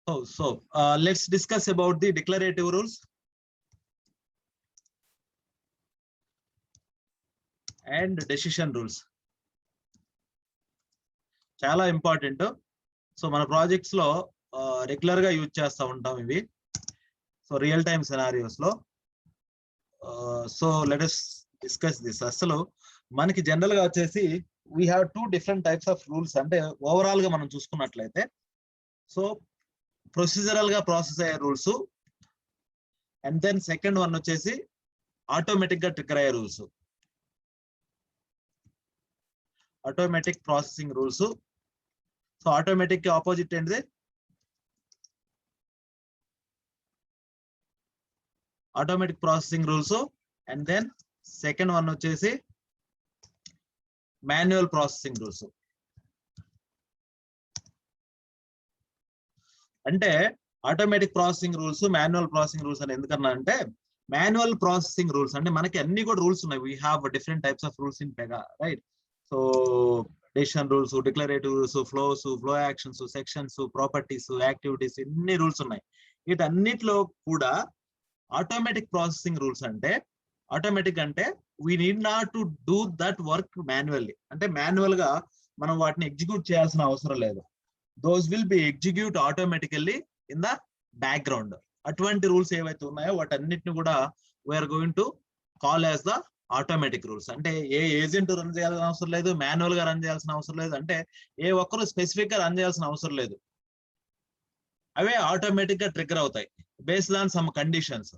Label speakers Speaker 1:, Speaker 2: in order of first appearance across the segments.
Speaker 1: Let's discuss about the declarative rules and decision rules. చాలా important. So మన projects లో regular గా use చేస్తూ ఉంటాం ఇవి. సో రియల్ టైమ్ సినారియోస్ లో. So let us discuss this. అసలు మనకి జనరల్ గా వచ్చేసి we have 2 different types of rules. అంటే ఓవరాల్ గా మనం చూసుకున్నట్లయితే సో ప్రొసీజరల్ గా ప్రాసెస్ అయ్యే rules, and then second one వచ్చేసి ఆటోమేటిక్ గా ట్రిగ్గర్ అయ్యే rules, automatic processing rules. So automatic కి ఆపోజిట్ ఏంటిది? Automatic processing rules. And then second one వచ్చేసి మాన్యువల్ ప్రాసెసింగ్ రూల్స్. అంటే automatic processing rules, manual processing rules అని ఎందుకన్నా అంటే, మాన్యువల్ ప్రాసెసింగ్ రూల్స్ అంటే మనకి అన్ని కూడా రూల్స్ ఉన్నాయి. We have different types of rules in Pega, right? So decision rules, declarative rules, flows, flow actions, sections, properties, activities, ఎన్ని రూల్స్ ఉన్నాయి. వీటన్నిటిలో కూడా ఆటోమేటిక్ ప్రాసెసింగ్ రూల్స్ అంటే, ఆటోమేటిక్ అంటే we need not to do that work manually. అంటే manual గా మనం వాటిని ఎగ్జిక్యూట్ చేయాల్సిన అవసరం లేదు. Those will be execute automatically in the background. అటువంటి రూల్స్ ఏవైతే ఉన్నాయో వాటన్నిటిని కూడా we are going to call as the automatic rules. అంటే ఏ ఏజెంట్ రన్ చేయాల్సిన అవసరం లేదు, మాన్యువల్ గా రన్ చేయాల్సిన అవసరం లేదు, అంటే ఏ ఒక్కరు స్పెసిఫిక్ గా రన్ చేయాల్సిన అవసరం లేదు. అవే ఆటోమేటిక్ గా ట్రిగ్గర్ అవుతాయి బేస్డ్ ఆన్ సమ్ కండిషన్స్.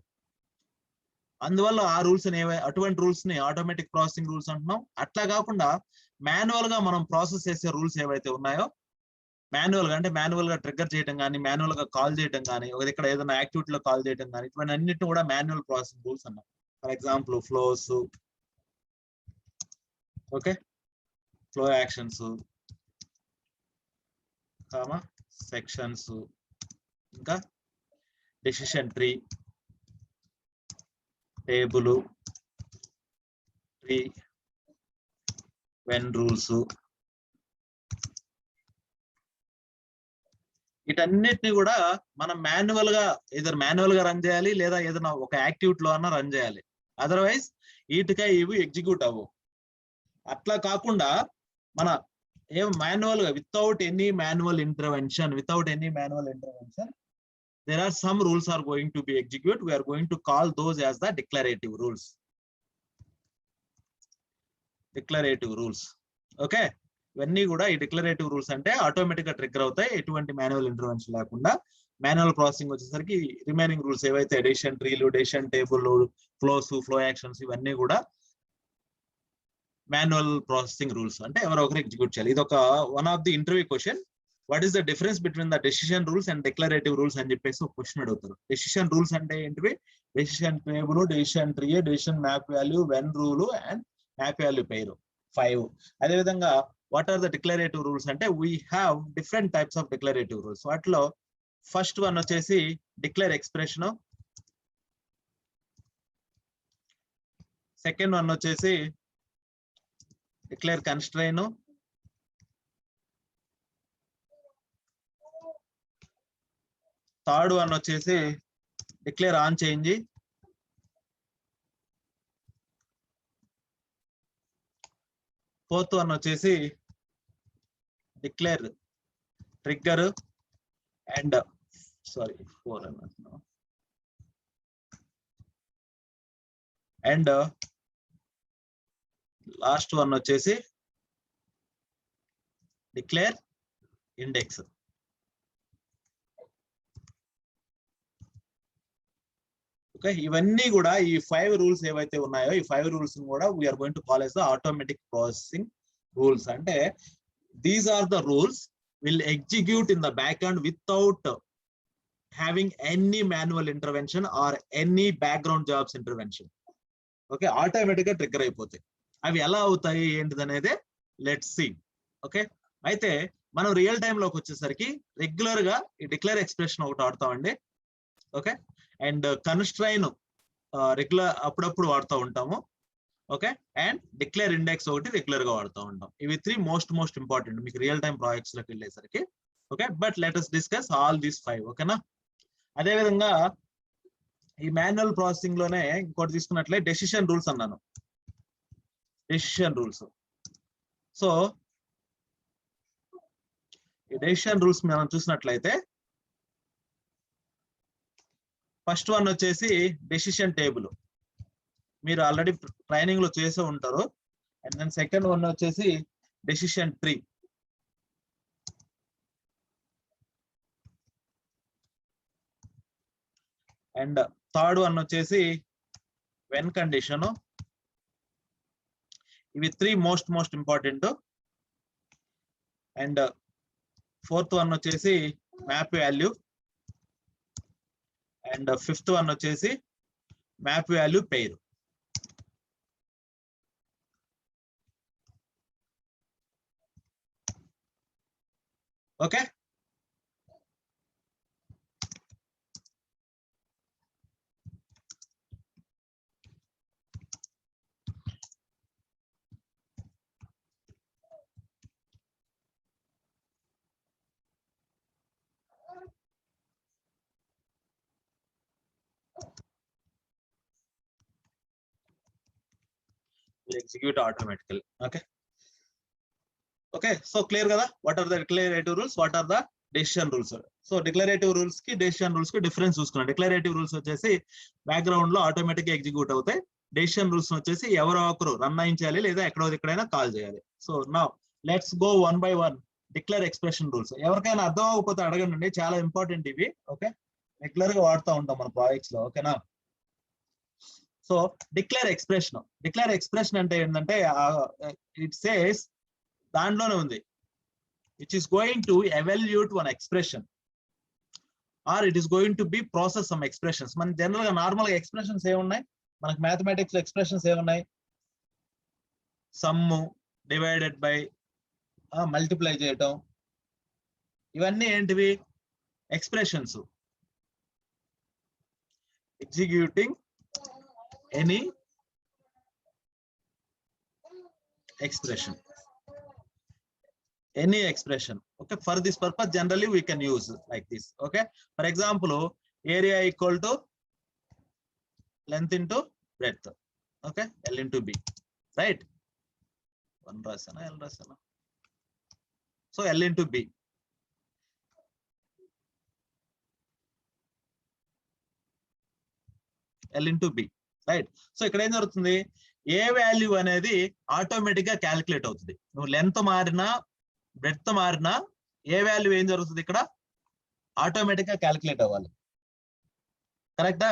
Speaker 1: అందువల్ల ఆ రూల్స్ అటువంటి రూల్స్ ని ఆటోమేటిక్ ప్రాసెసింగ్ రూల్స్ అంటున్నాం. అట్లా కాకుండా మాన్యువల్ గా మనం ప్రాసెస్ చేసే రూల్స్ ఏవైతే ఉన్నాయో, మాన్యువల్ గా అంటే మాన్యువల్ గా ట్రిగ్గర్ చేయడం కానీ, మాన్యువల్ గా కాల్ చేయడం కానీ, ఇక్కడ ఏదైనా యాక్టివిటీలో కాల్ చేయడం కానీ, ఇటువంటి అన్నిటిని కూడా మాన్యువల్ ప్రాసెసింగ్ రూల్స్ అన్నాం. For example flows, okay, flow actions, sections, ఇంకా decision tree, table tree, when rules, వీటన్నిటిని కూడా మనం మాన్యువల్ గా రన్ చేయాలి, లేదా ఏదైనా ఒక యాక్టివిటీలో అన్నా రన్ చేయాలి. అదర్వైజ్ వీటికై ఇవి ఎగ్జిక్యూట్ అవ్వవు. అట్లా కాకుండా మన మాన్యువల్ గా without any manual intervention there are some rules are going to be executed. We are going to call those as the declarative rules. Okay, ఇవన్నీ కూడా ఈ డిక్లరేటివ్ రూల్స్ అంటే ఆటోమేటిక్ గా ట్రిగ్గర్ అవుతాయి, ఎటువంటి మాన్యువల్ ఇంటర్వెన్షన్ లేకుండా. Manual processing వచ్చేసరికి remaining rules ఏవైతే డెసిషన్ ట్రీలు, decision table, flows, flow actions, ఇవన్నీ కూడా మాన్యువల్ ప్రాసెసింగ్ రూల్స్. అంటే ఎవరో ఒకరు ఎగ్జిక్యూట్ చేయాలి. ఇది ఒక one of the interview question. What is the difference between the decision rules and declarative rules అని చెప్పేసి ఒక క్వశ్చన్ అడుగుతారు. డెసిషన్ రూల్స్ అంటే ఏంటివి? Decision table, decision tree, decision map value, when rule and map value pair 5. అదేవిధంగా what are the declarative rules అంటే we have different types of declarative rules. వాటిలో first one వచ్చేసి డిక్లేర్ ఎక్స్ప్రెషన్, సెకండ్ వన్ వచ్చేసి declare constraint, third one వచ్చేసి declare on change, fourth one వచ్చేసి declare trigger and and last one వచ్చేసి declare index. Okay, ఇవన్నీ కూడా ఈ 5 rules ఏవైతే ఉన్నాయో ఈ 5 రూల్స్ కూడా we are going to call as the automatic processing rules. అంటే these are the rules will execute in the backend without having any manual intervention or any background jobs intervention. Okay, automatic గా trigger అయిపోతాయి. అవి ఎలా అవుతాయి ఏంటిది అనేది let's see. Okay, అయితే మనం రియల్ టైమ్ లోకి వచ్చేసరికి రెగ్యులర్ గా ఈ డిక్లేర్ ఎక్స్ప్రెషన్ ఒకటి వాడతామండి. ఓకే, అండ్ కన్స్ట్రైన్ రెగ్యులర్ అప్పుడప్పుడు వాడుతూ ఉంటాము. ఓకే, అండ్ డిక్లేర్ ఇండెక్స్ ఒకటి రెగ్యులర్ గా వాడుతూ ఉంటాం. ఇవి 3 మోస్ట్ ఇంపార్టెంట్ మీకు రియల్ టైమ్ ప్రాజెక్ట్స్ లోకి వెళ్ళేసరికి. Okay, but let us discuss all these 5. ఓకేనా? అదే విధంగా ఈ మాన్యువల్ ప్రాసెసింగ్ లోనే ఇంకోటి తీసుకున్నట్లే డెసిషన్ రూల్స్ అన్నాను. Decision rules. సో ఈ డెసిషన్ రూల్స్ మనం చూసినట్లయితే ఫస్ట్ వన్ వచ్చేసి డెసిషన్ టేబుల్. మీరు ఆల్రెడీ ట్రైనింగ్ లో చేసే ఉంటారు. అండ్ దెన్ సెకండ్ వన్ వచ్చేసి decision tree. And third one వచ్చేసి వెన్ కండిషన్. ఇవి 3 most important. And fourth one వచ్చేసి map value. And fifth one వచ్చేసి map value pair. Okay, execute automatically. Okay, so clear kada what are the declarative rules, what are the decision rules. So declarative rules ki decision rules ki difference చూసుకున్నాం. declarative rules వచ్చేసి background లో automatic గా execute అవుతాయి. Decision rules వచ్చేసి ఎవరో ఒకరు run అయించాలి లేదా ఎక్కడైనా కాల్ చేయాలి. So now let's go one by one. Declare expression rules ఎవరికైనా అర్థం అవ్వకపోతే అడగండి, చాలా ఇంపార్టెంట్ ఇవి. ఓకే, రెగ్యులర్ గా వాడుతూ ఉంటాం మన ప్రాజెక్ట్స్ లో. ఓకేనా? సో డిక్లేర్ ఎక్స్ప్రెషన్ అంటే ఏంటంటే ఇట్ సేస్ దాంట్లోనే ఉంది, which is going to evaluate one expression are it is going to B process some expressions. మన జనరల్ గా నార్మల్ గా ఎక్స్ప్రెషన్స్ ఏమున్నాయి మనకి మ్యాథమెటిక్స్ లో? ఎక్స్ప్రెషన్స్ ఏమున్నాయి? సమ్, డివైడెడ్ బై, మల్టిప్లై చేయటం, ఇవన్నీ ఏంటివి? Expressions. Executing any expression, okay, for this purpose generally we can use like this. Okay, for example, area equal to length into breadth. Okay, L into B, right? One rasana L rasana, so L into B. L into B, right? So ఇక్కడ ఏం జరుగుతుంది, ఏ value అనేది automatic గా calculate అవుతుంది. నువ్వు length మారినా breadth మారినా ఏ value ఏం జరుగుతుంది ఇక్కడ? ఆటోమేటిక్ గా క్యాలిక్యులేట్ అవ్వాలి. కరెక్టా?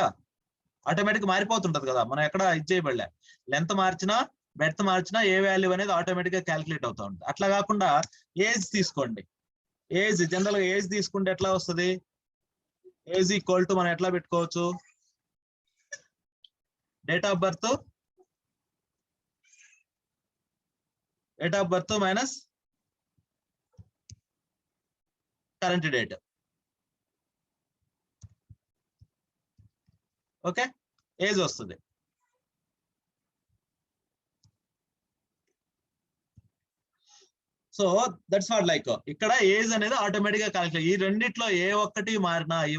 Speaker 1: ఆటోమేటిక్ మారిపోతుంటది కదా, మనం ఎక్కడ ఇది చేయబడలే. లెంత్ మార్చినా బ్రెడ్త్ మార్చినా ఏ వాల్యూ అనేది ఆటోమేటిక్ గా క్యాలిక్యులేట్ అవుతా ఉంటుంది. అట్లా కాకుండా ఏజ్ తీసుకోండి. ఏజ్ జనరల్ గా ఏజ్ తీసుకుంటే ఎట్లా వస్తుంది? ఏజ్ ఈక్వల్ టు మనం ఎట్లా పెట్టుకోవచ్చు? Date of birth minus current date. Okay, age వస్తుంది. సో దట్స్ వాట్ లైక్ ఇక్కడ ఏజ్ అనేది ఆటోమేటిక్ గా క్యాలిక్యులేట్. ఈ రెండిట్లో ఏ ఒక్కటి మారినా, ఈ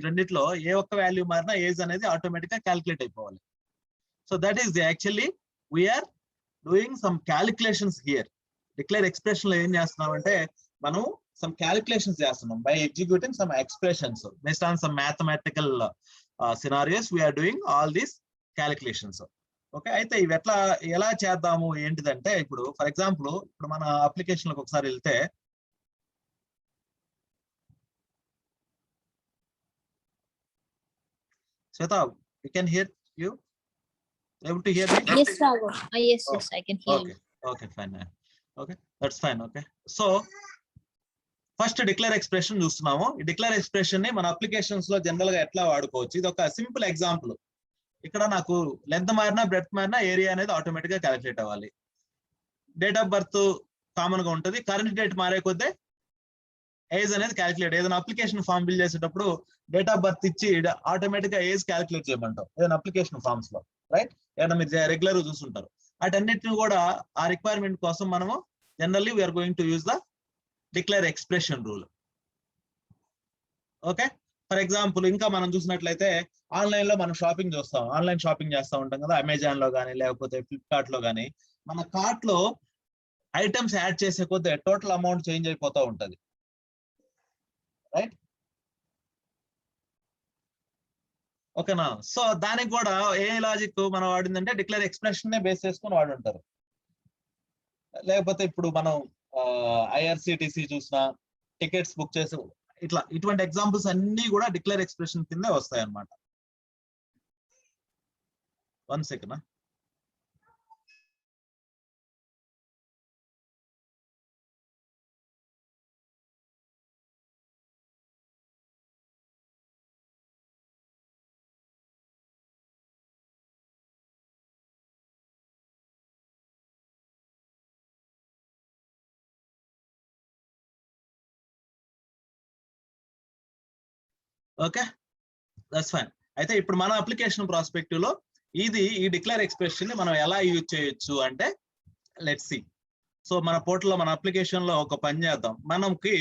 Speaker 1: రెండిట్లో ఏ ఒక్క వాల్యూ మారినా ఏజ్ అనేది ఆటోమేటిక్ గా క్యాలిక్యులేట్ అయిపోవాలి. So that is actually we are doing some calculations here. Declare expression లో ఏం చేస్తున్నాం అంటే మనం సమ్ క్యాలిక్యులేషన్స్ చేస్తున్నాం by executing some expressions based on some mathematical scenarios we are doing all these calculations. Okay, అయితే ఇవి ఎలా చేద్దాము ఏంటిదంటే, ఇప్పుడు ఫర్ ఎగ్జాంపుల్ ఇప్పుడు మన అప్లికేషన్ లోకి ఒకసారి వెళ్తే, Shweta, you can hear you able to hear me?
Speaker 2: Yes, Raghu. Yes, I can hear you.
Speaker 1: Okay, fine. Okay, that's fine. Okay, so first declare expression చూస్తున్నాము. ఈ డిక్లేర్ ఎక్స్ప్రెషన్ ని మన అప్లికేషన్స్ లో జనరల్ గా ఎట్లా వాడుకోవచ్చు? ఇది ఒక సింపుల్ ఎగ్జాంపుల్. ఇక్కడ నాకు లెంత్ మారినా బ్రెడ్త్ మారినా ఏరియా అనేది ఆటోమేటిక్ గా క్యాలిక్యులేట్ అవ్వాలి. డేట్ ఆఫ్ బర్త్ కామన్ గా ఉంటుంది. కరెంట్ డేట్ మారే కొద్దీ ఏజ్ అనేది క్యాలిక్యులేట్. ఏదైనా అప్లికేషన్ ఫామ్ ఫిల్ చేసేటప్పుడు డేట్ ఆఫ్ బర్త్ ఇచ్చి ఆటోమేటిక్ గా ఏజ్ క్యాలిక్యులేట్ చేయమంటాం ఏదైనా అప్లికేషన్ ఫామ్స్ లో, రైట్? ఏదైనా మీరు రెగ్యులర్ చూస్తుంటారు. వాటన్నిటిని కూడా ఆ రిక్వైర్మెంట్ కోసం మనము generally we are going to use the declare expression rule. Okay. For example ఇంకా మనం చూసినట్లయితే ఆన్లైన్ లో మనం షాపింగ్ చూస్తాం, ఆన్లైన్ షాపింగ్ చేస్తూ ఉంటాం కదా, అమెజాన్ లో కానీ లేకపోతే ఫ్లిప్కార్ట్ లో కానీ. మన కార్ట్ లో ఐటమ్స్ యాడ్ చేసే కొద్దీ టోటల్ అమౌంట్ చేంజ్ అయిపోతూ ఉంటది, రైట్? ఓకేనా? సో దానికి కూడా ఏ లాజిక్ మనం వాడిందంటే డిక్లేర్ ఎక్స్ప్రెషన్ నే బేస్ చేసుకొని వాడుంటారు. లేకపోతే ఇప్పుడు మనం ఐఆర్సిటిసి చూసినా, టికెట్స్ బుక్ చేసి ఇట్లా ఇటువంటి ఎగ్జాంపుల్స్ అన్ని కూడా డిక్లేర్ ఎక్స్ప్రెషన్ కిందే వస్తాయి అన్నమాట. 1 సెకండ్. Okay, that's fine. అయితే ఇప్పుడు మన అప్లికేషన్ ప్రాస్పెక్టివ్ లో ఈ డిక్లేర్ ఎక్స్ప్రెషన్ ని మనం ఎలా యూజ్ చేయొచ్చు అంటే లెట్స్ సి. సో మన పోర్టల్ లో మన అప్లికేషన్ లో ఒక పని చేద్దాం. మనకి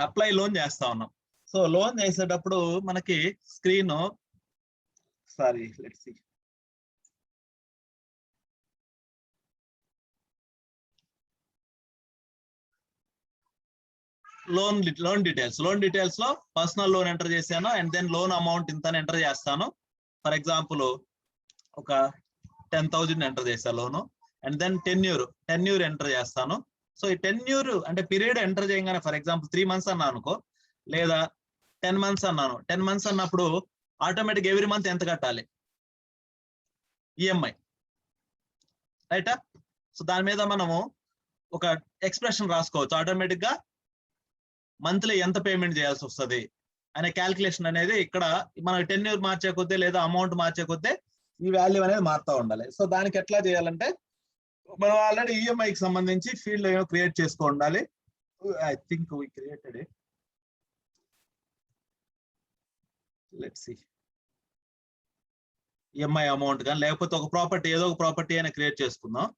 Speaker 1: అప్లై లోన్ చేస్తా ఉన్నాం. సో లోన్ చేసేటప్పుడు మనకి screen let's see. Loan details లో పర్సనల్ లోన్ ఎంటర్ చేశాను, అండ్ దెన్ లోన్ అమౌంట్ ఇంత ఎంటర్ చేస్తాను. ఫర్ ఎగ్జాంపుల్ ఒక 10,000 ఎంటర్ చేశాను లోను, అండ్ దెన్ టెన్యూర్ ఎంటర్ చేస్తాను. సో ఈ టెన్యూర్ అంటే పీరియడ్ ఎంటర్ చేయగానే ఫర్ ఎగ్జాంపుల్ 3 months అన్నా అనుకో, లేదా 10 months అన్నాను. 10 months అన్నప్పుడు ఆటోమేటిక్ ఎవ్రీ మంత్ ఎంత కట్టాలి, ఈఎంఐ, రైటా? సో దాని మీద మనము ఒక ఎక్స్ప్రెషన్ రాసుకోవచ్చు. ఆటోమేటిక్ గా మంత్లీ ఎంత పేమెంట్ చేయాల్సి వస్తుంది అనే క్యాల్కులేషన్ అనేది ఇక్కడ మన టెన్యూర్ మార్చే కొద్దీ లేదా అమౌంట్ మార్చే కొద్దీ ఈ వాల్యూ అనేది మారుతూ ఉండాలి. సో దానికి ఎట్లా చేయాలంటే మనం ఆల్రెడీ ఈఎంఐకి సంబంధించి ఫీల్డ్ ఏమో క్రియేట్ చేసుకో ఉండాలి. I think we created it. Let's see. EMI amount కానీ లేకపోతే ఒక ప్రాపర్టీ, ఏదో ఒక ప్రాపర్టీ అయినా క్రియేట్ చేసుకుందాం.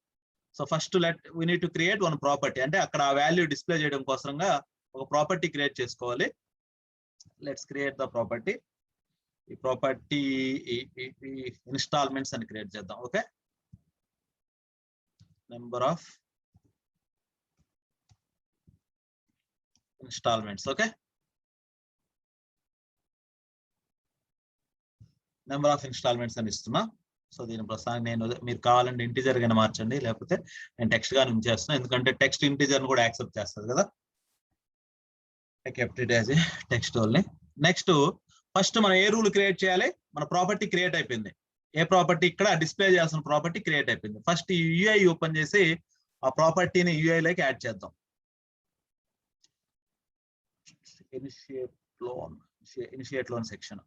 Speaker 1: So first we need to create one property, అంటే అక్కడ ఆ వాల్యూ డిస్ప్లే చేయడం కోసంగా ఒక ప్రాపర్టీ క్రియేట్ చేసుకోవాలి. Let's create the property. ఈ ప్రాపర్టీ ఇన్స్టాల్మెంట్స్ అని క్రియేట్ చేద్దాం. Okay, number of installments. Okay, number of installments అని ఇస్తున్నా. సో దీని ప్రస్తుతానికి నేను, మీరు కావాలంటే ఇంటిజర్ గానే మార్చండి, లేకపోతే నేను టెక్స్ట్ గానే చేస్తున్నా, ఎందుకంటే టెక్స్ట్ ఇంటిజర్ కూడా యాక్సెప్ట్ చేస్తుంది కదా. I kept it as a text only. Next first మనం ఏ రూల్ క్రియేట్ చేయాలి? మన ప్రాపర్టీ క్రియేట్ అయిపోయింది. ఏ ప్రాపర్టీ? ఇక్కడ డిస్ప్లే చేయాల్సిన ప్రాపర్టీ క్రియేట్ అయిపోయింది. ఫస్ట్ ఈ యూఐ ఓపెన్ చేసి ఆ ప్రాపర్టీని యూఐ లోకి యాడ్ చేద్దాం. Initiate loan section.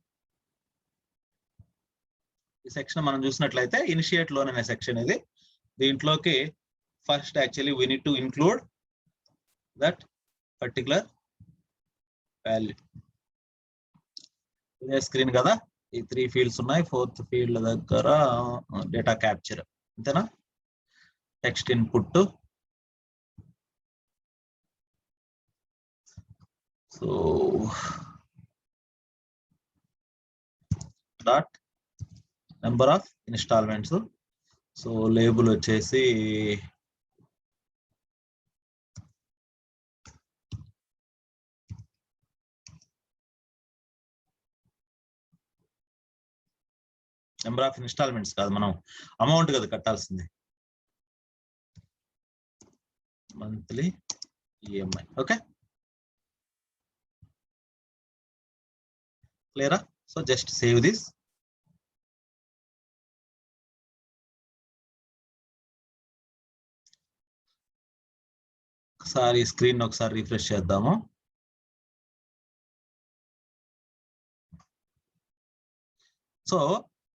Speaker 1: ఈ సెక్షన్ మనం చూసినట్లయితే ఇనిషియేట్ లోన్ అనే సెక్షన్ ఇది. దీంట్లోకి first actually we need to include that particular value. ఇదే స్క్రీన్ కదా, ఈ 3 ఫీల్డ్స్ ఉన్నాయి. 4th ఫీల్డ్ దగ్గర డేటా క్యాప్చర్, అంతేనా? Text input. So dot number of installments. So label వచ్చేసి నెంబర్ ఆఫ్ ఇన్స్టాల్మెంట్స్ కాదు, మనం అమౌంట్ కదా కట్టాల్సింది, మంత్లీ ఈఎంఐ. ఓకే, క్లియరా? So just save this. ఒకసారి స్క్రీన్ ఒకసారి రిఫ్రెష్ చేద్దాము. సో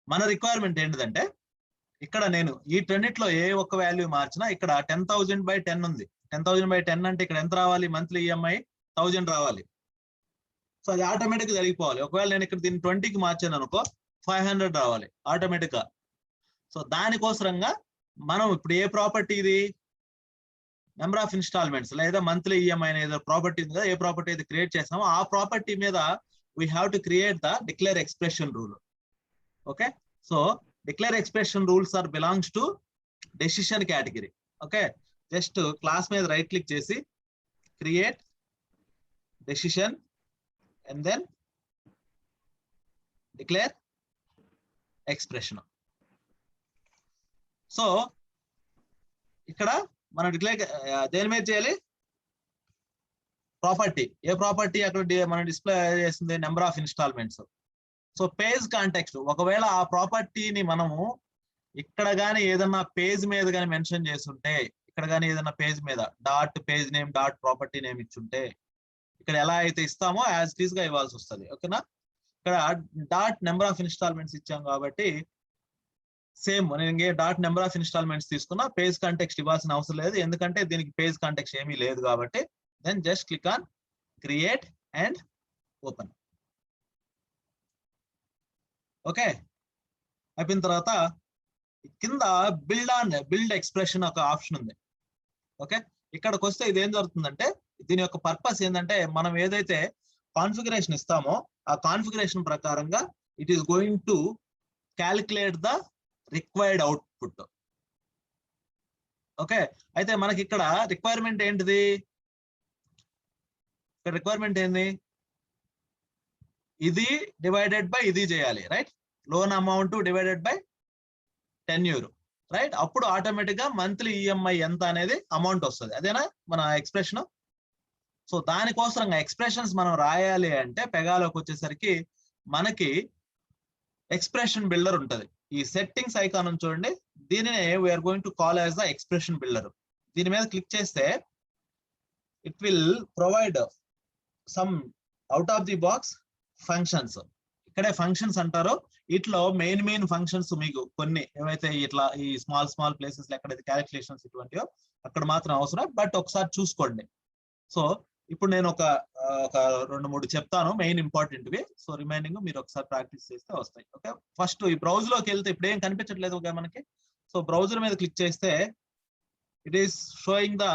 Speaker 1: మన రిక్వైర్మెంట్ ఏంటిదంటే, ఇక్కడ నేను ఈ రెండిట్లో ఏ ఒక్క వాల్యూ మార్చినా ఇక్కడ 10,000/10 ఉంది. 10,000/10 అంటే ఇక్కడ ఎంత రావాలి? మంత్లీ ఈఎంఐ 1000 రావాలి. సో అది ఆటోమేటిక్ జరిగిపోవాలి. ఒకవేళ నేను ఇక్కడ దీన్ని 20కి మార్చాను అనుకో, 500 రావాలి ఆటోమేటిక్ గా. సో దానికోసరంగా మనం ఇప్పుడు ఏ ప్రాపర్టీ ఇది? నెంబర్ ఆఫ్ ఇన్స్టాల్మెంట్స్ లేదా మంత్లీ ఈఎంఐ అనేది ప్రాపర్టీ ఉంది కదా, ఏ ప్రాపర్టీ అయితే క్రియేట్ చేస్తామో ఆ ప్రాపర్టీ మీద we have to create the declare expression rule. Okay, so declare expression rules are belongs to decision category. Okay, just class మీద రైట్ క్లిక్ చేసి create decision and then declare expression. So ఇక్కడ మనం declare దేని మీద చేయాలి, property. ఏ property అక్కడ మనం display చేస్తుంది, number of installments. So page context, ఒకవేళ ఆ ప్రాపర్టీని మనము ఇక్కడ కానీ ఏదన్నా పేజ్ మీద కానీ మెన్షన్ చేస్తుంటే, ఇక్కడ కానీ ఏదన్నా పేజ్ మీద dot page name dot property name ఇచ్చుంటే, ఇక్కడ ఎలా అయితే ఇస్తామో యాజ్ ఇట్ ఈస్ గా ఇవ్వాల్సి వస్తుంది. ఓకేనా, ఇక్కడ డాట్ నెంబర్ ఆఫ్ ఇన్స్టాల్మెంట్స్ ఇచ్చాం కాబట్టి సేమ్ నేను డాట్ నెంబర్ ఆఫ్ ఇన్స్టాల్మెంట్స్ తీసుకున్నా, పేజ్ కాంటెక్స్ట్ ఇవ్వాల్సిన అవసరం లేదు, ఎందుకంటే దీనికి పేజ్ కాంటెక్స్ట్ ఏమీ లేదు కాబట్టి. Then just click on create and open. Okay, అయిపోయిన తర్వాత కింద బిల్డ్ ఎక్స్ప్రెషన్ ఒక ఆప్షన్ ఉంది. ఓకే, ఇక్కడికి వస్తే ఇది ఏం జరుగుతుందంటే, దీని యొక్క పర్పస్ ఏంటంటే, మనం ఏదైతే కాన్ఫిగరేషన్ ఇస్తామో ఆ కాన్ఫిగరేషన్ ప్రకారంగా it is going to calculate the required output. Okay, అయితే మనకి ఇక్కడ రిక్వైర్మెంట్ ఏంటిది, ఇక్కడ రిక్వైర్మెంట్ ఏంది, ఇది డివైడెడ్ బై ఇది చేయాలి, right? Loan amount divided by 10 euro, right? అప్పుడు ఆటోమేటిక్ గా మంత్లీ ఈఎంఐ ఎంత అనేది అమౌంట్ వస్తుంది. అదేనా మన ఎక్స్ప్రెషన్. సో దానికోసం ఎక్స్ప్రెషన్స్ మనం రాయాలి అంటే పెగాలోకి వచ్చేసరికి మనకి ఎక్స్ప్రెషన్ బిల్డర్ ఉంటుంది. ఈ సెట్టింగ్స్ ఐకాన్ చూడండి, దీనినే we are going to call as the expression builder. దీని మీద క్లిక్ చేస్తే it will provide some out of the box functions. ఇక్కడే ఫంక్షన్స్ అంటారు. ఇట్లా మెయిన్ ఫంక్షన్స్ మీకు కొన్ని ఏవైతే ఇట్లా ఈ స్మాల్ ప్లేసెస్ ఎక్కడైతే క్యాలిక్యులేషన్స్ ఇటువంటివో అక్కడ మాత్రం అవసరం, బట్ ఒకసారి చూసుకోండి. సో ఇప్పుడు నేను ఒక 2-3 చెప్తాను మెయిన్ ఇంపార్టెంట్వి. సో రిమైనింగ్ మీరు ఒకసారి ప్రాక్టీస్ చేస్తే వస్తాయి. ఓకే, ఫస్ట్ ఈ బ్రౌజర్ లోకి వెళ్తే ఇప్పుడు ఏం కనిపించట్లేదు ఓకే మనకి. సో బ్రౌజర్ మీద క్లిక్ చేస్తే it is showing the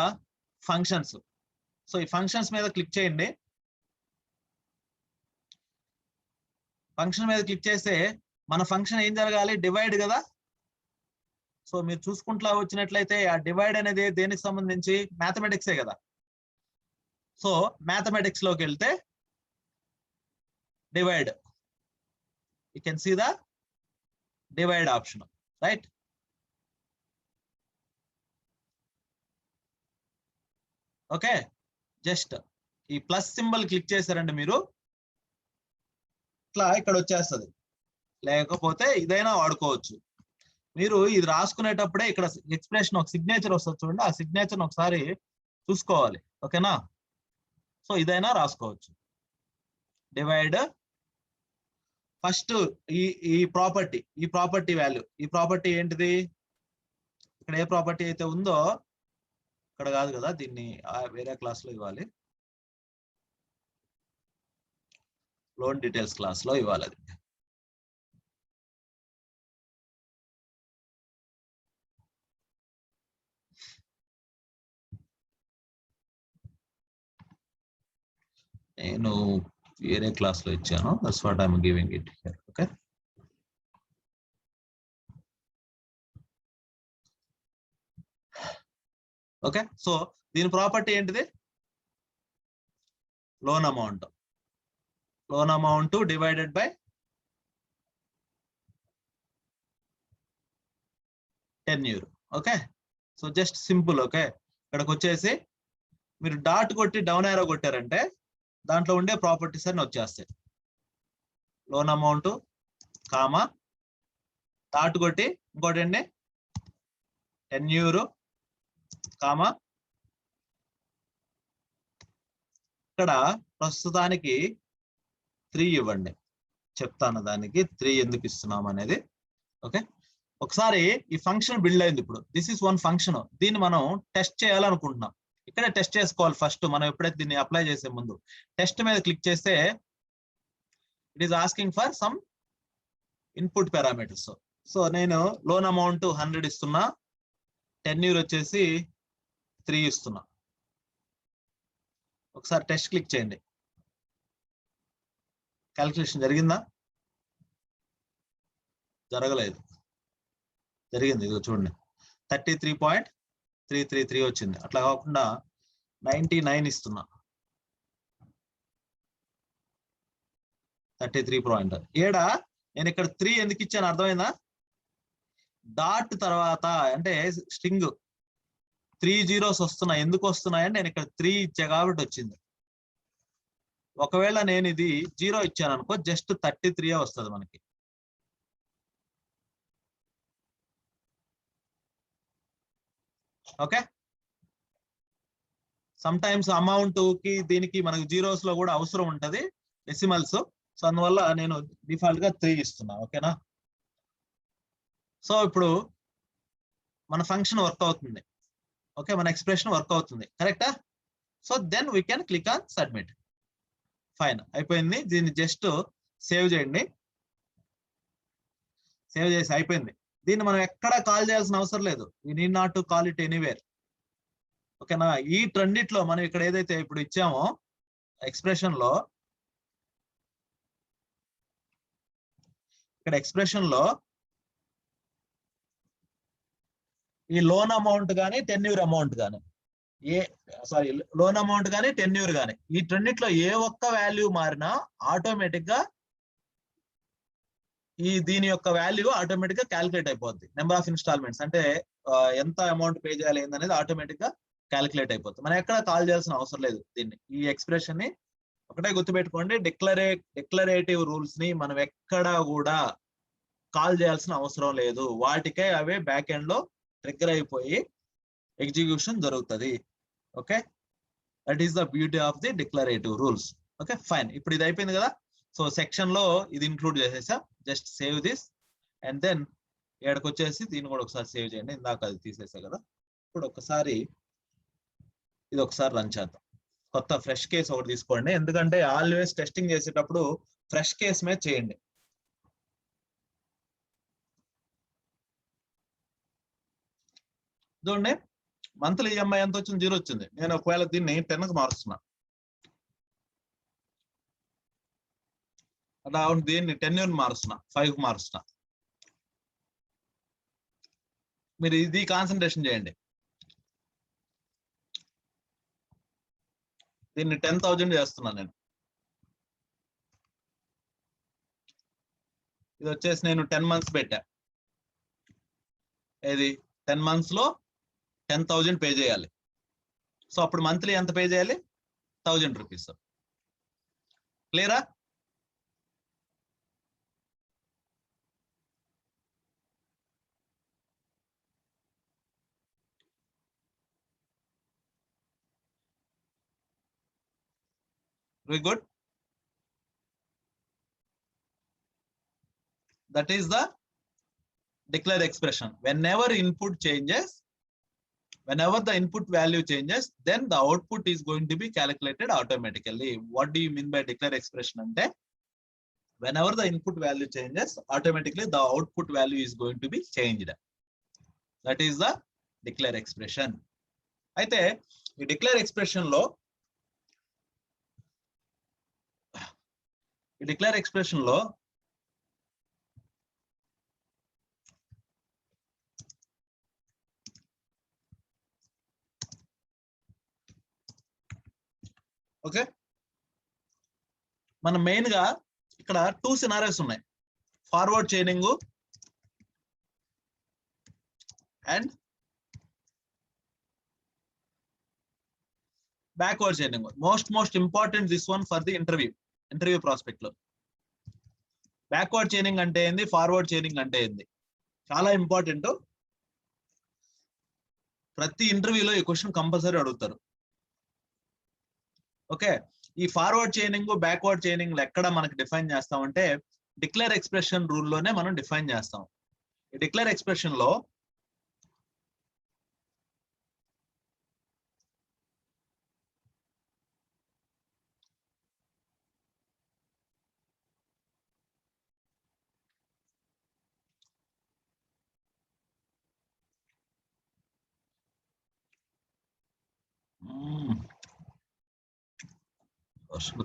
Speaker 1: functions. So ఈ ఫంక్షన్స్ మీద క్లిక్ చేయండి. ఫంక్షన్ మీద క్లిక్ చేస్తే మన ఫంక్షన్ ఏం జరగాలి, డివైడ్ కదా. సో మీరు చూసుకుంటా వచ్చినట్లయితే ఆ డివైడ్ అనేది దేనికి సంబంధించి, మ్యాథమెటిక్సే కదా. సో మ్యాథమెటిక్స్ లోకి వెళ్తే divide, you can see the divide option, right? Okay, just ఈ ప్లస్ సింబల్ క్లిక్ చేశారండి మీరు, ఇట్లా ఇక్కడ వచ్చేస్తుంది. లేకపోతే ఇదైనా వాడుకోవచ్చు. మీరు ఇది రాసుకునేటప్పుడే ఇక్కడ ఎక్స్ప్రెషన్ ఒక సిగ్నేచర్ వస్తుంది చూడండి, ఆ సిగ్నేచర్ ఒకసారి చూసుకోవాలి. ఓకేనా, సో ఇదైనా రాసుకోవచ్చు. డివైడ్ ఫస్ట్ ఈ ప్రాపర్టీ వాల్యూ, ఈ ప్రాపర్టీ ఏంటిది, ఇక్కడ ఏ ప్రాపర్టీ అయితే ఉందో ఇక్కడ కాదు కదా, దీన్ని వేరే క్లాస్ లో ఇవ్వాలి, లోన్ డీటెయిల్స్ క్లాస్ లో ఇవ్వాలి. అది నేను వేరే క్లాస్ లో ఇచ్చాను, that's what I'm giving it here. Okay, okay, so దీని ప్రాపర్టీ ఏంటిది, loan amount divided by 10 euro. Okay, so just simple. Okay, ఇక్కడికి వచ్చేసి మీరు డాట్ కొట్టి డౌన్ యారో కొట్టారంటే దాంట్లో ఉండే ప్రాపర్టీస్ అన్ని వచ్చేస్తాయి. లోన్ అమౌంట్ కామా డాట్ కొట్టి ఇంకోటి అండి 10 euro కామా ఇక్కడ ప్రస్తుతానికి 3 ఇవ్వండి, చెప్తాను దానికి 3 ఎందుకు ఇస్తున్నాం అనేది. ఓకే, ఒకసారి ఈ ఫంక్షన్ బిల్డ్ అయింది. ఇప్పుడు దిస్ ఇస్ వన్ ఫంక్షన్, దీన్ని మనం టెస్ట్ చేయాలనుకుంటున్నాం. ఇక్కడే టెస్ట్ చేసుకోవాలి. ఫస్ట్ మనం ఎప్పుడైతే దీన్ని అప్లై చేసే ముందు టెస్ట్ మీద క్లిక్ చేస్తే it is asking for some input parameters. So నేను లోన్ అమౌంట్ 100 ఇస్తున్నా, 10 euro వచ్చేసి 3 ఇస్తున్నా. ఒకసారి టెస్ట్ క్లిక్ చేయండి. క్యాల్కులేషన్ జరిగిందా? జరగలేదు. జరిగింది. ఇదిగో చూడండి 33.333 వచ్చింది. అట్లా కాకుండా 99 ఇస్తున్నా. 33 పాయింట్. ఏడా నేను ఇక్కడ 3 ఎందుకు ఇచ్చాను అర్థమైందా? డాట్ తర్వాత అంటే స్ట్రింగ్ 3 zeros వస్తున్నాయి. ఎందుకు వస్తున్నాయని నేను ఇక్కడ 3 ఇచ్చా కాబట్టి వచ్చింది. ఒకవేళ నేను ఇది 0 ఇచ్చాను అనుకో జస్ట్ 33 వస్తుంది మనకి. ఓకే, సమ్ టైమ్స్ అమౌంట్ కి దీనికి మనకి జీరోస్ లో కూడా అవసరం ఉంటది డెసిమల్స్. సో అందువల్ల నేను డిఫాల్ట్ గా 3 ఇస్తున్నా. ఓకేనా? సో ఇప్పుడు మన ఫంక్షన్ వర్క్ అవుతుంది. ఓకే, మన ఎక్స్ప్రెషన్ వర్క్ అవుతుంది. కరెక్టా? So then we can click on submit. Fine, అయిపోయింది. దీన్ని జస్ట్ సేవ్ చేయండి. సేవ్ చేసి అయిపోయింది. దీన్ని మనం ఎక్కడ కాల్ చేయాల్సిన అవసరం లేదు. We need not to call it anywhere. ఓకేనా? ఈ రెండిట్లో మనం ఇక్కడ ఏదైతే ఇప్పుడు ఇచ్చామో ఎక్స్ప్రెషన్ లో, ఇక్కడ ఎక్స్ప్రెషన్ లో ఈ లోన్ అమౌంట్ కానీ టెన్యూర్ అమౌంట్ కానీ లోన్ అమౌంట్ కానీ టెన్యూర్ కానీ ఈ రెండిట్లో ఏ ఒక్క వాల్యూ మారినా ఆటోమేటిక్ గా దీని యొక్క వాల్యూ ఆటోమేటిక్ గా క్యాలిక్యులేట్ అయిపోద్ది. నెంబర్ ఆఫ్ ఇన్స్టాల్మెంట్స్ అంటే ఎంత అమౌంట్ పే చేయాలి ఏందనేది ఆటోమేటిక్ గా క్యాలిక్యులేట్ అయిపోతుంది. మనం ఎక్కడ కాల్ చేయాల్సిన అవసరం లేదు. దీన్ని ఈ ఎక్స్ప్రెషన్ ని ఒకటే గుర్తుపెట్టుకోండి, డిక్లరేటివ్ రూల్స్ ని మనం ఎక్కడా కూడా కాల్ చేయాల్సిన అవసరం లేదు. వాటికే అవే బ్యాక్ ఎండ్ లో ట్రిగ్గర్ అయిపోయి ఎగ్జిక్యూషన్ జరుగుతుంది. Okay, that is the beauty of the declarative rules. Okay fine, ఇప్పుడు ఇది అయిపోయింది కదా. సో సెక్షన్ లో ఇది ఇంక్లూడ్ చేసేసా. Just save this and then ఇక్కడికి వచ్చేసి దీన్ని కూడా ఒకసారి సేవ్ చేయండి. ఇందాక అది తీసేసా కదా. ఇప్పుడు ఒకసారి ఇది ఒకసారి రన్ చేద్దాం. కొత్త ఫ్రెష్ కేస్ ఒకటి తీసుకోండి, ఎందుకంటే ఆల్వేస్ టెస్టింగ్ చేసేటప్పుడు ఫ్రెష్ కేస్ మీద చేయండి. చూడండి, మంత్లీ ఈఎంఐ ఎంత వచ్చింది? 0 వచ్చింది. నేను ఒకవేళ దీన్ని 10కి మారుస్తున్నా. అలా దీన్ని 10 మారుస్తున్నా, 5కి మారుస్తున్నా. మీరు ఇది కాన్సన్ట్రేషన్ చేయండి. దీన్ని 10,000 చేస్తున్నాను నేను. ఇది వచ్చేసి నేను 10 months పెట్టా. ఏది 10 months లో 10,000 పే చేయాలి. సో అప్పుడు మంత్లీ ఎంత పే చేయాలి? 1,000 రూపీస్. క్లియరా? Very good. That is the declare expression. Whenever the input value changes, then the output is going to be calculated automatically. What do you mean by declare expression? Ante whenever the input value changes, automatically the output value is going to be changed. That is the declare expression. Aithe ee declare expression lo okay, మనం main గా ఇక్కడ 2 scenarios ఉన్నాయి. Forward chaining and backward chaining. Most important this one for the interview prospect లో. Backward chaining అంటే ఏంది, forward chaining అంటే ఏంది, చాలా ఇంపార్టెంట్. ప్రతి ఇంటర్వ్యూలో ఈ క్వశ్చన్ కంపల్సరీ అడుగుతారు. ఓకే, ఈ ఫార్వర్డ్ చైనింగ్ బ్యాక్వర్డ్ చైనింగ్ ఎక్కడ మనకి డిఫైన్ చేస్తామంటే డిక్లేర్ ఎక్స్ప్రెషన్ రూల్లోనే మనం డిఫైన్ చేస్తాం. ఈ డిక్లేర్ ఎక్స్ప్రెషన్ లో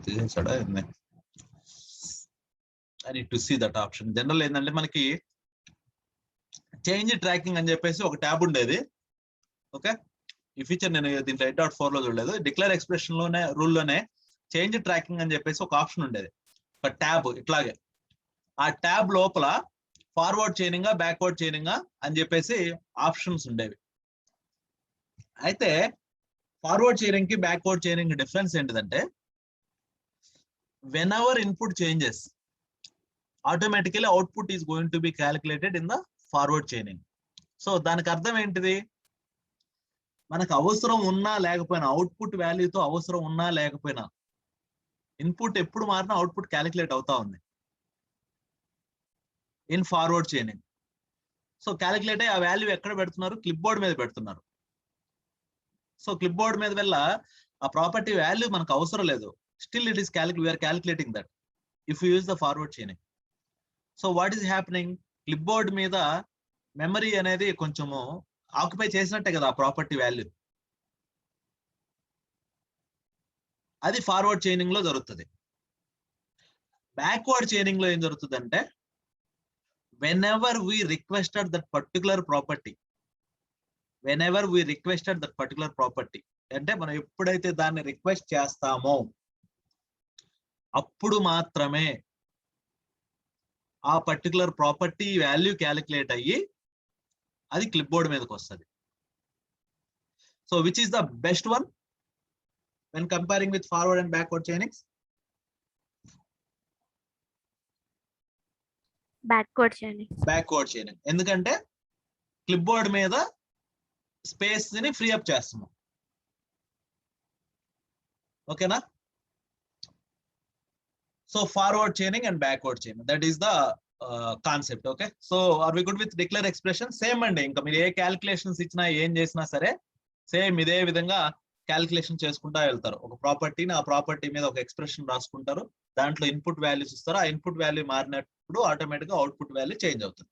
Speaker 1: తీసేసాడా? I need to see that option. General ఏంటంటే మనకి చేంజ్ ట్రాకింగ్ అని చెప్పేసి ఒక ట్యాబ్ ఉండేది. ఓకే, ఈ ఫీచర్ నేను దీంట్లో 8.4 లో చూడలేదు. డిక్లేర్ ఎక్స్ప్రెషన్ లోనే రూల్ లోనే చేంజ్ ట్రాకింగ్ అని చెప్పేసి ఒక ఆప్షన్ ఉండేది, ఒక ట్యాబ్ ఇట్లాగే. ఆ ట్యాబ్ లోపల ఫార్వర్డ్ చైనింగ్ బ్యాక్వర్డ్ చైనింగ్ అని చెప్పేసి ఆప్షన్స్ ఉండేవి. అయితే ఫార్వర్డ్ చైనింగ్ కి బ్యాక్వర్డ్ చైనింగ్ డిఫరెన్స్ ఏంటిదంటే, whenever input changes, automatically output is going to be calculated in the forward chaining. So దానికి అర్థం ఏంటిది, మనకు అవసరం ఉన్నా లేకపోయినా, అవుట్పుట్ వాల్యూతో అవసరం ఉన్నా లేకపోయినా, ఇన్పుట్ ఎప్పుడు మారినా అవుట్పుట్ క్యాలిక్యులేట్ అవుతా ఉంది in forward chaining. So calculate అయ్యి ఆ వాల్యూ ఎక్కడ పెడుతున్నారు, క్లిప్ బోర్డ్ మీద పెడుతున్నారు. సో క్లిప్ బోర్డ్ మీద వల్ల ఆ ప్రాపర్టీ వాల్యూ మనకు అవసరం లేదు, still it is we are calculating that if you use the forward chaining. So what is happening, clipboard మీద మెమరీ అనేది కొంచెము ఆక్యుపై చేసినట్టే కదా ఆ ప్రాపర్టీ వాల్యూ. అది ఫార్వర్డ్ చైనింగ్ లో జరుగుతుంది. బ్యాక్వర్డ్ చైనింగ్ లో ఏం జరుగుతుంది అంటే, whenever we requested that particular property, అంటే మనం ఎప్పుడైతే దాన్ని రిక్వెస్ట్ చేస్తామో అప్పుడు మాత్రమే ఆ పర్టికులర్ ప్రాపర్టీ వాల్యూ క్యాలిక్యులేట్ అయ్యి అది క్లిప్ బోర్డ్ మీదకి వస్తుంది. So which is the best one when comparing with forward and backward chainings?
Speaker 3: Backward chaining.
Speaker 1: ఎందుకంటే క్లిప్ బోర్డ్ మీద స్పేస్ ని ఫ్రీ అప్ చేస్తున్నాం. ఓకేనా? So forward chaining and backward chaining, that is the concept. Okay, so are we good with declare expression? Same అండి, ఇంకా మీరు ఏ calculations ఇచ్చినా ఏం చేసినా సరే సేమ్ ఇదే విధంగా క్యాలిక్యులేషన్ చేసుకుంటా వెళ్తారు. ఒక ప్రాపర్టీని, ఆ ప్రాపర్టీ మీద ఒక ఎక్స్ప్రెషన్ రాసుకుంటారు, దాంట్లో ఇన్పుట్ వాల్యూస్ ఇస్తారు. ఆ ఇన్పుట్ వాల్యూ మారినప్పుడు ఆటోమేటిక్ గా అవుట్పుట్ వాల్యూ చేంజ్ అవుతుంది.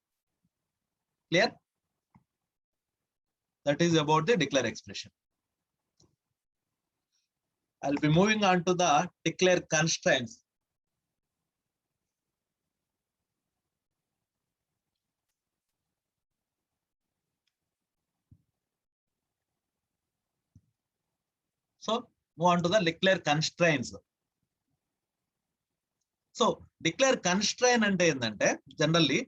Speaker 1: Clear? That is about the declare expression. I'll be moving on to the declare constraints. So move on to the declare constraints. So declare constraint ante endante, generally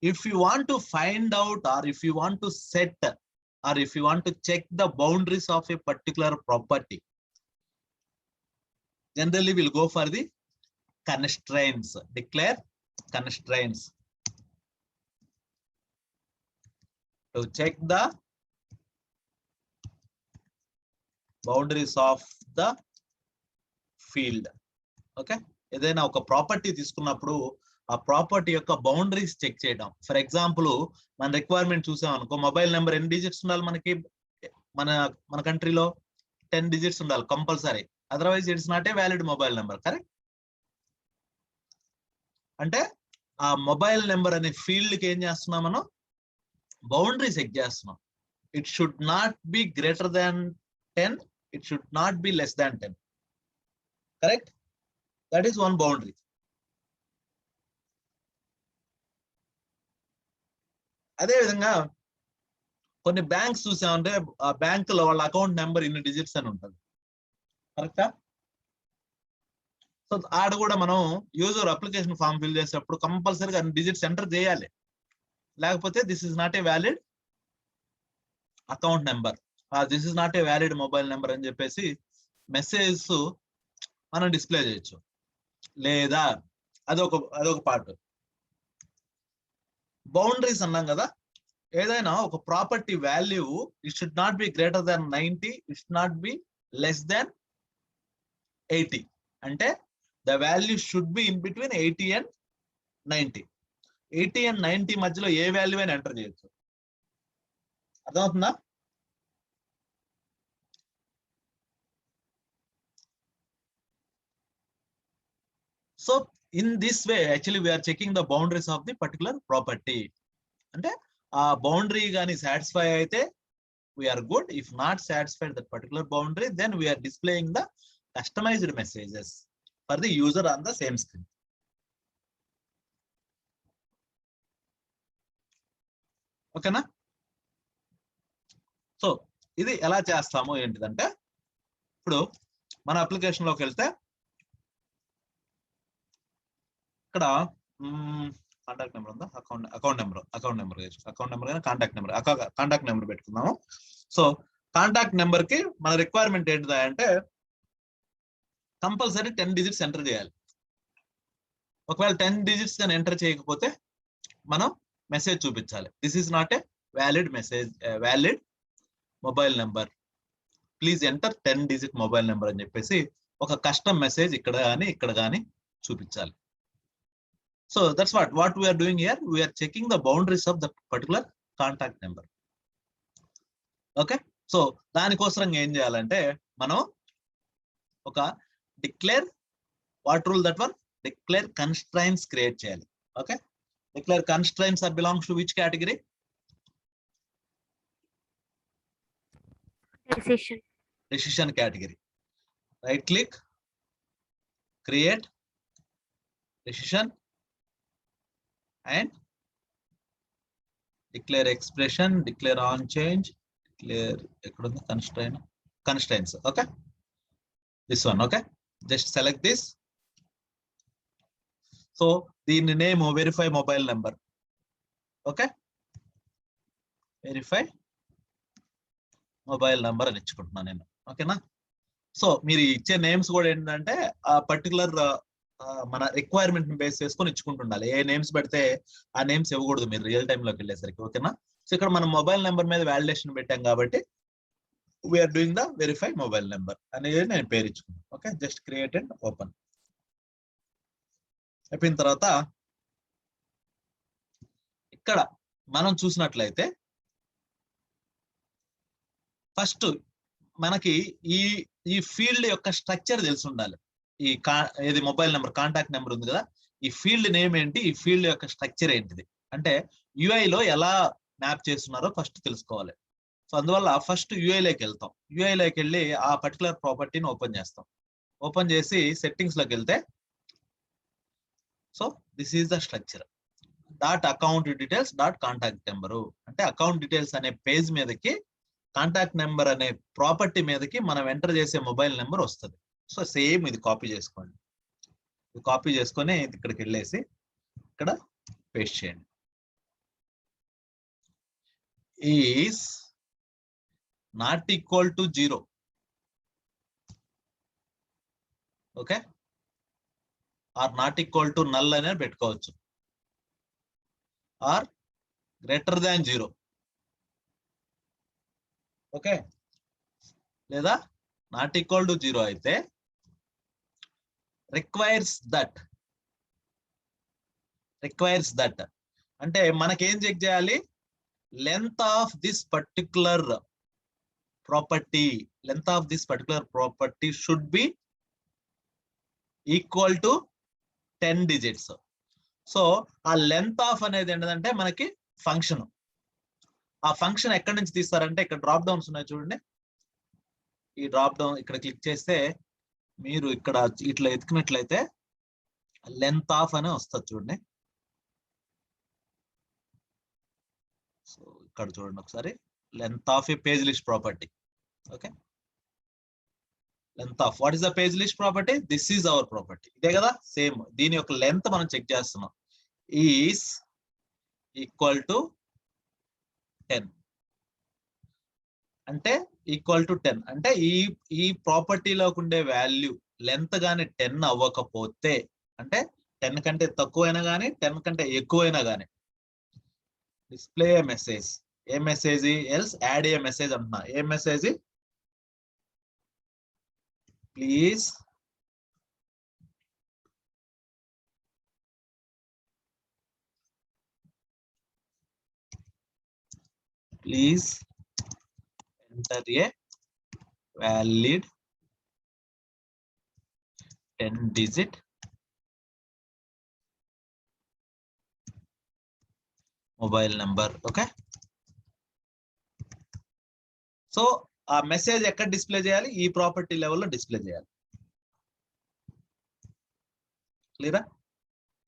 Speaker 1: if you want to find out or if you want to set or if you want to check the boundaries of a particular property, generally we'll go for the constraints. Declare constraints to check the boundaries of the field. Okay, ఏదైనా ఒక property తీసుకున్నప్పుడు ఆ property యొక్క boundaries check చేయడం. For example మన requirement చూసాం అనుకో, mobile number ఎన్ని డిజిట్స్ ఉండాలి మనకి, మన కంట్రీలో 10 డిజిట్స్ ఉండాలి compulsory, otherwise it's not a valid mobile number. Correct? అంటే ఆ మొబైల్ నెంబర్ అనే ఫీల్డ్ కి ఏం చేస్తున్నాం మనం, బౌండరీ సెట్ చేస్తున్నాం. It should not be greater than 10, it should not be less than 10. Correct? That is one boundary. అదే విధంగా కొన్ని బ్యాంక్స్ చూసామంటే ఆ బ్యాంక్ లో వాళ్ళ అకౌంట్ నెంబర్ ఇన్ని డిజిట్స్ అని ఉంటుంది. కరెక్టా? సో ఆడ కూడా మనం యూజర్ అప్లికేషన్ ఫామ్ ఫిల్ చేసేటప్పుడు కంపల్సరీగా అన్ని డిజిట్స్ ఎంటర్ చేయాలి, లేకపోతే this is not a valid account number, this is not a valid mobile number అని చెప్పేసి మెసేజెస్ మనం డిస్ప్లే చేయొచ్చు. లేదా అదొక పార్ట్. బౌండరీస్ అన్నాం కదా, ఏదైనా ఒక property value it should not be greater than 90, it should not be less than 80. అంటే the value should be in between 80 and 90. 80 and 90 మధ్యలో ఏ వాల్యూ అయినా ఎంటర్ చేయొచ్చు. అర్థమవుతుందా? So in this way actually we are checking the boundaries of the particular property. అంటే ఆ boundary గాని satisfy అయితే we are good. If not satisfied that particular boundary, then we are displaying the customized messages for the user on the same screen. ఓకేనా? So ఇది ఎలా చేస్తాము ఏంటిదంటే, ఇప్పుడు మన అప్లికేషన్ లోకి వెళ్తే ఇక్కడ కాంటాక్ట్ నెంబర్ ఉందా, అకౌంట్ నెంబర్ కాంటాక్ట్ నెంబర్ పెట్టుకుందాము. సో కాంటాక్ట్ నెంబర్ కి మన రిక్వైర్మెంట్ ఏంటిదా అంటే కంపల్సరీ 10 డిజిట్స్ ఎంటర్ చేయాలి. ఒకవేళ 10 డిజిట్స్ కానీ ఎంటర్ చేయకపోతే మనం మెసేజ్ చూపించాలి, this is not a valid message, valid mobile number, please enter 10 digit mobile number అని చెప్పేసి ఒక కస్టమ్ మెసేజ్ ఇక్కడ కానీ చూపించాలి. So that's what we're doing here, we're checking the boundaries of the particular contact number. Okay, so దానికోసం ఏం చేయాలంటే మనం ఒక declare what rule that one declare constraints create చేయాలి. Okay, declare constraints are belongs to which category? Decision category. Right click, create decision and declare expression, declare on change, declare constraints. Okay, this one. Okay, just select this. So దీని name verify mobile number. Okay, verify mobile number అని ఇచ్చుకుంటున్నాను నేను. ఓకేనా? So మీరు ఇచ్చే names కూడా ఏంటంటే ఆ పర్టికులర్ మన రిక్వైర్మెంట్ ని బేస్ చేసుకొని ఇచ్చుకుంటుండాలి. ఏ నేమ్స్ పెడితే ఆ నేమ్స్ ఇవ్వకూడదు మీరు రియల్ టైమ్ లోకి వెళ్ళేసరికి. ఓకేనా? సో ఇక్కడ మనం మొబైల్ నెంబర్ మీద వాలిడేషన్ పెట్టాం కాబట్టి we're doing the verify mobile number అనేది నేను పేరు ఇచ్చుకున్నాను. Okay, just create and open అయిపోయిన తర్వాత ఇక్కడ మనం చూసినట్లయితే ఫస్ట్ మనకి ఈ ఫీల్డ్ యొక్క స్ట్రక్చర్ తెలిసి ఉండాలి. ఏది మొబైల్ నెంబర్ కాంటాక్ట్ నెంబర్ ఉంది కదా, ఈ ఫీల్డ్ నేమ్ ఏంటి, ఈ ఫీల్డ్ యొక్క స్ట్రక్చర్ ఏంటిది అంటే UI లో ఎలా మ్యాప్ చేస్తున్నారో ఫస్ట్ తెలుసుకోవాలి. సో అందువల్ల ఫస్ట్ UI లోకి వెళ్తాం. UI లోకి వెళ్ళి ఆ పర్టికులర్ ప్రాపర్టీని ఓపెన్ చేస్తాం. ఓపెన్ చేసి సెట్టింగ్స్ లోకి వెళ్తే so this is the structure. Dot account details dot contact number అంటే అకౌంట్ డీటెయిల్స్ అనే పేజ్ మీదకి కాంటాక్ట్ నెంబర్ అనే ప్రాపర్టీ మీదకి మనం ఎంటర్ చేసే మొబైల్ నెంబర్ వస్తుంది. సో సేమ్ ఇది కాపీ చేసుకోండి. కాపీ చేసుకొని ఇక్కడికి వెళ్ళేసి ఇక్కడ పేస్ట్ చేయండి. Is not equal to 0. Okay, or not equal to null అనేది పెట్టుకోవచ్చు, ఆర్ గ్రేటర్ దాన్ 0. ఓకే, లేదా నాట్ ఈక్వల్ టు 0 అయితే రిక్వైర్స్ దట్ అంటే మనకేం చెక్ చేయాలి, length of this particular property should be equal to 10 digits. So ఆ length of అనేది ఏంటంటే మనకి ఫంక్షన్. ఆ ఫంక్షన్ ఎక్కడి నుంచి తీస్తారంటే ఇక్కడ డ్రాప్ డౌన్స్ ఉన్నాయి చూడండి. ఈ డ్రాప్ డౌన్ ఇక్కడ క్లిక్ చేస్తే మీరు ఇక్కడ ఇట్లా ఎత్తుకున్నట్లయితే లెంత్ ఆఫ్ అనే వస్తుంది చూడండి. సో ఇక్కడ చూడండి ఒకసారి, length of A page list property. Okay, length of what is the page list property, this is our property. ఇదే కదా, సేమ్ దీని యొక్క లెంత్ మనం చెక్ చేస్తున్నాం. ఈస్ ఈక్వల్ టు 10 అంటే ఈక్వల్ టు 10 అంటే ఈ ప్రాపర్టీలోకి ఉండే వాల్యూ లెంత్ గానీ 10 అవ్వకపోతే అంటే 10 కంటే తక్కువైనా కానీ 10 కంటే ఎక్కువైనా కానీ display a message. A message else add a message అంటున్నా. A message, please enter a valid 10-digit mobile number. Okay, so ఆ మెసేజ్ ఎక్కడ డిస్ప్లే చేయాలి, ఈ ప్రాపర్టీ లెవెల్లో డిస్ప్లే చేయాలి. క్లియరా?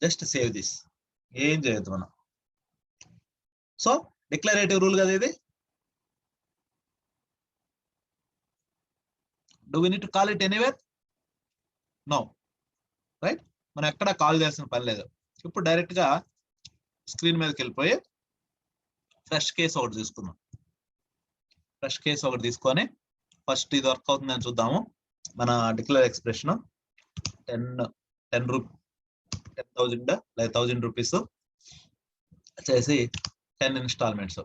Speaker 1: జస్ట్ సేవ్ దిస్, ఏం చేయొద్దు మనం. సో డిక్లరేటివ్ రూల్ కదా ఇది. Do we need to call it anywhere? No, right? మనం ఎక్కడ కాల్ చేయాల్సిన పని లేదు. ఇప్పుడు డైరెక్ట్ గా స్క్రీన్ మీదకి వెళ్ళిపోయి ఫ్రెష్ కేస్ ఒకటి తీసుకుందాం. ఫ్రెష్ కేస్ ఒకటి తీసుకొని ఫస్ట్ ఇది వర్క్ అవుతుందని చూద్దాము. మన డిక్లేర్ ఎక్స్ప్రెషన్ 10,000 లేదా 1000 రూపీస్ చేసి 10 ఇన్స్టాల్మెంట్స్.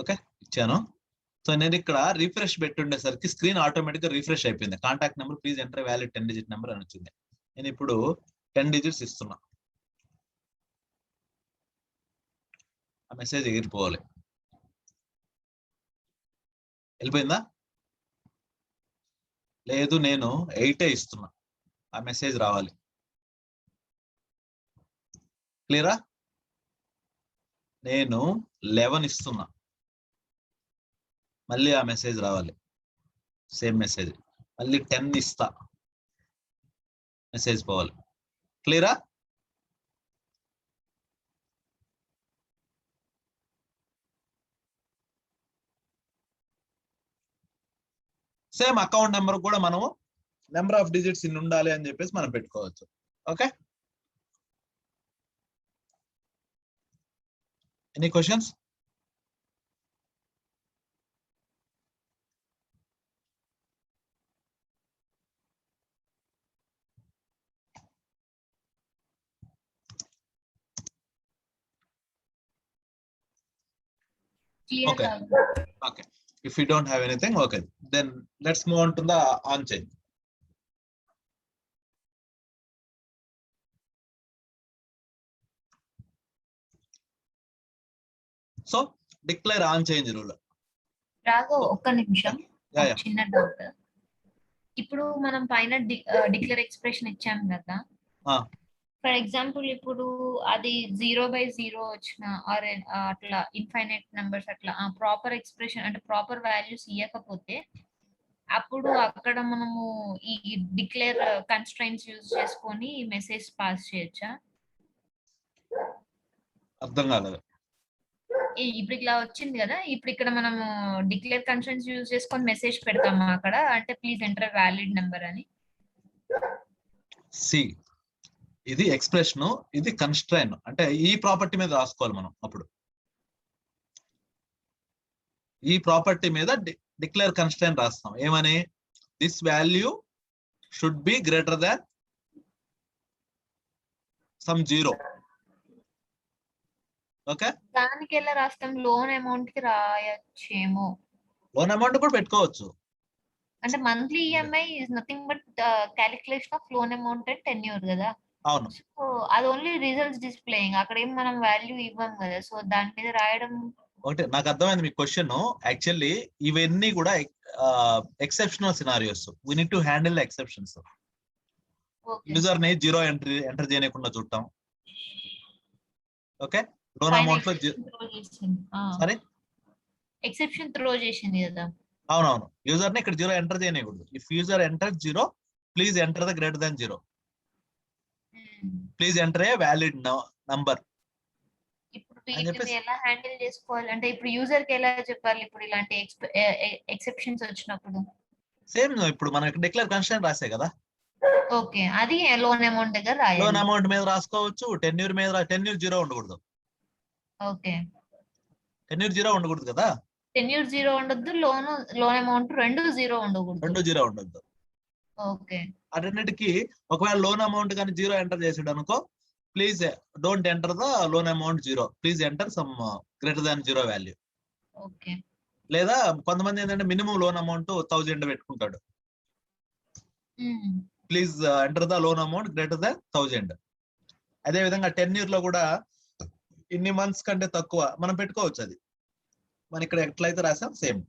Speaker 1: ఓకే, ఇచ్చాను. సో నేను ఇక్కడ రిఫ్రెష్ పెట్టుండేసరికి స్క్రీన్ ఆటోమేటిక్ గా రిఫ్రెష్ అయిపోయింది. Contact number please enter valid 10 digit number అని వచ్చింది. నేను ఇప్పుడు 10 డిజిట్స్ ఇస్తున్నా. ఆ మెసేజ్ ఎగిరిపోవాలి. వెళ్ళిపోయిందా? లేదు, నేను 8 ఇస్తున్నా. ఆ మెసేజ్ రావాలి. క్లియరా? నేను 11 ఇస్తున్నా. మళ్ళీ ఆ మెసేజ్ రావాలి, సేమ్ మెసేజ్. మళ్ళీ 10 ఇస్తా, మెసేజ్ పోవాలి. క్లియరా? సేమ్ అకౌంట్ నెంబర్ కూడా మనము నెంబర్ ఆఫ్ డిజిట్స్ ఇన్ని ఉండాలి అని చెప్పేసి మనం పెట్టుకోవచ్చు. Okay, any questions?
Speaker 2: Clear
Speaker 1: Okay.
Speaker 2: Raghu.
Speaker 1: Okay, if you don't have anything, okay, then let's move on to the on chain. So declare on chain rule.
Speaker 2: Raghu ఒక్క నిమిషం,
Speaker 1: Yeah, yeah.
Speaker 2: చిన్న doubt. ఇప్పుడు మనం పైన డిక్లేర్ ఎక్స్ప్రెషన్ ఇచ్చాం కదా, for example ఇప్పుడు అది 0/0 వచ్చిన ఆర్ అట్లా ఇన్ఫైనైట్ నెంబర్స్ అట్లా ప్రాపర్ ఎక్స్ప్రెషన్ అంటే ప్రాపర్ వాల్యూస్ ఇవ్వకపోతే అప్పుడు అక్కడ మనము ఈ డిక్లేర్ కన్స్ట్రైన్స్ యూజ్ చేసుకొని మెసేజ్ పాస్ చేయొచ్చా?
Speaker 1: అర్థం కాలేదు.
Speaker 2: ఇప్పుడు ఇట్లా వచ్చింది కదా, ఇప్పుడు ఇక్కడ మనము డిక్లేర్ కన్స్ట్రైన్స్ యూజ్ చేసుకొని మెసేజ్ పెడతాము అక్కడ, అంటే ప్లీజ్ ఎంటర్ వ్యాలిడ్ నెంబర్ అని.
Speaker 1: సి, ఇది ఎక్స్ప్రెషన్, ఇది కన్స్ట్రైన్. అంటే ఈ ప్రాపర్టీ మీద రాసుకోవాలి మనం. అప్పుడు ఈ ప్రాపర్టీ మీద డిక్లేర్ కన్స్ట్రైన్ రాస్తాం. ఏమని? This value should be greater than some 0. Okay,
Speaker 2: దానికి ఎలా రాస్తాం? లోన్ అమౌంట్ కి రాయొచ్చేమో.
Speaker 1: లోన్ అమౌంట్ కూడా పెట్టుకోవచ్చు.
Speaker 2: అంటే monthly EMI is nothing but calculation of loan amount and tenure కదా.
Speaker 1: అవును,
Speaker 2: సో అది ఓన్లీ రిజల్ట్స్ డిస్ప్లేయింగ్, అక్కడ ఏం మనం వాల్యూ ఇవ్వం కదా. సో దాని మీద రాయడం
Speaker 1: ఒకటి. నాకు అర్థమైంది మీ క్వశ్చన్. యాక్చువల్లీ ఇవన్నీ కూడా exceptional scenarios. We need to handle exceptions. User ని 0 ఎంటర్ చేయకుండా చూడటం. ఓకే, లోన్ అమౌంట్ లో సారీ
Speaker 2: ఎక్సెప్షన్ త్రో చేసింది కదా.
Speaker 1: అవునవును, యూజర్ ని ఇక్కడ 0 ఎంటర్ చేయకూడదు. If user enter 0, please enter the greater than 0. Please enter a valid number.
Speaker 2: ఇప్పుడు వీటిని ఎలా హ్యాండిల్ చేసుకోవాలి అంటే ఇప్పుడు యూజర్ కి ఎలా చెప్పాలి ఇప్పుడు ఇలాంటి ఎక్సెప్షన్స్ వచ్చినప్పుడు?
Speaker 1: సేమ్ ఇప్పుడు మనం డిక్లేర్ కన్స్ట్రైన్ రాసే కదా.
Speaker 2: ఓకే, అది లోన్ అమౌంట్ దగ్గర రాయాలి.
Speaker 1: లోన్ అమౌంట్ మీద రాసుకోవచ్చు, టెన్యూర్ మీద. టెన్యూర్ 0 ఉండకూడదు.
Speaker 2: ఓకే,
Speaker 1: టెన్యూర్ 0 ఉండకూడదు కదా.
Speaker 2: టెన్యూర్ 0 ఉండొద్దు, లోన్ అమౌంట్ 2 0 ఉండకూడదు.
Speaker 1: 2 0 ఉండొద్దు.
Speaker 2: ఓకే,
Speaker 1: అన్నిటికి ఒకవేళ లోన్ అమౌంట్ కానీ 0 ఎంటర్ చేసాడు అనుకో, please don't enter the loan amount 0, please enter some greater than 0 value.
Speaker 2: Okay,
Speaker 1: లేదా కొంతమంది ఏంటంటే మినిమం లోన్ అమౌంట్ 1000 పెట్టుకుంటాడు. Please enter the loan amount greater దాన్ 1000. అదే విధంగా టెన్యూర్ లో కూడా ఇన్ని మంత్స్ కంటే తక్కువ మనం పెట్టుకోవచ్చు. అది మనం ఇక్కడ ఎట్లయితే రాసాం సేమ్.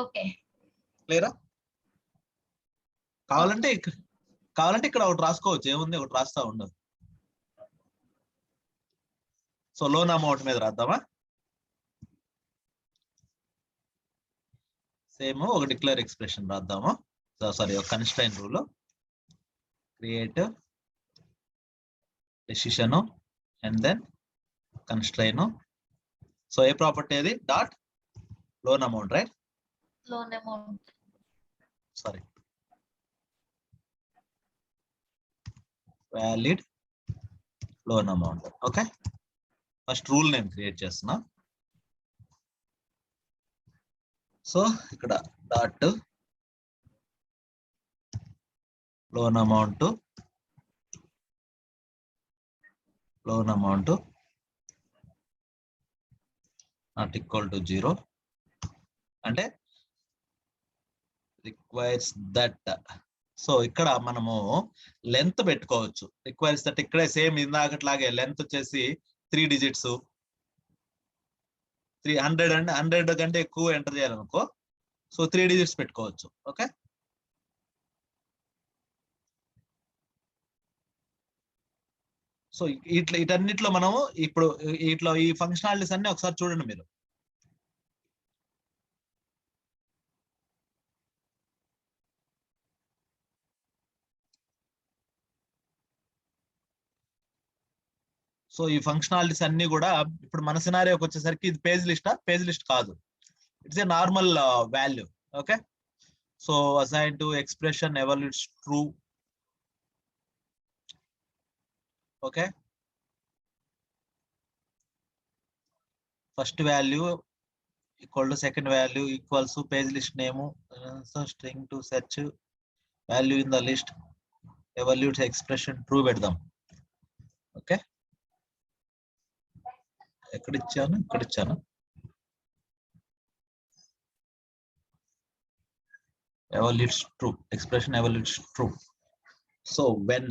Speaker 2: ఓకే,
Speaker 1: క్లియరా? కావాలంటే ఇక్కడ ఒకటి రాసుకోవచ్చు. ఏముంది, ఒకటి రాస్తా ఉండదు. సో లోన్ అమౌంట్ మీద రాద్దామా? సేమ్ ఒక డిక్లేర్ ఎక్స్ప్రెషన్ రాద్దాము. సారీ, ఒక constraint rule. create decision and then constraint. So a property is dot loan amount, right?
Speaker 2: Loan amount.
Speaker 1: Sorry. Valid loan amount. Okay. First rule name create chesna. So ikkada dot loan amount not equal to 0 అంటే requires that. So ఇక్కడ మనము length పెట్టుకోవచ్చు. Requires that ఇక్కడే same ఇందాకట్లాగే length వచ్చేసి 3 digits 300 and 100 కంటే ఎక్కువ enter చేయాలనుకో so 3 digits పెట్టుకోవచ్చు. Okay, so ఇటన్నిట్లో మనము ఇప్పుడు ఇట్లా ఈ ఫంక్షనాలిటీస్ అన్ని ఒకసారి చూడండి మీరు. సో ఈ ఫంక్షనాలిటీస్ అన్ని కూడా ఇప్పుడు మన సినారియోకి వచ్చేసరికి ఇది పేజ్ లిస్ట్ కాదు, it's a normal value. Okay, so assign to expression evaluates true. Okay, first value equal to second value equals page list name, so string to search value in the list evaluates expression true పెడదాం. Okay, ఎక్కడ ఇచ్చాను evaluates true, expression evaluates true. So when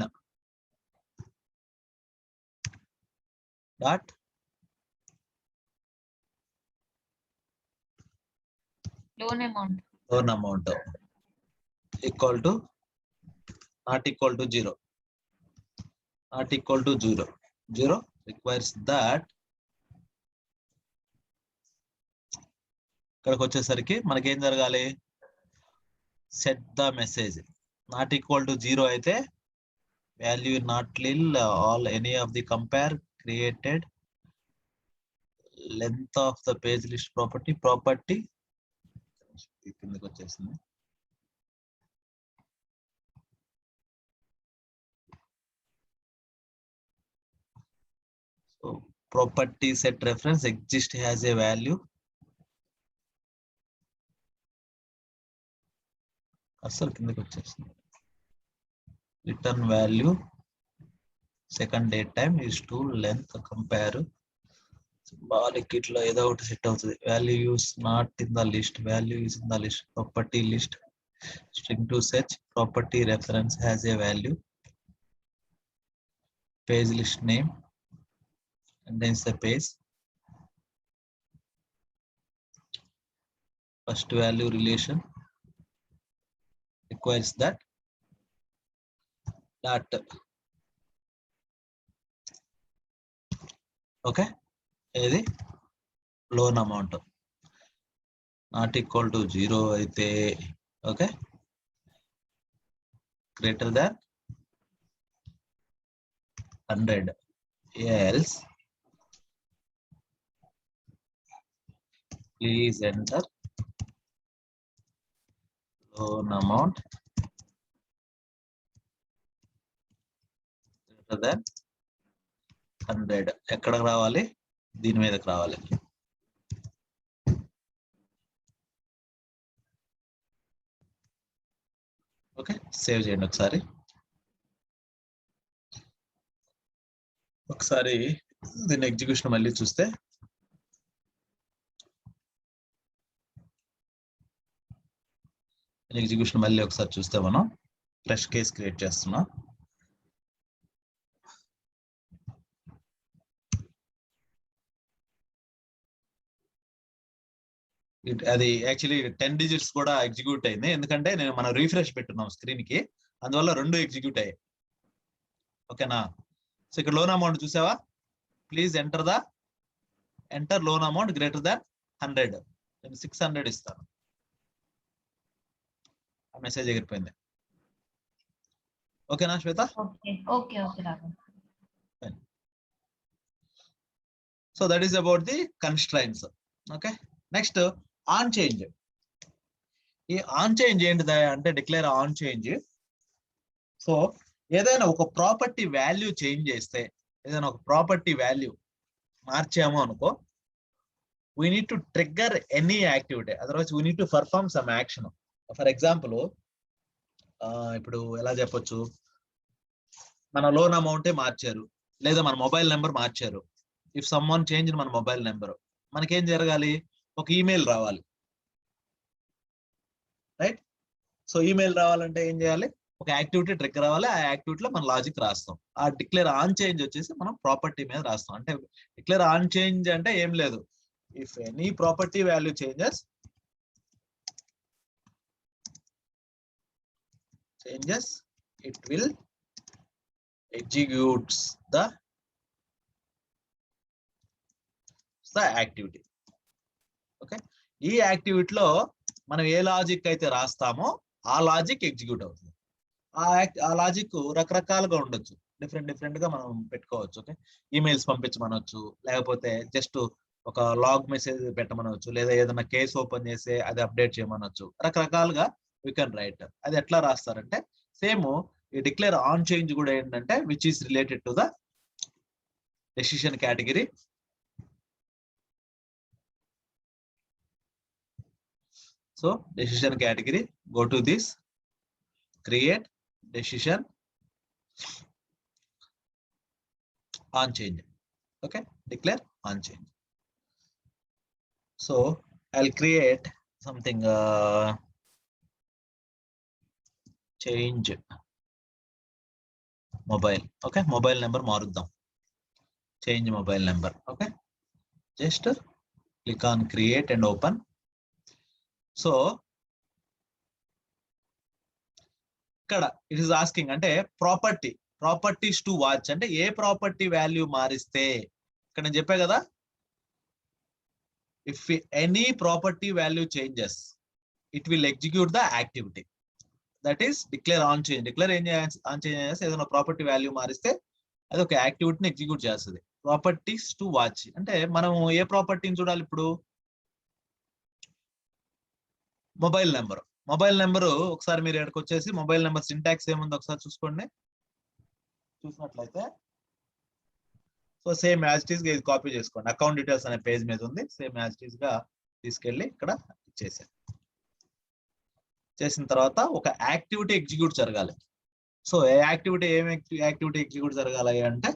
Speaker 1: dot
Speaker 2: Loan amount
Speaker 1: equal to not equal to 0 requires that ఇక్కడికి వచ్చేసరికి మనకి ఏం జరగాలి, set the message not equal to 0 అయితే value not lil all any of the compare created length of the page list property కిందకి వచ్చేసింది. So property set reference exist has a value. అసలు కిందకి వచ్చేసింది. Return value second date time is to length compare symbolic ఇట్లా ఏదో ఒకటి set అవుతుంది. Value use not in the list, value is in the list, property list string to search property reference has a value, page list name contains the page, first value relation requires that dot. Okay, ఇది loan amount not equal to 0 అయితే okay greater than 100 else please enter loan amount greater than 100. ఎక్కడికి రావాలి, దీని మీదకి రావాలి. Okay, save చేయండి ఒకసారి దీని ఎగ్జిక్యూషన్ మళ్ళీ చూస్తే మనం ఫ్రెష్ కేస్ క్రియేట్ చేస్తున్నా. అది యాక్చువల్లీ 10 digits కూడా ఎగ్జిక్యూట్ అయింది, ఎందుకంటే మనం రీఫ్రెష్ పెట్టున్నాం స్క్రీన్ కి, అందువల్ల 2 ఎగ్జిక్యూట్ అయ్యాయి. ఓకేనా, సో ఇక్కడ లోన్ అమౌంట్ చూసావా, please enter loan amount greater than 100. నేను 600 ఇస్తాను. మెసేజ్ ఎగిరిపోయింది. ఓకేనా Shweta?
Speaker 2: Okay okay okay Raghav.
Speaker 1: So that is about the constraints. Okay. Next, on change. ఈ ఆన్ చేంజ్ ఏంటిదా అంటే డిక్లేర్ ఆన్ చేంజ్. సో ఏదైనా ఒక ప్రాపర్టీ వాల్యూ చేంజ్ చేస్తే, ఏదైనా ఒక ప్రాపర్టీ వాల్యూ మార్చాము అనుకో, we need to trigger any activity, otherwise we need to perform some action. For example, ఇప్పుడు ఎలా చెప్పొచ్చు, మన లోన్ అమౌంటే మార్చారు లేదా మన మొబైల్ నెంబర్ మార్చారు. ఇఫ్ సమ్వన్ చేంజ్ మన మొబైల్ నెంబర్, మనకేం జరగాలి? ఒక ఈమెయిల్ రావాలి, రైట్? సో ఈమెయిల్ రావాలంటే ఏం చేయాలి? ఒక యాక్టివిటీ ట్రిగ్గర్ రావాలి. ఆ యాక్టివిటీలో మన లాజిక్ రాస్తాం. ఆ డిక్లేర్ ఆన్ చేంజ్ వచ్చేసి మనం ప్రాపర్టీ మీద రాస్తాం. అంటే డిక్లేర్ ఆన్ చేంజ్ అంటే ఏం లేదు, if any property value changes it will executes the activity. Okay, ఈ యాక్టివిటీలో మనం ఏ లాజిక్ అయితే రాస్తామో ఆ లాజిక్ ఎగ్జిక్యూట్ అవుతుంది. ఆ లాజిక్ రకరకాలుగా ఉండొచ్చు, డిఫరెంట్ గా మనం పెట్టుకోవచ్చు. ఓకే, ఈమెయిల్స్ పంపించమనొచ్చు, లేకపోతే జస్ట్ ఒక లాగ్ మెసేజ్ పెట్టమనవచ్చు, లేదా ఏదైనా కేసు ఓపెన్ చేసి అది అప్డేట్ చేయమనొచ్చు. రకరకాలుగా యూ కెన్ రైట్. అది ఎట్లా రాస్తారంటే సేమ్ ఈ డిక్లేర్ ఆన్ చేంజ్ కూడా ఏంటంటే which is related to the decision category. So decision category, go to this, create decision on change. Okay, declare on change. So I'll create something change mobile. Okay, mobile number మారుద్దాం, change mobile number. Okay, just click on create and open. So ఇక్కడ it is asking అంటే properties to watch అంటే ఏ property value మారిస్తే, ఇక్కడ నేను చెప్పా కదా, if any property value changes it will execute the activity, that is declare on change. Declare on change ఏదైనా property value మారిస్తే అది ఒక యాక్టివిటీని ఎగ్జిక్యూట్ చేస్తుంది. ప్రాపర్టీస్ టు వాచ్ అంటే మనం ఏ ప్రాపర్టీని చూడాలి? ఇప్పుడు మొబైల్ నెంబరు ఒకసారి మీరు ఇక్కడికి వచ్చేసి మొబైల్ నెంబర్ సింటాక్స్ ఏముందో ఒకసారి చూసుకోండి. చూసినట్లయితే so same as it is గా ఇది కాపీ చేసుకోండి. అకౌంట్ డీటెయిల్స్ అనే పేజ్ మీద ఉంది, సేమ్ యాజ్ ఇట్ ఈస్ గా తీసుకెళ్ళి ఇక్కడ ఇచ్చేసాను. చేసిన తర్వాత ఒక యాక్టివిటీ ఎగ్జిక్యూట్ జరగాలి. సో ఏ యాక్టివిటీ ఎగ్జిక్యూట్ జరగాలి అంటే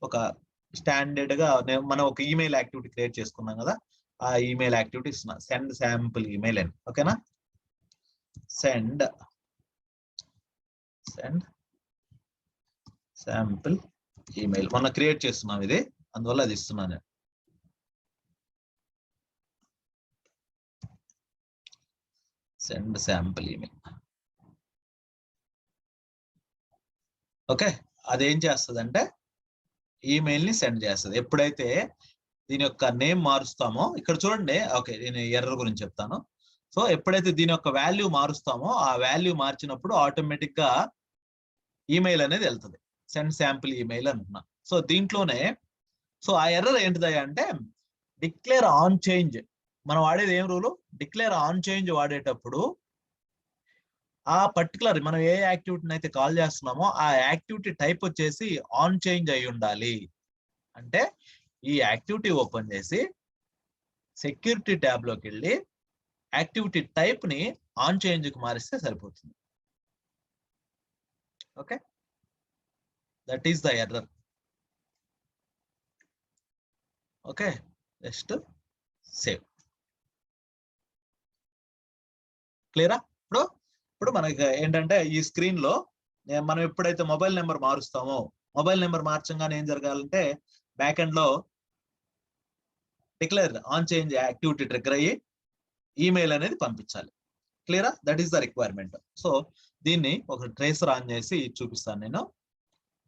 Speaker 1: ఒక స్టాండర్డ్ గా మనం ఒక ఈమెయిల్ యాక్టివిటీ క్రియేట్ చేసుకున్నాం కదా, ఆ ఈమెయిల్ యాక్టివిటీ ఇస్తున్నా, సెండ్ శాంపుల్ ఈమెయిల్ అని. ఓకేనా, సెండ్ శాంపుల్ ఈమెయిల్ మొన్న క్రియేట్ చేస్తున్నాం ఇది, అందువల్ల అది ఇస్తున్నాను. Send sample email. ఓకే, అదేం చేస్తుంది అంటే ఈమెయిల్ ని సెండ్ చేస్తుంది. ఎప్పుడైతే దీని యొక్క నేమ్ మారుస్తామో, ఇక్కడ చూడండి, ఓకే నేను ఎర్రర్ గురించి చెప్తాను. సో ఎప్పుడైతే దీని యొక్క వాల్యూ మారుస్తామో ఆ వాల్యూ మార్చినప్పుడు ఆటోమేటిక్ గా ఈమెయిల్ అనేది వెళ్తుంది, సెండ్ శాంపుల్ ఈమెయిల్ అంటున్నా. సో దీంట్లోనే సో ఆ ఎర్రర్ ఏంటిదా అంటే డిక్లేర్ ఆన్ చేంజ్ మనం వాడేది ఏం రూలు? డిక్లేర్ ఆన్ చేంజ్ వాడేటప్పుడు ఆ పర్టికులర్ మనం ఏ యాక్టివిటీని అయితే కాల్ చేస్తున్నామో ఆ యాక్టివిటీ టైప్ వచ్చేసి ఆన్ చేంజ్ అయి ఉండాలి. అంటే ఈ యాక్టివిటీ ఓపెన్ చేసి సెక్యూరిటీ ట్యాబ్ లోకి వెళ్ళి యాక్టివిటీ టైప్ ని ఆన్ చేంజ్ కు మారిస్తే సరిపోతుంది. Okay, that is the error. Okay, just save. క్లియరా? ఇప్పుడు మనకి ఏంటంటే ఈ స్క్రీన్ లో మనం ఎప్పుడైతే మొబైల్ నెంబర్ మారుస్తామో, మొబైల్ నెంబర్ మార్చంగానే ఏం జరగాలంటే బ్యాక్ ఎండ్ లో declare on change activity trigger అయ్యి ఈమెయిల్ అనేది పంపించాలి. క్లియరా? That is the requirement. So దీన్ని ఒక ట్రేసర్ ఆన్ చేసి చూపిస్తాను నేను.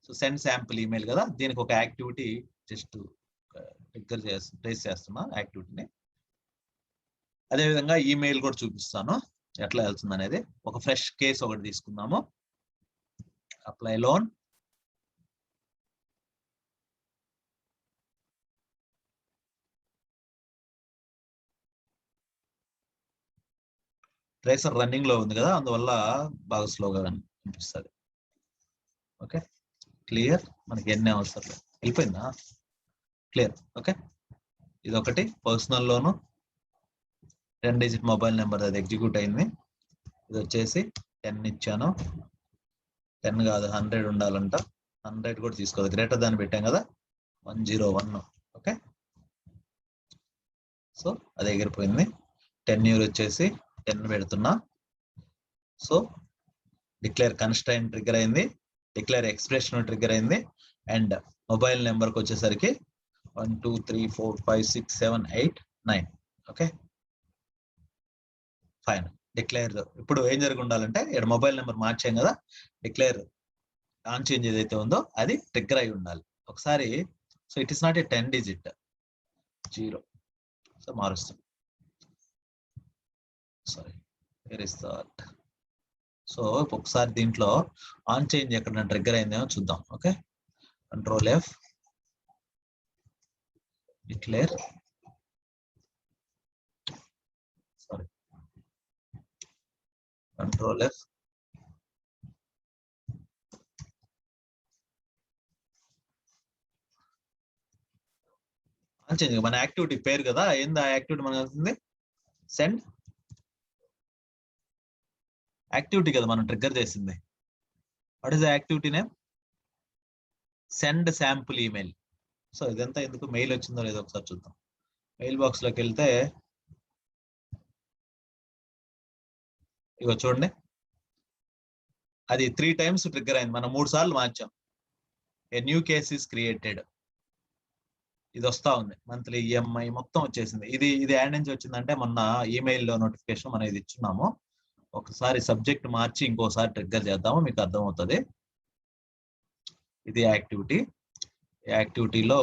Speaker 1: సో సెండ్ శాంపుల్ ఈమెయిల్ కదా, దీనికి ఒక యాక్టివిటీ జస్ట్ ట్రిగ్గర్ ట్రేస్ చేస్తున్నా యాక్టివిటీని. అదేవిధంగా ఈమెయిల్ కూడా చూపిస్తాను ఎట్లా వెళ్తుంది అనేది. ఒక ఫ్రెష్ కేసు ఒకటి తీసుకుందాము. apply loan. ట్రేసర్ రన్నింగ్ లో ఉంది కదా, అందువల్ల బాగా స్లోగా అనిపిస్తుంది. ఓకే క్లియర్, మనకి ఎన్ని అవసరం లేదు. వెళ్ళిపోయిందా? క్లియర్. ఓకే ఇది ఒకటి personal loan 10 digit mobile number, అది ఎగ్జిక్యూట్ అయింది. ఇది వచ్చేసి 10 ఇచ్చాను. 10 కాదు 100 ఉండాలంట. 100 కూడా తీసుకోదు, గ్రేటర్ దాన్ని పెట్టాం కదా 101. ఓకే సో అది ఎగిరిపోయింది. 10 యూర్ వచ్చేసి 10 పెడుతున్నా. సో డిక్లేర్ కన్స్ట్రైన్ ట్రిగ్గర్ అయింది, డిక్లేర్ ఎక్స్ప్రెషన్ ట్రిగ్గర్ అయింది. అండ్ మొబైల్ నెంబర్కి వచ్చేసరికి 1 2 3 4 5 6 7 8 9. Okay fine. డిక్లేర్ ఇప్పుడు ఏం జరిగి ఉండాలంటే, ఇక్కడ మొబైల్ నెంబర్ మార్చాం కదా, డిక్లేర్ ఆన్ చేంజ్ ఏదైతే ఉందో అది ట్రిగ్గర్ అయి ఉండాలి ఒకసారి. So it is not a 10 digit 0. So మారుస్తాం. Sorry where is that. So ఒకసారి దీంట్లో ఆన్ చేంజ్ ఎక్కడ ట్రిగ్గర్ అయిందేమో చూద్దాం. Okay control F, declare, sorry control F, on change. మన యాక్టివిటీ పేరు కదా, ఏంది ఆ యాక్టివిటీ మనకు వస్తుంది? సెండ్ యాక్టివిటీ కదా మనం ట్రిగ్గర్ చేసింది. What is the activity name? Send sample email. So ఇదంతా ఎందుకు, మెయిల్ వచ్చిందో లేదో ఒకసారి చూద్దాం. మెయిల్ బాక్స్ లోకి వెళ్తే ఇగో చూడండి, అది 3 టైమ్స్ ట్రిగ్గర్ అయింది. మనం 3 సార్లు మార్చాం. A new case is created, ఇది వస్తా ఉంది. మంత్లీ ఈఎంఐ మొత్తం వచ్చేసింది. ఇది యాడ్ నుంచి వచ్చిందంటే మొన్న ఈమెయిల్లో నోటిఫికేషన్ మనం ఇది ఇచ్చున్నాము. ఒకసారి సబ్జెక్ట్ మార్చి ఇంకోసారి ట్రిగ్గర్ చేద్దాము, మీకు అర్థమవుతుంది. ఇది యాక్టివిటీ. యాక్టివిటీలో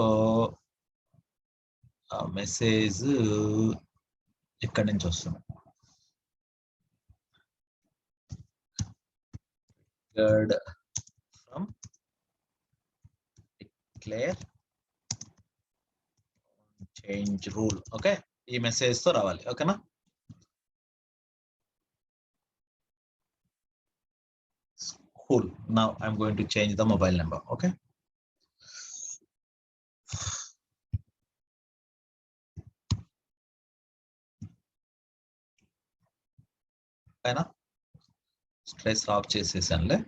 Speaker 1: మెసేజ్ ఇక్కడి నుంచి వస్తుంది. From declare change rule. Okay ఈ మెసేజ్ తో రావాలి. ఓకేనా? Cool. Now I'm going to change the mobile number. Okay. Fine. Stress off చేసేసానులే,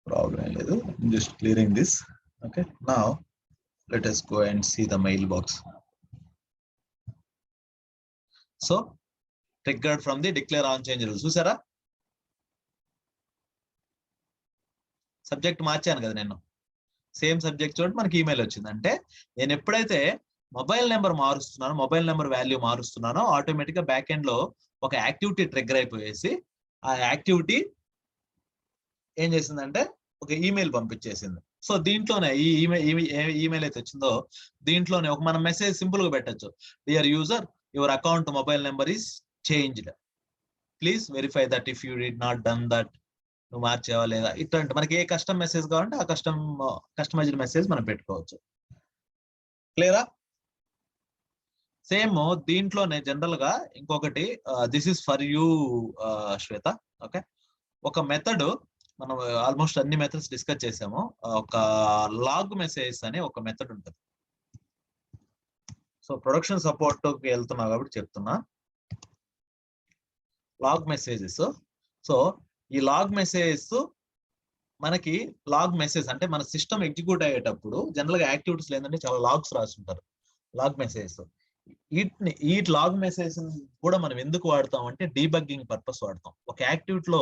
Speaker 1: ప్రాబ్లం లేదు. Just clearing this. Okay. Now let us go and see the mailbox. So triggered from the declare on change rules. చూసారా? Subject మార్చాను కదా నేను, same subject చూడండి మనకి email వచ్చింది. అంటే నేను ఎప్పుడైతే మొబైల్ నెంబర్ మారుస్తున్నానో, మొబైల్ నెంబర్ వాల్యూ మారుస్తున్నానో, ఆటోమేటిక్ గా బ్యాక్ ఎండ్ లో ఒక యాక్టివిటీ ట్రిగ్గర్ అయిపోయేసి ఆ యాక్టివిటీ ఏం చేసిందంటే ఒక ఈమెయిల్ పంపించేసింది. సో దీంట్లోనే ఈ ఈమెయిల్ అయితే వచ్చిందో దీంట్లోనే ఒక మనం మెసేజ్ సింపుల్ గా పెట్టచ్చు. Dear user, your account mobile number is changed, please verify that if you did not done that. నువ్వు మార్చేవా లేదా, ఇట్లాంటి మనకి ఏ కస్టమ్ మెసేజ్ కావాలంటే ఆ కస్టమైజ్డ్ మెసేజ్ మనం పెట్టుకోవచ్చు. క్లియరా? సేమ్ దీంట్లోనే జనరల్ గా ఇంకొకటి, this is for you Shweta. Okay ఒక మెథడ్ మనం ఆల్మోస్ట్ అన్ని మెథడ్స్ డిస్కస్ చేసాము. ఒక లాగ్ మెసేజ్ అని ఒక మెథడ్ ఉంటుంది. సో ప్రొడక్షన్ సపోర్ట్ కి వెళ్తున్నా కాబట్టి చెప్తున్నా. Log messages. సో ఈ లాగ్ మెసేజెస్ మనకి లాగ్ మెసేజ్ అంటే మన సిస్టమ్ ఎగ్జిక్యూట్ అయ్యేటప్పుడు జనరల్ గా యాక్టివిటీస్ లేదంటే చాలా లాగ్స్ రాస్తుంటారు. లాగ్ మెసేజెస్, ఈ లాగ్ మెసేజ్ కూడా మనం ఎందుకు వాడతాం అంటే డీబగ్గింగ్ పర్పస్ వాడతాం. ఒక యాక్టివిటీలో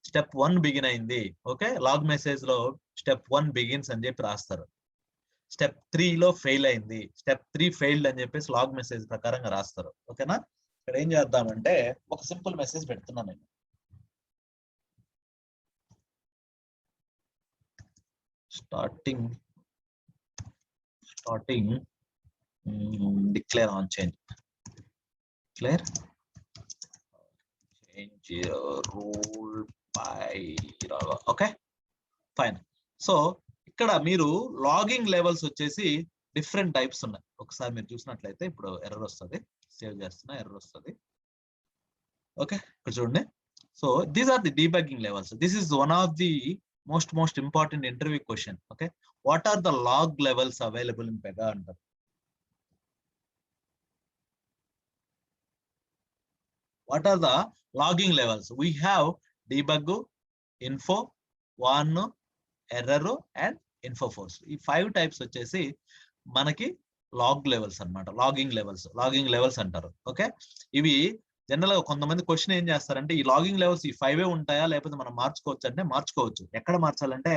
Speaker 1: స్టెప్ 1 బిగిన్ అయింది, ఓకే లాగ్ మెసేజ్ లో స్టెప్ 1 బిగిన్స్ అని చెప్పి రాస్తారు. స్టెప్ 3 లో ఫెయిల్ అయింది, స్టెప్ 3 ఫెయిల్డ్ అని చెప్పేసి లాగ్ మెసేజ్ ప్రకారంగా రాస్తారు. ఓకేనా? ఇక్కడ ఏం చేద్దామంటే ఒక సింపుల్ మెసేజ్ పెడుతున్నాను నేను. starting declare on change, declare change rule okay fine. So ఇక్కడ మీరు లాగింగ్ లెవెల్స్ వచ్చేసి డిఫరెంట్ టైప్స్ ఉన్నాయి. ఒకసారి మీరు చూసినట్లయితే ఇప్పుడు ఎర్రర్ వస్తుంది, సేవ్ చేస్తున్నా ఎర్రర్ వస్తుంది. ఓకే ఇక్కడ చూడండి. So these are the debugging levels. This is one of the most important interview question. Okay, what are the log levels available in Pega అంటారు. What are the logging levels? We have debug, info, warn, error and info force. ఈ 5 types వచ్చేసి మనకి log levels అన్నమాట. Logging levels అంటారు. Okay, ఇవి general గా కొంతమంది question ఏం చేస్తారంటే ఈ లాగింగ్ లెవెల్స్ ఈ 5 ఉంటాయా లేకపోతే మనం మార్చుకోవచ్చు అంటే మార్చుకోవచ్చు. ఎక్కడ మార్చాలంటే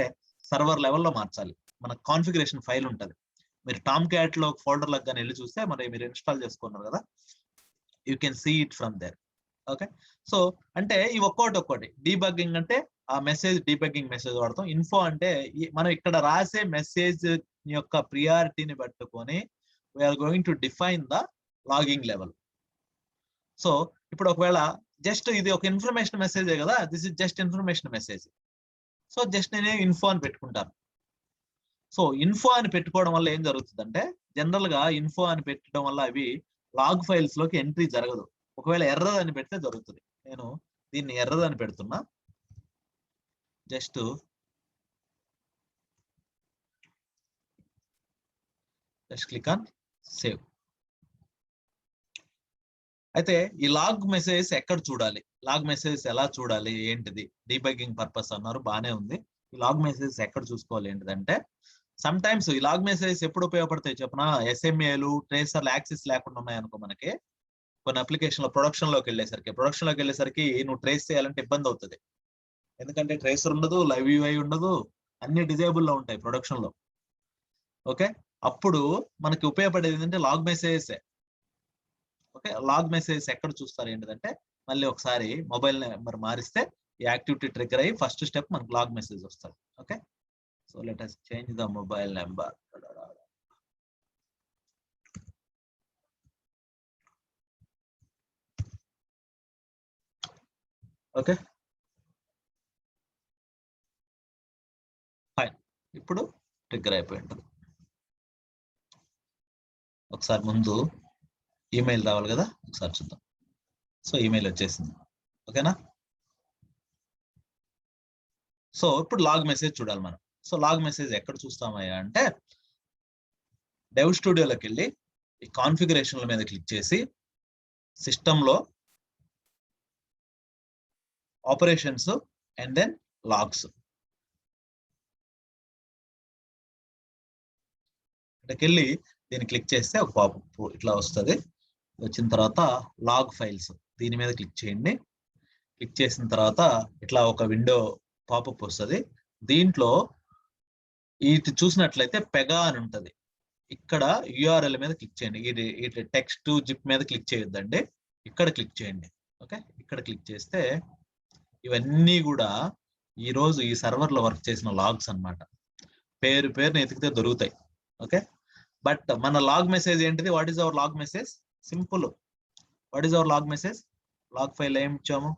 Speaker 1: సర్వర్ లెవెల్లో మార్చాలి. మన కాన్ఫిగరేషన్ ఫైల్ ఉంటుంది. మీరు టామ్ క్యాట్ లో ఫోల్డర్ లకు కానీ వెళ్ళి చూస్తే మరి మీరు ఇన్స్టాల్ చేసుకున్నారు కదా, you can see it from there. Okay, so అంటే ఈ ఒక్కోటి డీబగ్గింగ్ అంటే ఆ మెసేజ్ డీబగ్గింగ్ మెసేజ్ వాడతాం. ఇన్ఫో అంటే మనం ఇక్కడ రాసే మెసేజ్ యొక్క ప్రియారిటీని పట్టుకొని we are going to define the logging level. So ఇప్పుడు ఒకవేళ జస్ట్ ఇది ఒక ఇన్ఫర్మేషన్ మెసేజే కదా, this is just information message. So just నేనే ఇన్ఫో అని పెట్టుకుంటాను. సో ఇన్ఫో అని పెట్టుకోవడం వల్ల ఏం జరుగుతుందంటే జనరల్ గా ఇన్ఫో అని పెట్టడం వల్ల అవి లాగ్ ఫైల్స్ లోకి ఎంట్రీ జరగదు. ఒకవేళ ఎర్రర్ అని పెడితే జరుగుతుంది. నేను దీన్ని ఎర్రర్ అని పెడుతున్నా. Just click on save. అయితే ఈ లాగ్ మెసేజ్ ఎక్కడ చూడాలి, లాగ్ మెసేజ్ ఎలా చూడాలి ఏంటిది, డీబగ్గింగ్ పర్పస్ అన్నారు, బానే ఉంది. ఈ లాగ్ మెసేజ్ ఎక్కడ చూసుకోవాలి ఏంటిదంటే సమ్ టైమ్స్ ఈ లాగ్ మెసేజ్ ఎప్పుడు ఉపయోగపడతాయి చెప్పిన ఎస్ఎంఏలు ట్రేసర్లు యాక్సెస్ లేకుండా ఉన్నాయనుకో మనకి కొన్ని అప్లికేషన్ లో ప్రొడక్షన్ లోకి వెళ్ళేసరికి నువ్వు ట్రేస్ చేయాలంటే ఇబ్బంది అవుతుంది. ఎందుకంటే ట్రేసర్ ఉండదు, లైవ్ యూఐ ఉండదు, అన్ని డిజేబుల్ లో ఉంటాయి ప్రొడక్షన్ లో. ఓకే, అప్పుడు మనకి ఉపయోగపడేది ఏంటంటే log messages. Okay, log message ఎక్కడ చూస్తారు ఏంటంటే మళ్ళీ ఒకసారి మొబైల్ నెంబర్ మారిస్తే ఈ యాక్టివిటీ ట్రిగ్గర్ అయ్యి ఫస్ట్ స్టెప్ మనకు లాగ్ మెసేజ్ వస్తుంది. Okay, so let us change the mobile number. Okay fine, ఇప్పుడు ట్రిగ్గర్ అయిపోయి ఉంటుంది. ఒకసారి ముందు ఈమెయిల్ రావాలి కదా, ఒకసారి చూద్దాం. సో ఈమెయిల్ వచ్చేసింది. ఓకేనా, సో ఇప్పుడు లాగ్ మెసేజ్ చూడాలి మనం. సో లాగ్ మెసేజ్ ఎక్కడ చూస్తామయ్యా అంటే డెవ్ స్టూడియోలోకి వెళ్ళి ఈ కాన్ఫిగరేషన్ల మీద క్లిక్ చేసి సిస్టంలో ఆపరేషన్స్ అండ్ దెన్ లాగ్స్ ఇక్కడికి వెళ్ళి దీన్ని క్లిక్ చేస్తే ఒక పాపప్ ఇట్లా వస్తుంది. వచ్చిన తర్వాత లాగ్ ఫైల్స్ దీని మీద క్లిక్ చేయండి. క్లిక్ చేసిన తర్వాత ఇట్లా ఒక విండో పాపప్ వస్తుంది. దీంట్లో ఇది చూసినట్లయితే పెగా అని ఉంటుంది. ఇక్కడ యూఆర్ఎల్ మీద క్లిక్ చేయండి. ఇది టెక్స్ట్ జిప్ మీద క్లిక్ చేయొద్దండి, ఇక్కడ క్లిక్ చేయండి. ఓకే, ఇక్కడ క్లిక్ చేస్తే ఇవన్నీ కూడా ఈరోజు ఈ సర్వర్లో వర్క్ చేసిన లాగ్స్ అన్నమాట. పేరుని ఎతికితే దొరుకుతాయి. ఓకే, బట్ మన లాగ్ మెసేజ్ ఏంటిది? What is our log message? Simple. What is our log message? Log file ఏం ఇచ్చాము,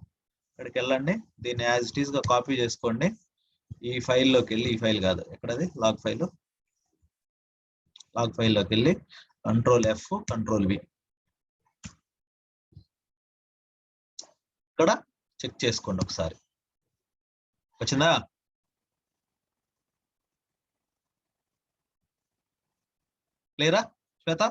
Speaker 1: ఇక్కడికి వెళ్ళండి, దీన్ని యాజ్ ఇట్ ఈస్ గా కాపీ చేసుకోండి. ఈ ఫైల్లోకి వెళ్ళి, ఈ ఫైల్ కాదు ఎక్కడది లాగ్ ఫైల్లోకి వెళ్ళి Ctrl+F Ctrl+V ఇక్కడ చెక్ చేసుకోండి ఒకసారి. వచ్చిందా? క్లియరా శ్వేత?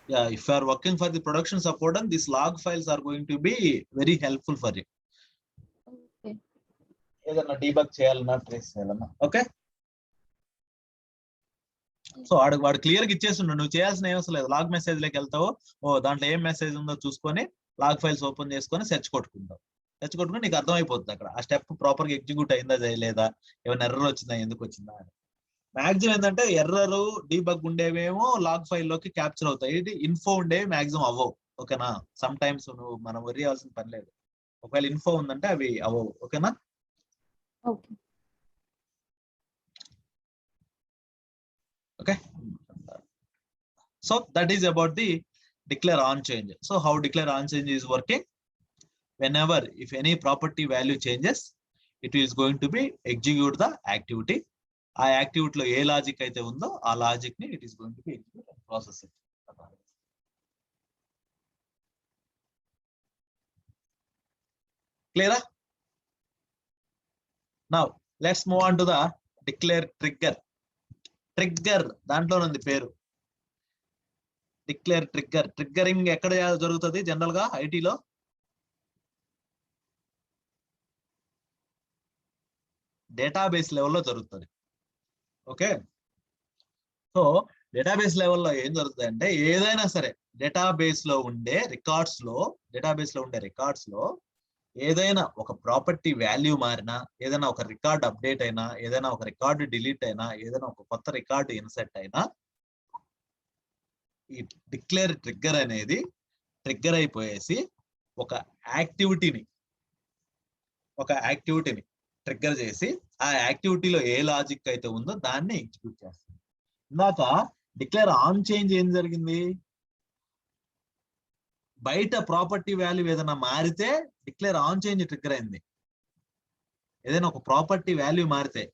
Speaker 1: Yeah, if you are working for the production support, and these log files are going to be very helpful for you. Okay. ఏదన్నా డీబగ్ చేయాలన్నా ట్రేస్ చేయాలన్నా. ఓకే, సో వాడు క్లియర్ గా ఇచ్చేస్తుండు, నువ్వు చేయాల్సిన ఏం అవసరం లేదు. లాగ్ మెసేజ్ లోకి వెళ్తావు, దాంట్లో ఏం మెసేజ్ ఉందో చూసుకొని లాగ్ ఫైల్స్ ఓపెన్ చేసుకొని సెర్చ్ కొట్టుకుని నీకు అర్థమైపోతుంది అక్కడ ఆ స్టెప్ ప్రాపర్ గా ఎగ్జిక్యూట్ అయిందా చేయలేదా, ఏమైనా ఎర్రర్ వచ్చిందా, ఎందుకు వచ్చిందా అని. మాక్సిమం ఏంటంటే ఎర్రర్ డీబగ్ ఉండేవేమో లాగ్ ఫైల్లోకి క్యాప్చర్ అవుతాయి, ఇది ఇన్ఫో ఉండేవి మాక్సిమం అవ్వవు. ఓకేనా, సమ్ టైమ్స్ నువ్వు మనం వరి అవ్వాల్సిన పని లేదు. ఒకవేళ ఇన్ఫో ఉందంటే అవి అవ్వవు. ఓకేనా? Okay, so that is about the declare on change. So how declare on change is working? whenever if any property value changes, it is going to be execute the activity. ఆ activity లో ఏ logic అయితే ఉందో ఆ logic ని it is going to be execute and process it. క్లియరా? Now let's move on to the declare trigger. Trigger దాంట్లో ఉంది పేరు డిక్లేర్ ట్రిగ్గర్. ట్రిగ్గరింగ్ ఎక్కడ జరుగుతుంది జనరల్ గా ఐటీలో? డేటాబేస్ లెవెల్లో జరుగుతుంది. ఓకే, సో డేటాబేస్ లెవెల్లో ఏం జరుగుతుంది అంటే ఏదైనా సరే డేటాబేస్ లో ఉండే రికార్డ్స్ లో ఏదైనా ఒక ప్రాపర్టీ వాల్యూ మారినా, ఏదైనా ఒక రికార్డ్ అప్డేట్ అయినా, ఏదైనా ఒక రికార్డు డిలీట్ అయినా, ఏదైనా ఒక కొత్త రికార్డు ఇన్సెట్ అయినా, ఈ డిక్లేర్ ట్రిగ్గర్ అనేది ట్రిగ్గర్ అయిపోయేసి ఒక యాక్టివిటీని ట్రిగ్గర్ చేసి ఆ యాక్టివిటీలో ఏ లాజిక్ అయితే ఉందో దాన్ని ఎగ్జిక్యూట్ చేస్తుంది. ఇందాక డిక్లేర్ ఆన్ చేంజ్ ఏం జరిగింది? బయట ప్రాపర్టీ వాల్యూ ఏదైనా మారితే డిక్లేర్ ఆన్ చేంజ్ ట్రిగ్గర్ అయింది. ఏదైనా ఒక ప్రాపర్టీ వాల్యూ మారితే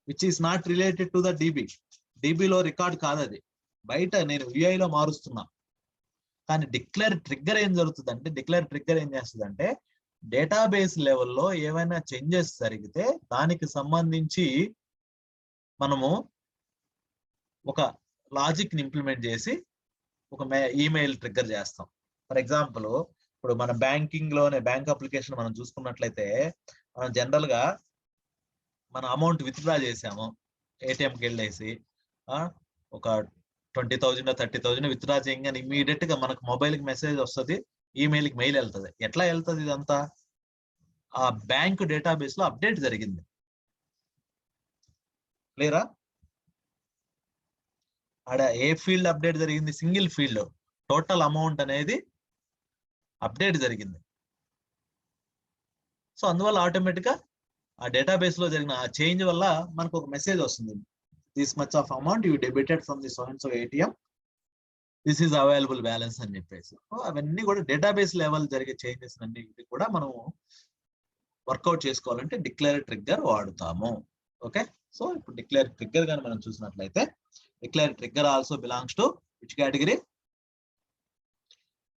Speaker 1: which is not related to the డీబీలో రికార్డ్ కాదు, అది బయట నేను విఐలో మారుస్తున్నా. కానీ డిక్లేర్ ట్రిగ్గర్ ఏం జరుగుతుందంటే ఏం చేస్తుందంటే డేటాబేస్ లెవెల్లో ఏవైనా చేంజెస్ జరిగితే దానికి సంబంధించి మనము ఒక లాజిక్ ని ఇంప్లిమెంట్ చేసి ఒక ఈమెయిల్ ట్రిగ్గర్ చేస్తాం. ఫర్ ఎగ్జాంపుల్ ఇప్పుడు మన బ్యాంకింగ్ అప్లికేషన్ మనం చూసుకున్నట్లయితే మనం జనరల్ గా మన అమౌంట్ విత్డ్రా చేసాము, ఏటీఎంకి వెళ్ళేసి ఒక 20,000 30,000 విత్డ్రా చేయగానే ఇమీడియట్ గా మనకు మొబైల్ కి మెసేజ్ వస్తుంది, ఈమెయిల్ కి మెయిల్ వెళ్తుంది. ఎట్లా వెళ్తుంది? ఇదంతా ఆ బ్యాంక్ డేటాబేస్ లో అప్డేట్ జరిగింది. క్లియరా? ఆడ ఏ ఫీల్డ్ అప్డేట్ జరిగింది? సింగిల్ ఫీల్డ్ టోటల్ అమౌంట్ అనేది అప్డేట్ జరిగింది. సో అందువల్ల ఆటోమేటిక్ గా ఆ డేటాబేస్ లో జరిగిన ఆ చేంజ్ వల్ల మనకు ఒక మెసేజ్ వస్తుంది, this much of amount you debited from the so and so ATM, this is available balance అని చెప్పేసి. అవన్నీ కూడా డేటాబేస్ లెవెల్ జరిగే చేంజెస్ అన్ని కూడా మనం వర్కౌట్ చేసుకోవాలంటే డిక్లేర్ ట్రిగ్గర్ వాడుతాము. ఓకే, సో ఇప్పుడు డిక్లేర్ ట్రిగ్గర్ కానీ మనం చూసినట్లయితే declare trigger also belongs to which category?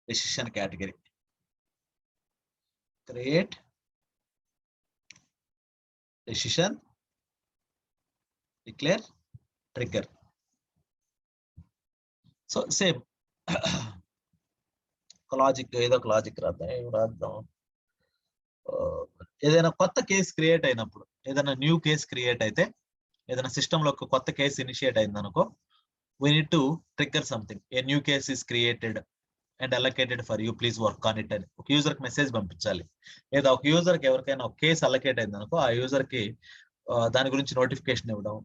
Speaker 1: Decision category. Create decision, declare trigger. So same ఒక లాజిక్, ఏదో ఒక లాజిక్ రాద్దాం. ఏదైనా కొత్త కేసు క్రియేట్ అయినప్పుడు, ఏదైనా న్యూ కేసు క్రియేట్ అయితే, ఏదైనా సిస్టమ్ లో ఒక కొత్త కేసు ఇనిషియేట్ అయింది అనుకో, we need to trigger something. A new case is created and allocated for you, please work on it అని ఒక యూజర్ కి మెసేజ్ పంపించాలి. లేదా ఒక యూజర్ కి ఎవరికైనా ఒక కేసు అలొకేట్ అయింది అనుకో, ఆ యూజర్ కి దాని గురించి నోటిఫికేషన్ ఇవ్వడం,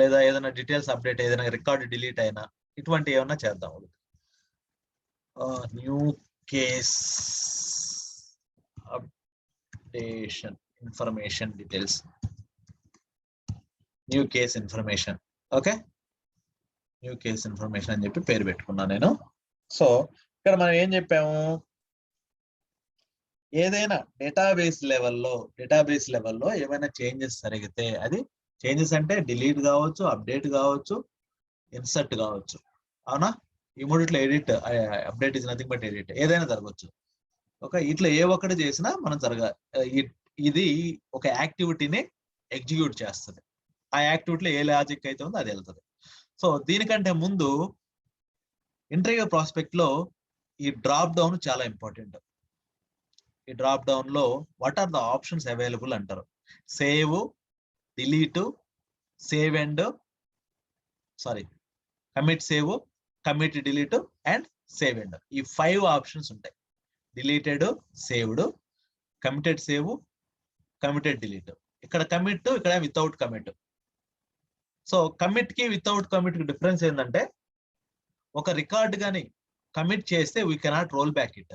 Speaker 1: లేదా ఏదైనా డీటెయిల్స్ అప్డేట్, ఏదైనా రికార్డు డిలీట్ అయినా, ఇటువంటి ఏమన్నా చేద్దాం. New case updation information details, new case information. Okay, new case information అని చెప్పి పేరు పెట్టుకున్నా నేను. సో ఇక్కడ మనం ఏం చెప్పాము? ఏదైనా డేటాబేస్ లెవెల్లో ఏమైనా చేంజెస్ జరిగితే, అది చేంజెస్ అంటే డిలీట్ కావచ్చు, అప్డేట్ కావచ్చు, ఇన్సర్ట్ కావచ్చు. అవునా? ఈ మూడిట్లో edit, update is nothing but edit, ఏదైనా జరగవచ్చు. ఓకే, ఇట్లా ఏ ఒక్కటి చేసినా మనం ఇది ఒక యాక్టివిటీని ఎగ్జిక్యూట్ చేస్తుంది. ఆ యాక్టివిటీలో ఏ లాజిక్ అయితే ఉందో అది వెళ్తుంది. సో దీనికంటే ముందు ఇంటర్వ్యూ ప్రాస్పెక్ట్ లో ఈ డ్రాప్ డౌన్ చాలా ఇంపార్టెంట్. ఈ డ్రాప్ డౌన్ లో what are the options available అంటారు. Save, delete, save and commit save, commit delete and save and, ఈ 5 ఆప్షన్స్ ఉంటాయి. Deleted, saved, committed save, committed delete. ఇక్కడ కమిట్, ఇక్కడ వితౌట్ కమిట్. సో కమిట్ కి వితౌట్ కమిట్ కి difference ఏంటంటే, ఒక రికార్డ్ కానీ కమిట్ చేస్తే we cannot roll back it.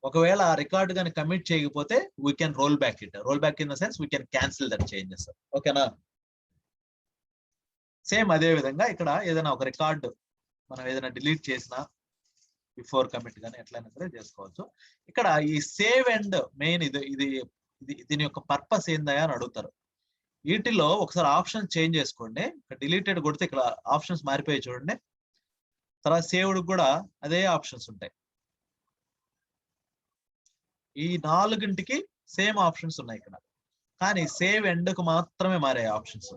Speaker 1: ఒకవేళ ఆ రికార్డ్ కానీ కమిట్ చేయకపోతే we can role back it. Roll back in the sense we can cancel that changes. ఓకేనా? సేమ్ అదే విధంగా ఇక్కడ ఏదైనా ఒక రికార్డు మనం ఏదైనా డిలీట్ చేసినా, బిఫోర్ కమిట్ కానీ ఎట్లయినా సరే చేసుకోవచ్చు. ఇక్కడ ఈ సేవ్ అండ్ మెయిన్ దీని యొక్క పర్పస్ ఏందా అని అడుగుతారు. వీటిలో ఒకసారి ఆప్షన్ చేంజ్ చేసుకోండి. డిలీటెడ్ కొడితే ఇక్కడ ఆప్షన్స్ మారిపోయాయి చూడండి. తర్వాత సేవ్డ్ కూడా అదే ఆప్షన్స్ ఉంటాయి. ఈ 4కి సేమ్ ఆప్షన్స్ ఉన్నాయి ఇక్కడ, కానీ సేవ్ ఎండ్కు మాత్రమే మారే ఆప్షన్స్.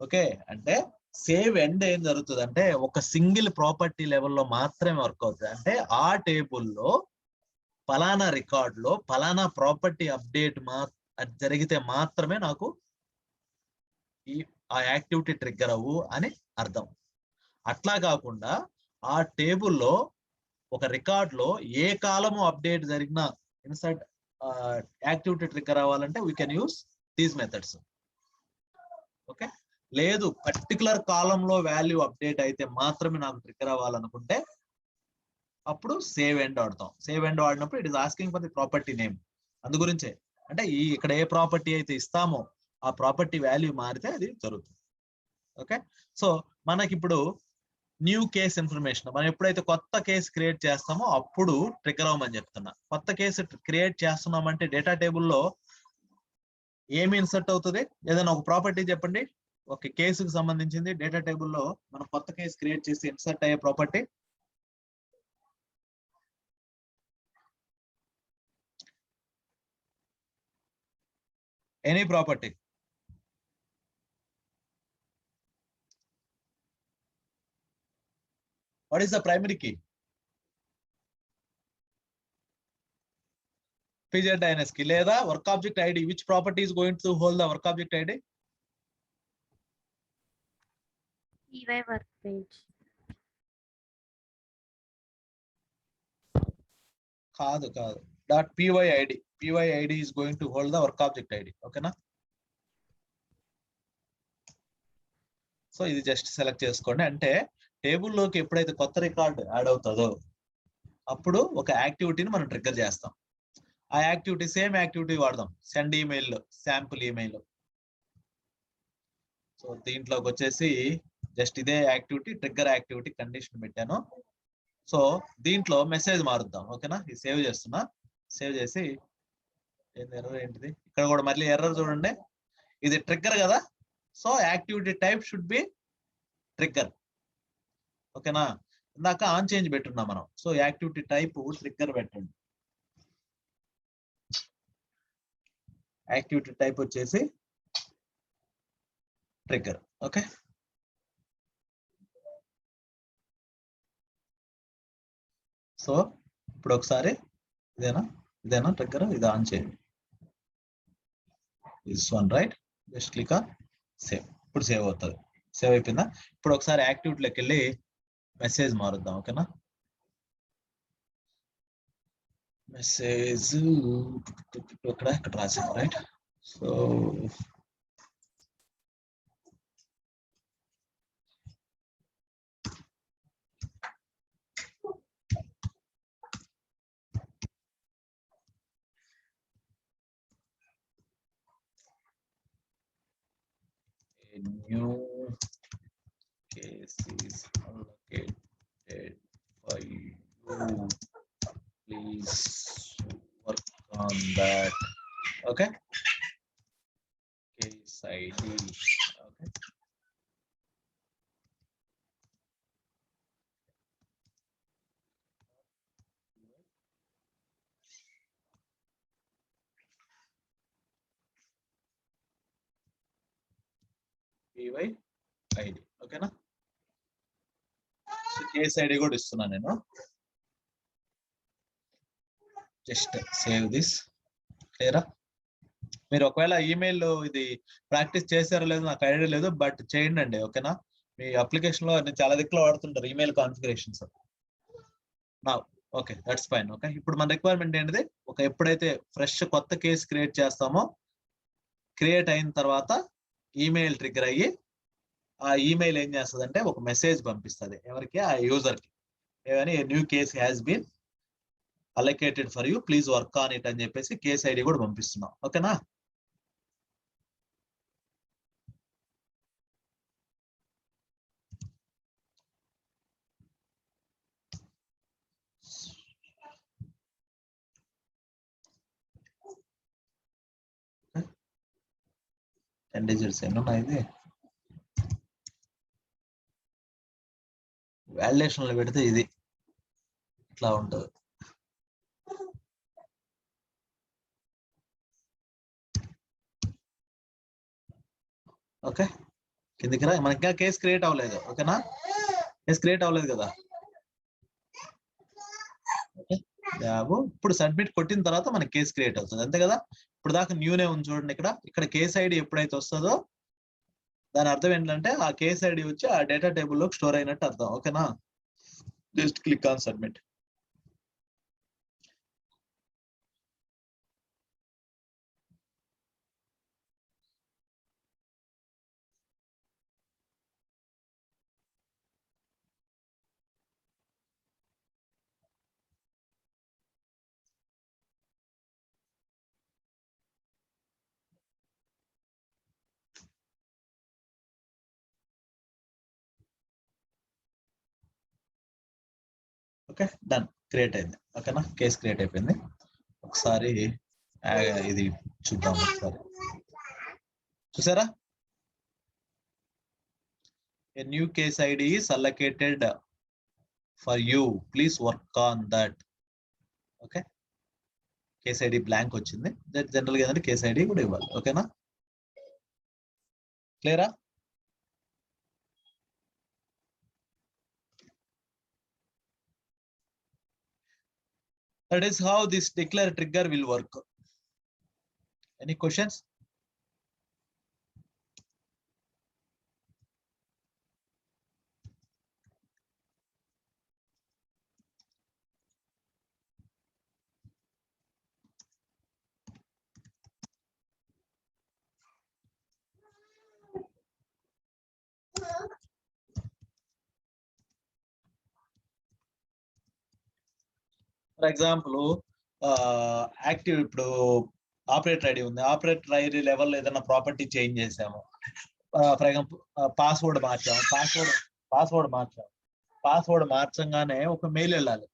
Speaker 1: ఓకే, అంటే సేవ్ ఎండ్ ఏం జరుగుతుంది అంటే ఒక సింగిల్ ప్రాపర్టీ లెవెల్లో మాత్రమే వర్క్ అవుతుంది. అంటే ఆ టేబుల్లో ఫలానా రికార్డులో ఫలానా ప్రాపర్టీ అప్డేట్ జరిగితే మాత్రమే నాకు ఆ యాక్టివిటీ ట్రిగ్గర్ అవ్వు అని అర్థం. అట్లా కాకుండా ఆ టేబుల్లో ఒక రికార్డులో ఏ కాలము అప్డేట్ జరిగినా ఇన్సర్ట్ యాక్టివిటీ ట్రిగ్గర్ అవ్వాలంటే we can use these methods. Okay, లేదు పర్టికులర్ కాలంలో వాల్యూ అప్డేట్ అయితే మాత్రమే నాకు ట్రిగ్గర్ అవ్వాలనుకుంటే అప్పుడు సేవ్ ఎండ్ వాడతాం. సేవ్ ఎండ్ వాడినప్పుడు it is asking for the property name. అందు గురించే అంటే ఇక్కడ ఏ ప్రాపర్టీ అయితే ఇస్తామో ఆ ప్రాపర్టీ వాల్యూ మారితే అది జరుగుతుంది. ఓకే, సో మనకి ఇప్పుడు న్యూ కేస్ ఇన్ఫర్మేషన్ మనం ఎప్పుడైతే కొత్త కేసు క్రియేట్ చేస్తామో అప్పుడు ట్రిగ్గర్ అవ్వమని చెప్తున్నా. కొత్త కేసు క్రియేట్ చేస్తున్నామంటే డేటా టేబుల్లో ఏమి ఇన్సర్ట్ అవుతుంది? ఏదైనా ఒక ప్రాపర్టీ చెప్పండి, ఒక కేసుకు సంబంధించింది డేటా టేబుల్లో మనం కొత్త కేసు క్రియేట్ చేసి ఇన్సర్ట్ అయ్యే property. Any property. What is the primary key? PZ-INS key లేదా work object ID. Which property is going to hold the work object ID?
Speaker 3: PY workbench.
Speaker 1: కాదు dot PYID. PYID is going to hold the work object ID. ఓకేనా? So ఇది just select చేసుకోండి. అంటే టేబుల్లోకి ఎప్పుడైతే కొత్త record add అవుతుందో అప్పుడు ఒక యాక్టివిటీని మనం ట్రిగ్గర్ చేస్తాం. ఆ యాక్టివిటీ సేమ్ యాక్టివిటీ వాడదాం, send email, sample email. So దీంట్లోకి వచ్చేసి జస్ట్ ఇదే యాక్టివిటీ ట్రిగ్గర్ యాక్టివిటీ కండిషన్ పెట్టాను. సో దీంట్లో మెసేజ్ మారుద్దాం. ఓకేనా, ఇది సేవ్ చేస్తున్నా. సేవ్ చేసి ఎర్రర్ ఏంటిది ఇక్కడ కూడా మళ్ళీ ఎర్రర్ చూడండి. ఇది ట్రిగ్గర్ కదా, so activity type should be trigger. ఓకేనా, ఇందాక ఆన్ చేంజ్ పెట్టున్నాం మనం. సో యాక్టివిటీ టైప్ ట్రిగ్గర్ పెట్టండి. యాక్టివిటీ టైప్ వచ్చేసి ట్రిగ్గర్. ఓకే, సో ఇప్పుడు ఒకసారి ఇదేనా ట్రిగ్గర్, ఇది ఆన్ చేయండి. This one right, just click on save. ఇప్పుడు సేవ్ అవుతుంది. సేవ్ అయిపోయిందా? ఇప్పుడు ఒకసారి యాక్టివిటీలోకి వెళ్ళి మెసేజ్ మారుద్దాం. ఓకేనా, మెసేజ్ ఇక్కడ రాసాం right. So new case is allocated for you. Please work on that. Okay, case ID. Okay, PYID. ఓకేనా, కేస్ ఐడి కూడా ఇస్తున్నా నేను. Just save this. క్లియరా? మీరు ఒకవేళ ఈమెయిల్ ఇది ప్రాక్టీస్ చేశారో లేదో నాకు ఐడియా లేదు, బట్ చేయండి అండి. ఓకేనా, మీ అప్లికేషన్ లో నేను చాలా దిక్కులో వాడుతుంటారు email configurations. Okay, that's fine. Okay, ఇప్పుడు మన రిక్వైర్మెంట్ ఏంటిది? ఎప్పుడైతే ఫ్రెష్ కొత్త కేసు క్రియేట్ చేస్తామో, క్రియేట్ అయిన తర్వాత ఈమెయిల్ ట్రిగ్గర్ అయ్యి ఆ ఈమెయిల్ ఏం చేస్తుంది అంటే ఒక మెసేజ్ పంపిస్తుంది. ఎవరికి? ఆ యూజర్ కి. ఏమని? New case has been allocated for you, please work on it అని చెప్పేసి కేస్ ఐడి కూడా పంపిస్తున్నాం. ఓకేనా, 10 digits ఎన్నున్నా ఇది వాలిడేషన్ లో పెడితే ఇది ఇట్లా ఉంటుంది. ఓకే కిందికి రా, మనకి ఇంకా కేసు క్రియేట్ అవ్వలేదు. ఓకేనా, కేసు క్రియేట్ అవ్వలేదు కదా. ఓకే ఇప్పుడు సబ్మిట్ కొట్టిన తర్వాత మనకి కేసు క్రియేట్ అవుతుంది అంతే కదా. ఇప్పుడు దాకా న్యూనే ఉంది చూడండి, ఇక్కడ కేసు ఐడి ఎప్పుడైతే వస్తుందో దాని అర్థం ఏంటంటే ఆ కేసు ఐడి వచ్చి ఆ డేటా టేబుల్లోకి స్టోర్ అయినట్టు అర్థం. ఓకేనా, just click on submit. Okay done, create అయింది. ఓకేనా, కేసు క్రియేట్ అయిపోయింది. ఒకసారి ఇది చూద్దాం. ఒకసారి చూసారా, a new case ID is allocated for you, please work on that. Okay, case ID blank వచ్చింది. జనరల్ గా ఏంటంటే కేస్ ఐడి కూడా ఇవ్వాలి. ఓకేనా, క్లియరా? That is how this declare trigger will work. Any questions? For example active ఇప్పుడు operator ID ఉంది. Operator ID లెవెల్లో ఏదైనా ప్రాపర్టీ చేంజ్ చేసాము. ఫర్ ఎగ్జాంపుల్ పాస్వర్డ్ మార్చాము. పాస్వర్డ్ మార్చంగానే ఒక మెయిల్ వెళ్ళాలి,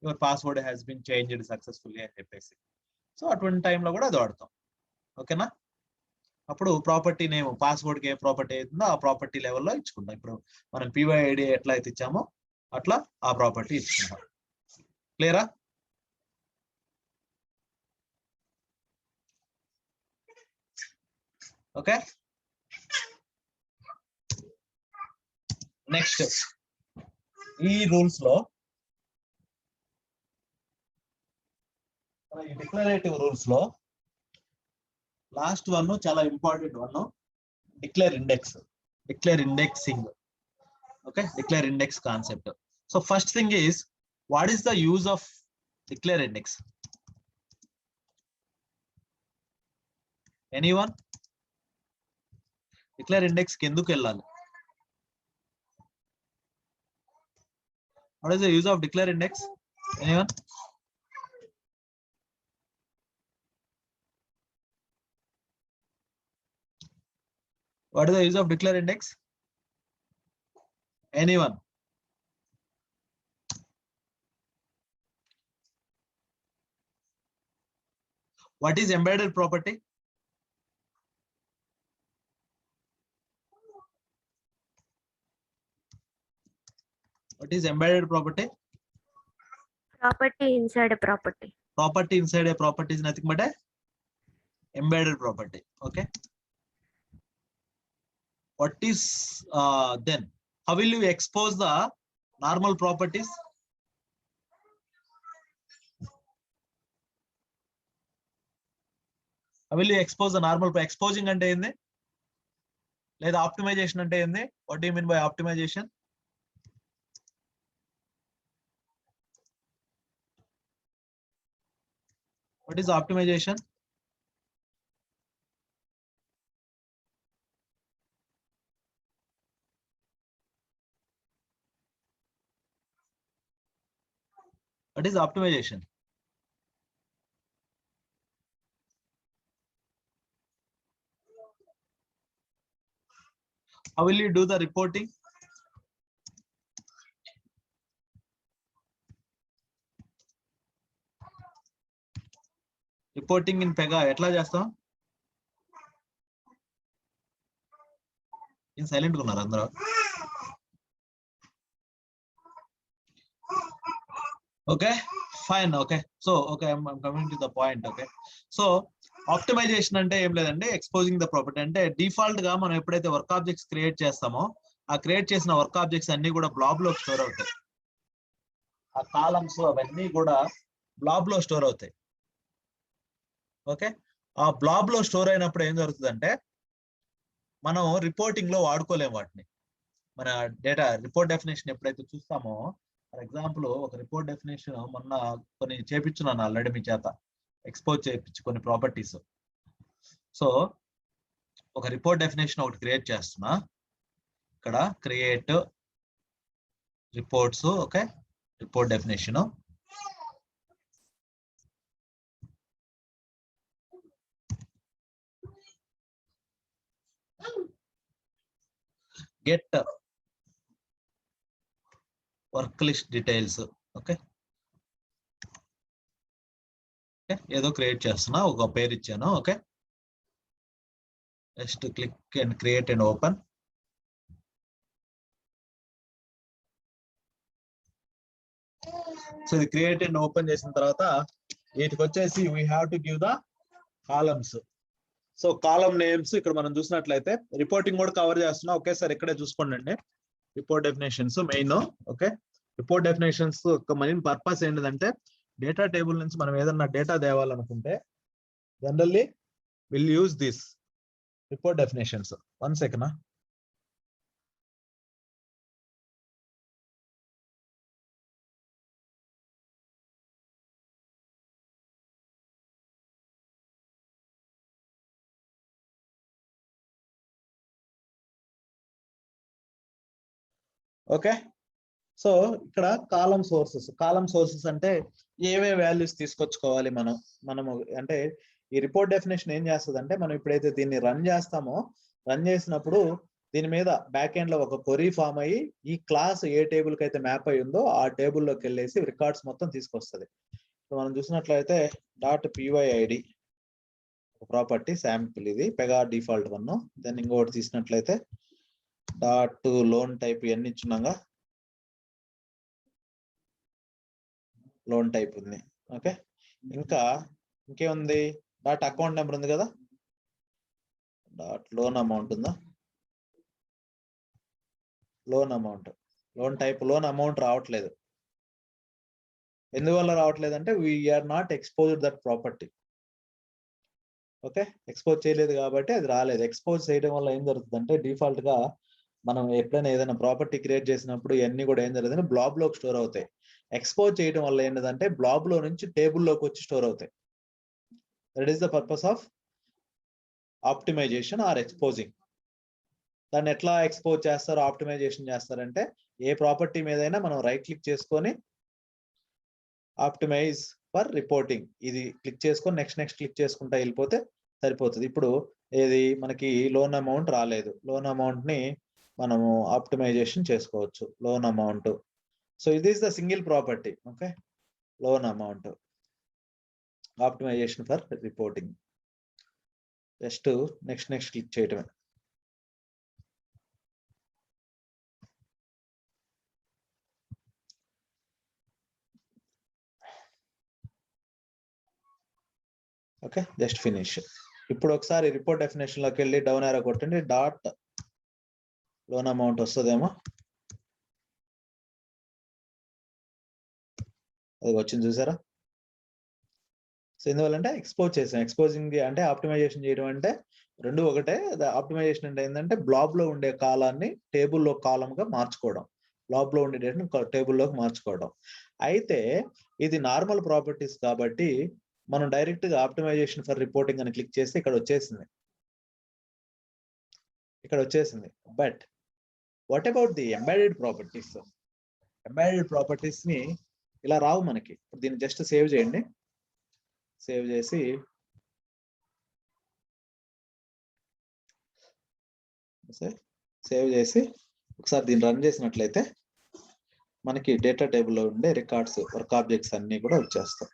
Speaker 1: your password has been changed successfully అని చెప్పేసి. సో అటువంటి టైంలో కూడా అది వాడతాం. ఓకేనా, అప్పుడు ప్రాపర్టీ నేమ్ పాస్వర్డ్కి ఏ ప్రాపర్టీ అవుతుందో ఆ ప్రాపర్టీ లెవెల్లో ఇచ్చుకుంటాం. ఇప్పుడు మనం పివైఐడి ఎట్లా అయితే ఇచ్చామో అట్లా ఆ ప్రాపర్టీ ఇచ్చుకుంటాం. క్లియరా? ఓకే, నెక్స్ట్ ఈ రూల్స్ లో ఈ డిక్లరేటివ్ రూల్స్ లో లాస్ట్ వన్ చాలా important one, declare indexing. Okay, declare index concept. So first thing is, what is the use of declare index? Anyone? Declare index కి ఎందుకు వెళ్ళాలి? What is the use of declare index? Anyone? What is the use of declare index? Anyone? What is embedded property? What is embedded property?
Speaker 3: Property inside a property.
Speaker 1: Property inside a property is nothing but a embedded property. Okay. What is then? How will you expose the normal properties? How will you expose the normal? Exposing ante endi? Leda optimization ante endi? What do you mean by optimization? What is optimization? What is optimization? How will you do the reporting? Reporting in Pega etla chestam? ఏం silent గా ఉన్నారు అందరూ? Okay fine. Okay so okay coming to the point. Okay so optimization అంటే ఏం లేదండి, exposing the property. అంటే default గా మనం ఎప్పుడైతే వర్క్ ఆబ్జెక్ట్స్ క్రియేట్ చేస్తామో ఆ క్రియేట్ చేసిన వర్క్ ఆబ్జెక్ట్స్ అన్ని కూడా బ్లాబ్ లో స్టోర్ అవుతాయి. ఆ కాలమ్స్ అవన్నీ కూడా బ్లాబ్ లో స్టోర్ అవుతాయి. ఓకే ఆ బ్లాబ్ లో స్టోర్ అయినప్పుడు ఏం జరుగుతుందంటే మనం రిపోర్టింగ్ లో వాడుకోలేము వాటిని. మన డేటా రిపోర్ట్ డెఫినేషన్ ఎప్పుడైతే చూస్తామో, ఫర్ ఎగ్జాంపుల్ ఒక రిపోర్ట్ డెఫినేషన్ మొన్న కొన్ని చేపించున్నాను ఆల్రెడీ మీ చేత, ఎక్స్పోజ్ చేయించు కొన్ని ప్రాపర్టీస్. సో ఒక రిపోర్ట్ డెఫినేషన్ ఒకటి క్రియేట్ చేస్తున్నా, ఇక్కడ create reports. Okay report definition get work list details. Okay ఏదో క్రియేట్ చేస్తున్నా, ఒక పేరు ఇచ్చాను. Okay just click and create and open. So ఇది క్రియేట్ అండ్ ఓపెన్ చేసిన తర్వాత వీటికి వచ్చేసి we have to give the columns. So column names ఇక్కడ మనం చూసినట్లయితే రిపోర్టింగ్ కూడా కవర్ చేస్తున్నా. ఒకేసారి ఇక్కడే చూసుకోండి అండి. Report definitions main. Okay report definitions యొక్క మెయిన్ పర్పస్ ఏంటంటే డేటా టేబుల్ నుంచి మనం ఏదన్నా డేటా తేవాలనుకుంటే generally will use this report definitions. 1 second. Okay so ఇక్కడ కాలమ్ సోర్సెస్ అంటే ఏవే వాల్యూస్ తీసుకొచ్చుకోవాలి మనము అంటే ఈ రిపోర్ట్ డెఫినేషన్ ఏం చేస్తుంది అంటే, మనం ఇప్పుడైతే దీన్ని రన్ చేస్తామో, రన్ చేసినప్పుడు దీని మీద బ్యాక్ ఎండ్ లో ఒక క్వరీ ఫామ్ అయ్యి ఈ క్లాస్ ఏ టేబుల్ కి అయితే మ్యాప్ అయి ఉందో ఆ టేబుల్లోకి వెళ్ళేసి రికార్డ్స్ మొత్తం తీసుకొస్తుంది. మనం చూసినట్లయితే డాట్ pyid ప్రాపర్టీ శాంపిల్, ఇది పెగా డిఫాల్ట్ 1. దెన్ ఇంకోటి తీసినట్లయితే డాట్ లోన్ టైప్ ఇవన్నీ ఇచ్చున్నాగా, లోన్ టైప్ ఉంది. ఓకే ఇంకా ఇంకేముంది, డాట్ అకౌంట్ నెంబర్ ఉంది కదా, డాట్ లోన్ అమౌంట్ ఉందా, loan amount, loan type loan amount రావట్లేదు. ఎందువల్ల రావట్లేదు అంటే we are not exposed that property. Okay expose చేయలేదు కాబట్టి అది రాలేదు. ఎక్స్పోజ్ చేయడం వల్ల ఏం జరుగుతుంది అంటే, డిఫాల్ట్ గా మనం ఎప్పుడైనా ఏదైనా ప్రాపర్టీ క్రియేట్ చేసినప్పుడు ఇవన్నీ కూడా ఏం జరుగుతుంది, బ్లాబ్ లోకి స్టోర్ అవుతాయి. ఎక్స్పోజ్ చేయడం వల్ల ఏంటంటే బ్లాబ్ లో నుంచి టేబుల్లోకి వచ్చి స్టోర్ అవుతాయి. That is the purpose of optimization or exposing. దాన్ని ఎట్లా ఎక్స్పోజ్ చేస్తారు, ఆప్టిమైజేషన్ చేస్తారంటే, ఏ ప్రాపర్టీ మీదైనా మనం రైట్ క్లిక్ చేసుకొని ఆప్టిమైజ్ ఫర్ రిపోర్టింగ్ ఇది క్లిక్ చేసుకొని నెక్స్ట్ క్లిక్ చేసుకుంటా వెళ్ళిపోతే సరిపోతుంది. ఇప్పుడు ఏది మనకి లోన్ అమౌంట్ రాలేదు, లోన్ అమౌంట్ ని మనము ఆప్టిమైజేషన్ చేసుకోవచ్చు. లోన్ అమౌంట్, సో ఇది is the single property. Okay loan amount optimization for reporting. Just next click చేయటమే. Okay just finish. ఇప్పుడు ఒకసారి రిపోర్ట్ డెఫినేషన్ లోకి వెళ్ళి డౌన్ యారో కొట్టండి, డాట్ లోన్ అమౌంట్ వస్తుందేమో, అది వచ్చింది చూసారా. సో ఎందువల్లంటే ఎక్స్పోజ్ చేసాం. ఎక్స్పోజింగ్ అంటే ఆప్టిమైజేషన్ చేయడం అంటే రెండు ఒకటే. ఆప్టిమైజేషన్ అంటే ఏంటంటే బ్లాబ్ లో ఉండే కాలాన్ని టేబుల్లో కాలం గా మార్చుకోవడం, బ్లాబ్ లో ఉండే డేటాను టేబుల్లోకి మార్చుకోవడం. అయితే ఇది నార్మల్ ప్రాపర్టీస్ కాబట్టి మనం డైరెక్ట్ గా ఆప్టిమైజేషన్ ఫర్ రిపోర్టింగ్ అని క్లిక్ చేస్తే ఇక్కడ వచ్చేసింది. But what about the embedded properties? Embedded properties ని ఇలా రావు మనకి. దీన్ని జస్ట్ సేవ్ చేయండి. సేవ్ చేసి ఒకసారి దీన్ని రన్ చేసినట్లయితే మనకి డేటా టేబుల్లో ఉండే రికార్డ్స్, వర్క్ ఆబ్జెక్ట్స్ అన్ని కూడా వచ్చేస్తాయి.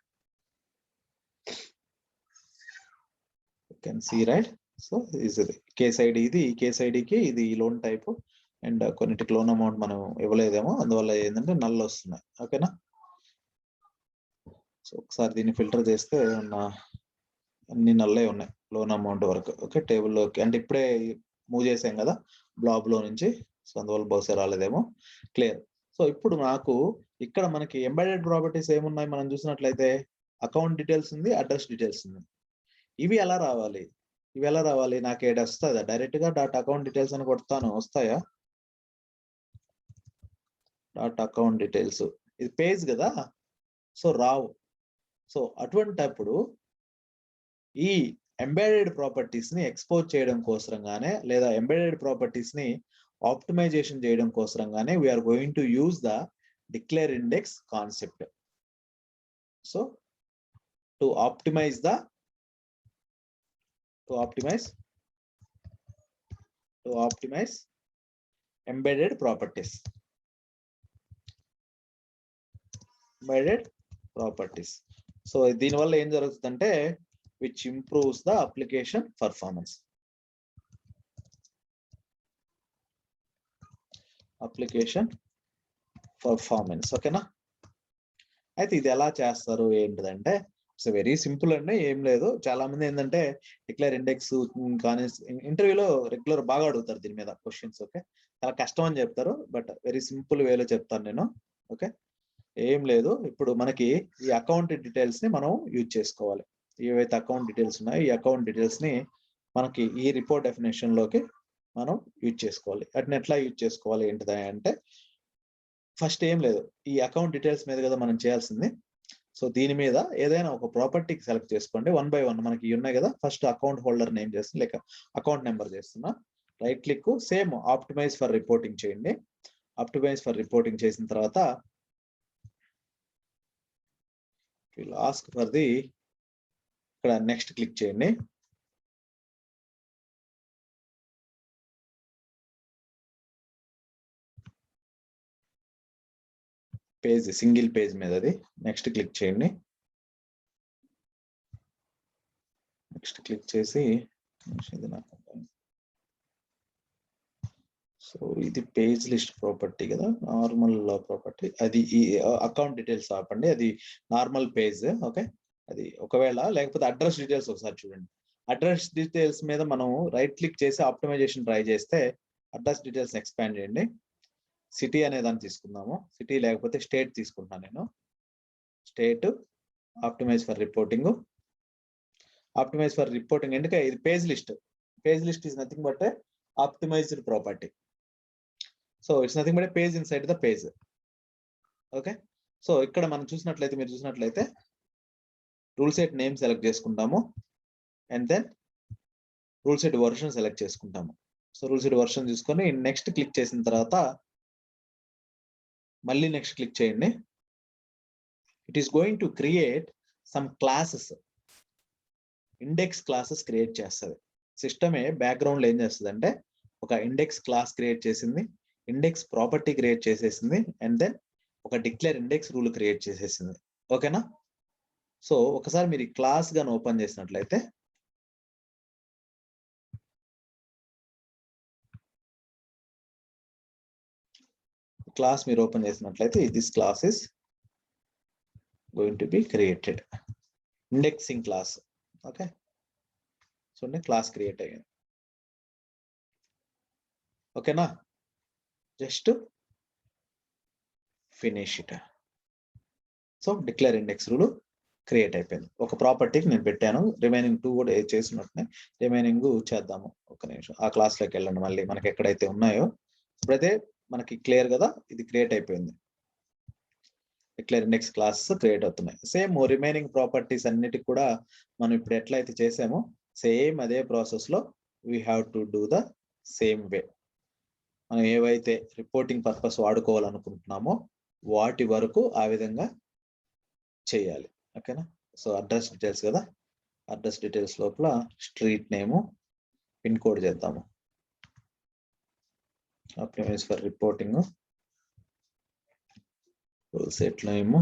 Speaker 1: You can see, right?
Speaker 4: So ఇది కేస్ ఐడి, ఇది ఈ కేస్ ఐడికి ఇది లోన్ టైప్, అండ్ కొన్నిటికి లోన్ అమౌంట్ మనం ఇవ్వలేదేమో, అందువల్ల ఏంటంటే నల్ వస్తున్నాయి. ఓకేనా. సో ఒకసారి దీన్ని ఫిల్టర్ చేస్తే అన్ని నల్లే ఉన్నాయి లోన్ అమౌంట్ వరకు. ఓకే, టేబుల్లోకి అంటే ఇప్పుడే మూవ్ చేసాం కదా బ్లాబ్ లో నుంచి, సో అందువల్ల బహుశా రాలేదేమో. క్లియర్. సో ఇప్పుడు నాకు ఇక్కడ మనకి ఎంబెడెడ్ ప్రాపర్టీస్ ఏమున్నాయి మనం చూసినట్లయితే, అకౌంట్ డీటెయిల్స్ ఉంది, అడ్రస్ డీటెయిల్స్ ఉంది. ఇవి ఎలా రావాలి? నాకు ఏడు వస్తుందా? డైరెక్ట్ గా డాట్ అకౌంట్ డీటెయిల్స్ అని కొడతాను, వస్తాయా? డాట్ అకౌంట్ డీటెయిల్స్, ఇది పేజ్ కదా, సో రావు. సో అటువంటప్పుడు ఈ ఎంబెడెడ్ ప్రాపర్టీస్ ని ఎక్స్పోజ్ చేయడం కోసంగానే, లేదా ఎంబెడెడ్ ప్రాపర్టీస్ ని ఆప్టిమైజేషన్ చేయడం కోసంగానే we are going to use the declare index concept. So to optimize embedded properties. So దీనివల్ల ఏం జరుగుతుందంటే, which improves the application performance. ఓకేనా. అయితే ఇది ఎలా చేస్తారు ఏంటిదంటే, సో వెరీ సింపుల్ అండి, ఏం లేదు. చాలా మంది ఏంటంటే డిక్లేర్ ఇండెక్స్ కానీ ఇంటర్వ్యూలో రెగ్యులర్ బాగా అడుగుతారు దీని మీద క్వశ్చన్స్. ఓకే, చాలా కష్టం అని చెప్తారు, బట్ వెరీ సింపుల్ వేలో చెప్తాను నేను. ఓకే, ఏం లేదు. ఇప్పుడు మనకి ఈ అకౌంట్ డీటెయిల్స్ ని మనం యూజ్ చేసుకోవాలి. ఏవైతే అకౌంట్ డీటెయిల్స్ ఉన్నాయో ఈ అకౌంట్ డీటెయిల్స్ ని మనకి ఈ రిపోర్ట్ డెఫినేషన్ లోకి మనం యూజ్ చేసుకోవాలి. వాటిని ఎట్లా యూజ్ చేసుకోవాలి ఏంటిదా అంటే, ఫస్ట్ ఏం లేదు, ఈ అకౌంట్ డీటెయిల్స్ మీద కదా మనం చేయాల్సింది. సో దీని మీద ఏదైనా ఒక ప్రాపర్టీకి సెలెక్ట్ చేసుకోండి. 1 by 1 మనకి ఉన్నాయి కదా. ఫస్ట్ అకౌంట్ హోల్డర్ నేమ్ చేస్తున్నా, లేక అకౌంట్ నెంబర్ చేస్తున్నా. Right click, same optimise for reporting చేయండి. ఆప్టిమైజ్ ఫర్ రిపోర్టింగ్ చేసిన తర్వాత ఆస్క్ ఫర్ ది, ఇక్కడ నెక్స్ట్ క్లిక్ చేయండి. పేజ్, సింగిల్ పేజ్ మీద అది. నెక్స్ట్ క్లిక్ చేయండి. నెక్స్ట్ క్లిక్ చేసి, సో ఇది పేజ్ లిస్ట్ ప్రాపర్టీ కదా, నార్మల్ ప్రాపర్టీ. అది ఈ అకౌంట్ డీటెయిల్స్ ఆపండి, అది నార్మల్ పేజ్. ఓకే, అది ఒకవేళ లేకపోతే అడ్రస్ డీటెయిల్స్ ఒకసారి చూడండి. అడ్రస్ డీటెయిల్స్ మీద మనం రైట్ క్లిక్ చేసి ఆప్టిమైజేషన్ ట్రై చేస్తే అడ్రస్ డీటెయిల్స్ ఎక్స్పాండ్ చేయండి. సిటీ అనే దాన్ని తీసుకుందాము. సిటీ లేకపోతే స్టేట్ తీసుకుంటున్నాను నేను. State, optimize for reporting. ఎందుకంటే ఇది page list. Page list is nothing but optimized property. So it's nothing but page inside the page. Okay, so ఇక్కడ మనం చూసినట్లయితే, మీరు చూసినట్లయితే రూల్ సెట్ నేమ్ సెలెక్ట్ చేసుకుంటాము, and then rule set version select చేసుకుంటాము. So rule set version తీసుకొని next click చేసిన తర్వాత మళ్ళీ నెక్స్ట్ క్లిక్ చేయండి. It is going to create some classes, index classes create చేస్తుంది. సిస్టమే బ్యాక్గ్రౌండ్ లో ఏం చేస్తుంది అంటే, ఒక ఇండెక్స్ క్లాస్ క్రియేట్ చేసింది, ఇండెక్స్ ప్రాపర్టీ క్రియేట్ చేసేసింది, అండ్ దెన్ ఒక డిక్లేర్ ఇండెక్స్ రూల్ క్రియేట్ చేసేసింది. ఓకేనా. సో ఒకసారి మీరు ఈ క్లాస్ గాని ఓపెన్ చేసినట్లయితే, క్లాస్ మీరు ఓపెన్ చేసినట్లయితే this class is going to be created, indexing class. Okay, చూడండి క్లాస్ క్రియేట్ అయ్యింది. ఓకేనా, just finish it. So declare index rule create అయిపోయింది. ఒక ప్రాపర్టీకి నేను పెట్టాను, రిమైనింగ్ 2 కూడా చేసినట్టునే రిమైనింగ్ చేద్దాము. ఒక నిమిషం ఆ క్లాస్లోకి వెళ్ళండి. మళ్ళీ మనకి ఎక్కడైతే ఉన్నాయో ఇప్పుడైతే మనకి క్లియర్ కదా, ఇది క్రియేట్ అయిపోయింది. డిక్లేర్ ఇండెక్స్ క్లాస్ క్రియేట్ అవుతున్నాయి. సేమ్ రిమైనింగ్ ప్రాపర్టీస్ అన్నిటికి కూడా మనం ఇప్పుడు ఎట్లయితే చేసామో సేమ్ అదే ప్రాసెస్ లో we have to do the same way. మనం ఏవైతే రిపోర్టింగ్ పర్పస్ వాడుకోవాలనుకుంటున్నామో వాటి వరకు ఆ విధంగా చేయాలి. ఓకేనా. సో అడ్రస్ డీటెయిల్స్ కదా, అడ్రస్ డీటెయిల్స్ లోపల స్ట్రీట్ నేము, పిన్ కోడ్ చేద్దాము. Optimise for reporting, rule set name,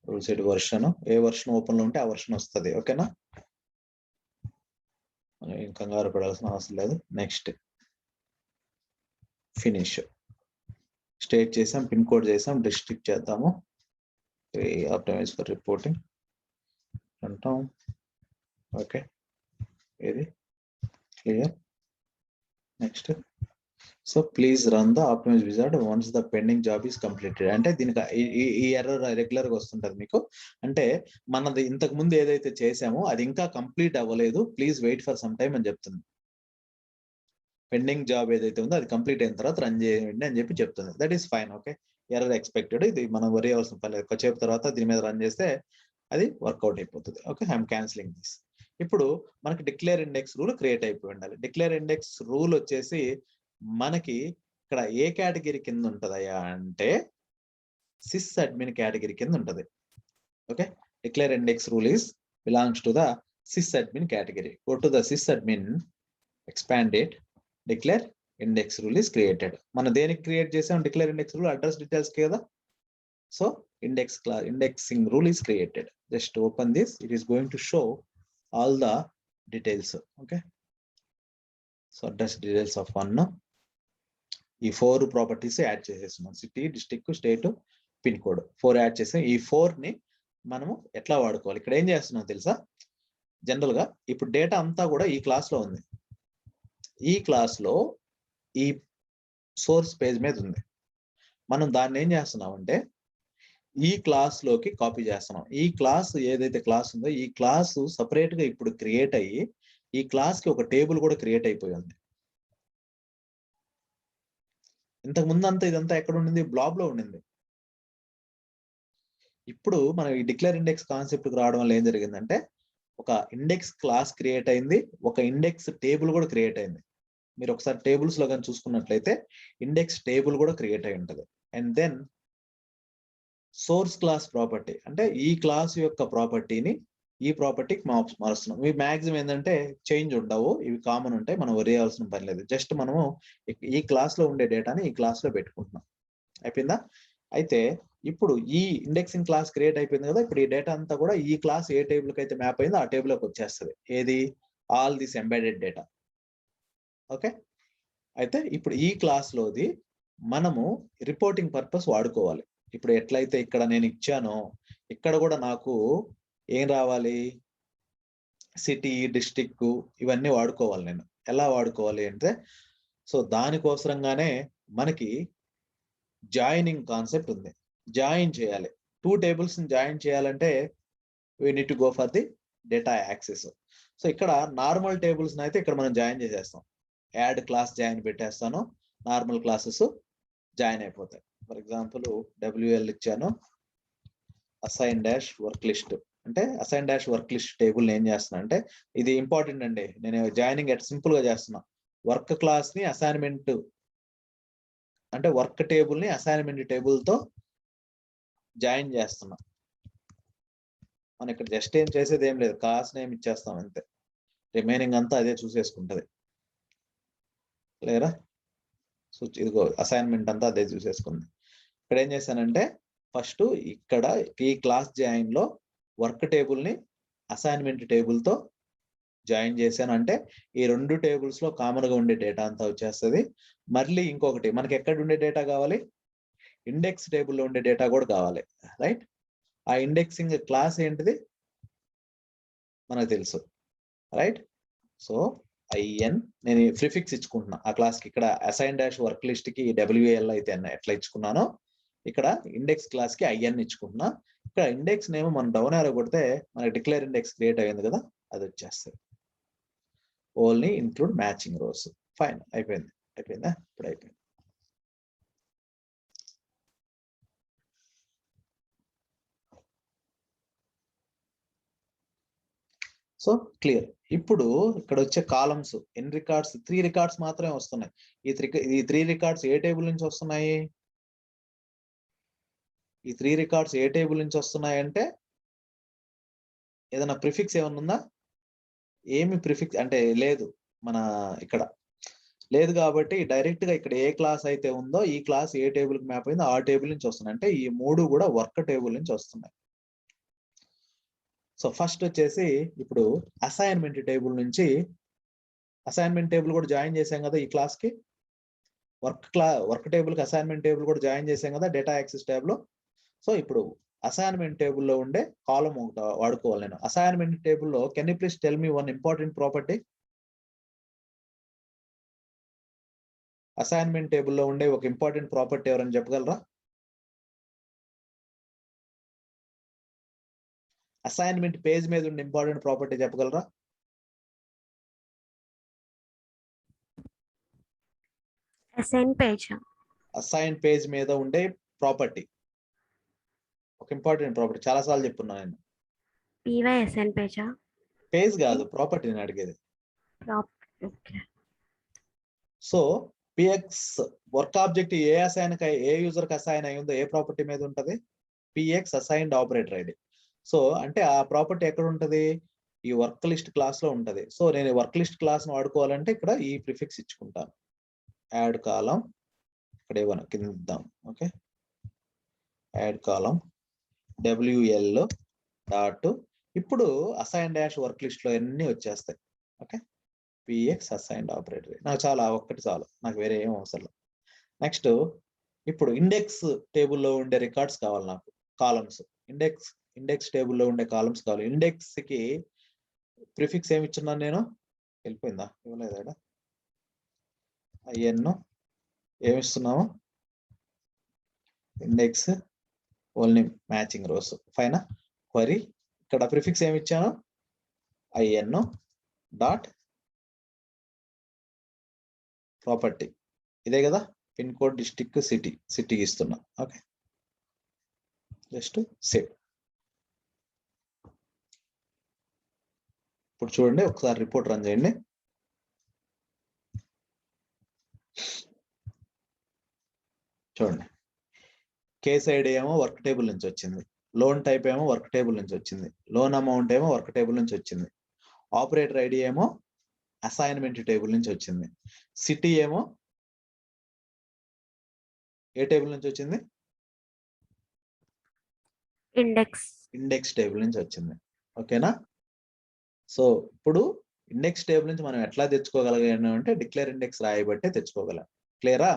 Speaker 4: rule set version, A version open లో ఉంటే ఆ వర్షన్ వస్తుంది. ఓకేనా. ఏం కంగారు పడాల్సిన అవసరం లేదు. Next finish. స్టేట్ చేసాం, పిన్ కోడ్ చేసాం, డిస్ట్రిక్ట్ చేద్దాము. ఆప్టిమైజ్ ఫర్ రిపోర్టింగ్ అంటాం. ఓకే, ఇది clear. Next, so please run the optimise wizard once the pending job is completed. అంటే దీనికి ఈ ఎర్రర్ రెగ్యులర్ గా వస్తుంటది మీకు. అంటే మనది ఇంతకు ముందు ఏదైతే చేసామో అది ఇంకా కంప్లీట్ అవ్వలేదు, please wait for some time అని చెప్తుంది. పెండింగ్ జాబ్ ఏదైతే ఉందో అది కంప్లీట్ అయిన తర్వాత రన్ చేయండి అని చెప్పి చెప్తుంది. That is fine. Okay, error expected. ఇది మనం వరి అవ్వాల్సిన పని లేదు. కొద్దిసేపు తర్వాత దీని మీద రన్ చేస్తే అది వర్కౌట్ అయిపోతుంది. Okay, I'm cancelling this. ఇప్పుడు మనకి డిక్లేర్ ఇండెక్స్ రూల్ క్రియేట్ అయిపోయి ఉండాలి. డిక్లేర్ ఇండెక్స్ రూల్ వచ్చేసి మనకి ఇక్కడ ఏ కేటగిరీ కింద ఉంటదయ్యా అంటే సిస్ అడ్మిన్ కేటగిరీ కింద ఉంటది. Okay, declare index rule is belongs to the sys admin category. Go to the sys admin, expand it, declare index rule is created. మనం దేనికి క్రియేట్ చేసాం declare index rule? Address details కదా. So indexing rule is created. Just open this. It is going to show all the details. Okay, so address details of one. ఈ 4 properties add చేసేస్తున్నాం. City, district, state, pin code 4 add చేసాం. ఈ 4 ని మనము ఎట్లా వాడుకోవాలి? ఇక్కడ ఏం చేస్తున్నాం తెలుసా? జనరల్ గా ఇప్పుడు డేటా అంతా కూడా ఈ క్లాస్ లో ఉంది. ఈ క్లాస్ లో ఈ సోర్స్ పేజ్ మీద ఉంది. మనం దాన్ని ఏం చేస్తున్నాం అంటే ఈ క్లాస్ లోకి కాపీ చేస్తున్నాం. ఈ క్లాస్ ఏదైతే క్లాస్ ఉందో ఈ క్లాస్ సపరేట్ గా ఇప్పుడు క్రియేట్ అయ్యి ఈ క్లాస్ కి ఒక టేబుల్ కూడా క్రియేట్ అయిపోయి ఉంది. ఇంతకు ముందు అంతా ఇదంతా ఎక్కడ ఉండింది? బ్లాబ్ లో ఉండింది. ఇప్పుడు మనం ఈ డిక్లేర్ ఇండెక్స్ కాన్సెప్ట్ కి రావడం వల్ల ఏం జరిగిందంటే ఒక ఇండెక్స్ క్లాస్ క్రియేట్ అయింది, ఒక ఇండెక్స్ టేబుల్ కూడా క్రియేట్ అయింది. మీరు ఒకసారి టేబుల్స్ లో కానీ చూసుకున్నట్లయితే ఇండెక్స్ టేబుల్ కూడా క్రియేట్ అయి ఉంటుంది. And then source class property అంటే ఈ క్లాస్ యొక్క ప్రాపర్టీని ఈ ప్రాపర్టీకి మారుస్తున్నాం. ఇవి మాక్సిమం ఏంటంటే చేంజ్ ఉండవు, ఇవి కామన్ ఉంటాయి, మనం వరి అవ్వాల్సిన పని లేదు. జస్ట్ మనము ఈ క్లాస్ లో ఉండే డేటాని ఈ క్లాస్ లో పెట్టుకుంటున్నాం. అయిపోయిందా? అయితే ఇప్పుడు ఈ ఇండెక్సింగ్ క్లాస్ క్రియేట్ అయిపోయింది కదా. ఇప్పుడు ఈ డేటా అంతా కూడా ఈ క్లాస్ ఏ టేబుల్కి అయితే మ్యాప్ అయిందో ఆ టేబుల్లోకి వచ్చేస్తుంది. ఏది? All this embedded data. Okay, అయితే ఇప్పుడు ఈ క్లాస్ లోది మనము రిపోర్టింగ్ పర్పస్ వాడుకోవాలి. ఇప్పుడు ఎట్లయితే ఇక్కడ నేను ఇచ్చానో ఇక్కడ కూడా నాకు ఏం రావాలి? సిటీ, డిస్ట్రిక్ట్ ఇవన్నీ వాడుకోవాలి. నేను ఎలా వాడుకోవాలి అంటే సో దానికోసరంగానే మనకి జాయినింగ్ కాన్సెప్ట్ ఉంది. జాయిన్ చేయాలి 2 టేబుల్స్ ని జాయిన్ చేయాలంటే we need to go for the data access. So ఇక్కడ నార్మల్ టేబుల్స్ అయితే ఇక్కడ మనం జాయిన్ చేసేస్తాం. యాడ్ క్లాస్ జాయిన్ పెట్టేస్తాను, నార్మల్ క్లాసెస్ జాయిన్ అయిపోతాయి. ఫర్ ఎగ్జాంపుల్ WL ఇచ్చాను, అసైన్ డాష్ వర్క్ లిస్ట్ అంటే assign dash work list table ఏం చేస్తున్నా అంటే ఇది ఇంపార్టెంట్ అండి. నేను జాయినింగ్ ఎట్ సింపుల్ గా చేస్తున్నా. వర్క్ క్లాస్ ని అసైన్మెంట్ అంటే వర్క్ టేబుల్ ని అసైన్మెంట్ టేబుల్ తో జాయిన్ చేస్తున్నా. మనం ఇక్కడ జస్ట్ ఏం చేసేది ఏం లేదు, క్లాస్ నేమ్ ఇచ్చేస్తాం అంతే. రిమైనింగ్ అంతా అదే చూసేసుకుంటది. లేరా? సో ఇదిగో అసైన్మెంట్ అంతా అదే చూసేసుకుంది. ఇక్కడ ఏం చేశానంటే ఫస్ట్ ఇక్కడ ఈ క్లాస్ జాయిన్ లో వర్క్ టేబుల్ ని అసైన్మెంట్ టేబుల్ తో జాయిన్ చేశాను. అంటే ఈ 2 టేబుల్స్ లో కామన్ గా ఉండే డేటా అంతా వచ్చేస్తుంది. మళ్ళీ ఇంకొకటి మనకి ఎక్కడ ఉండే డేటా కావాలి? ఇండెక్స్ టేబుల్లో ఉండే డేటా కూడా కావాలి, రైట్? ఆ ఇండెక్సింగ్ క్లాస్ ఏంటిది మనకు తెలుసు, రైట్? సో IN నేను ప్రిఫిక్స్ ఇచ్చుకుంటున్నా ఆ క్లాస్ కి. ఇక్కడ అసైన్ డాష్ వర్క్ లిస్ట్ కి WL అయితే ఎట్లా ఇచ్చుకున్నానో ఇక్కడ ఇండెక్స్ క్లాస్ కి IN ఇచ్చుకుంటున్నా. ఇక్కడ ఇండెక్స్ నేమ్ మనం డౌన్ యారో కొడితే మనకి డిక్లేర్ ఇండెక్స్ క్రియేట్ అయ్యింది కదా, అది వచ్చేస్తుంది. Only include matching rows. Fine, అయిపోయింది. అయిపోయిందా? ఇప్పుడు అయిపోయింది. So clear. ఇప్పుడు ఇక్కడ వచ్చే కాలమ్స్ ఎన్ని రికార్డ్స్? 3 రికార్డ్స్ మాత్రమే వస్తున్నాయి. ఈ 3 రికార్డ్స్ ఏ టేబుల్ నుంచి వస్తున్నాయి? ఈ 3 రికార్డ్స్ ఏ టేబుల్ నుంచి వస్తున్నాయి అంటే ఏదైనా ప్రిఫిక్స్ ఏమన్నా ఉందా? ఏమి ప్రిఫిక్స్ అంటే లేదు, మన ఇక్కడ లేదు. కాబట్టి డైరెక్ట్ గా ఇక్కడ ఏ క్లాస్ అయితే ఉందో ఈ క్లాస్ ఏ టేబుల్ కి మ్యాప్ అయిందో ఆ టేబుల్ నుంచి వస్తున్నాయి. అంటే ఈ 3 కూడా వర్క్ టేబుల్ నుంచి వస్తున్నాయి. సో ఫస్ట్ వచ్చేసి ఇప్పుడు అసైన్మెంట్ టేబుల్ నుంచి అసైన్మెంట్ టేబుల్ కూడా జాయిన్ చేసాం కదా ఈ క్లాస్ కి. వర్క్ టేబుల్ కి అసైన్మెంట్ టేబుల్ కూడా జాయిన్ చేసాం కదా డేటా యాక్సెస్ ట్యాబ్ లో. సో ఇప్పుడు అసైన్మెంట్ టేబుల్లో ఉండే కాలం ఒకటి వాడుకోవాలి నేను. అసైన్మెంట్ టేబుల్లో can you please tell me one important property? Assignment టేబుల్లో ఉండే ఒక ఇంపార్టెంట్ ప్రాపర్టీ ఎవరైనా చెప్పగలరా? అసైన్మెంట్ పేజ్ మీద ఉండే ఇంపార్టెంట్ ప్రాపర్టీ చెప్పగలరా? అసైన్ పేజ్ మీద ఉండే ప్రాపర్టీ, ఒక ఇంపార్టెంట్ ప్రాపర్టీ, చాలా సార్లు చెప్పున్నా నేను. పేజ్ కాదు, ప్రాపర్టీ నేను అడిగేది. సో పిఎక్స్ వర్క్ ఆబ్జెక్ట్ ఏ యూజర్ కి అసైన్ అయి ఉందో ఏ ప్రాపర్టీ మీద ఉంటది? Px assigned operator ID. So అంటే ఆ ప్రాపర్టీ ఎక్కడ ఉంటది? ఈ వర్క్ లిస్ట్ క్లాస్ లో ఉంటది. సో నేను వర్క్ లిస్ట్ క్లాస్ ను వాడుకోవాలంటే ఇక్కడ ఈ ప్రిఫిక్స్ ఇచ్చుకుంటాను. యాడ్ కాలం ఇక్కడ ఇవ్వను, కింద ఇద్దాం. Okay, add column WL dot. ఇప్పుడు అసైన్ డాష్ వర్క్ లిస్ట్ లో అన్ని వచ్చేస్తాయి. Okay, px assigned operator. నాకు చాలా ఒక్కటి చాలు, నాకు వేరే ఏం అవసరం. నెక్స్ట్ ఇప్పుడు ఇండెక్స్ టేబుల్లో ఉండే రికార్డ్స్ కావాలి నాకు, కాలమ్స్. ఇండెక్స్ టేబుల్లో ఉండే కాలమ్స్ కావాలి. ఇండెక్స్ కి ప్రిఫిక్స్ ఏమి ఇచ్చున్నాను నేను? వెళ్ళిపోయిందా? ఇవ్వలేదా? IN ఏమిస్తున్నాము? Index only matching rows. Fine. Query ఇక్కడ ప్రిఫిక్స్ ఏమి ఇచ్చాను? IN dot property. ఇదే కదా, పిన్ కోడ్, డిస్ట్రిక్ట్, సిటీ ఇస్తున్నా. Okay, just save. ఇప్పుడు చూడండి, ఒకసారి రిపోర్ట్ రన్ చేయండి. చూడండి, కేస్ ఐడి ఏమో వర్క్ టేబుల్ నుంచి వచ్చింది, లోన్ టైప్ ఏమో వర్క్ టేబుల్ నుంచి వచ్చింది, లోన్ అమౌంట్ ఏమో వర్క్ టేబుల్ నుంచి వచ్చింది, ఆపరేటర్ ఐడి ఏమో అసైన్మెంట్ టేబుల్ నుంచి వచ్చింది, సిటీ ఏమో ఏ టేబుల్ నుంచి వచ్చింది? ఇండెక్స్ టేబుల్ నుంచి వచ్చింది. ఓకేనా? సో ఇప్పుడు ఇండెక్స్ టేబుల్ నుంచి మనం ఎట్లా తెచ్చుకోగలిగాను అంటే డిక్లేర్ ఇండెక్స్ రాయబట్టే తెచ్చుకోగలం. క్లియరా?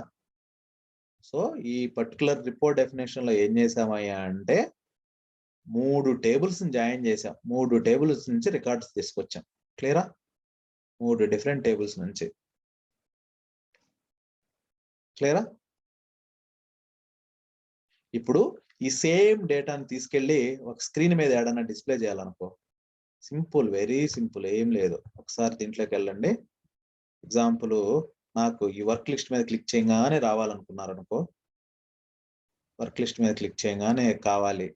Speaker 4: సో ఈ పర్టికులర్ రిపోర్ట్ డెఫినేషన్ లో ఏం చేసామయ్యా అంటే 3 టేబుల్స్ జాయిన్ చేసాం, 3 టేబుల్స్ నుంచి రికార్డ్స్ తీసుకొచ్చాం. క్లియరా? 3 డిఫరెంట్ టేబుల్స్ నుంచి. క్లియరా? ఇప్పుడు ఈ సేమ్ డేటాను తీసుకెళ్లి ఒక స్క్రీన్ మీద ఏడన్నా డిస్ప్లే చేయాలనుకో, సింపుల్, వెరీ సింపుల్, ఏం లేదు. ఒకసారి దీంట్లోకి వెళ్ళండి. ఎగ్జాంపుల్, నాకు ఈ వర్క్ లిస్ట్ మీద క్లిక్ చేయగానే రావాలనుకున్నారనుకో, వర్క్ లిస్ట్ మీద క్లిక్ చేయగానే కావాలి,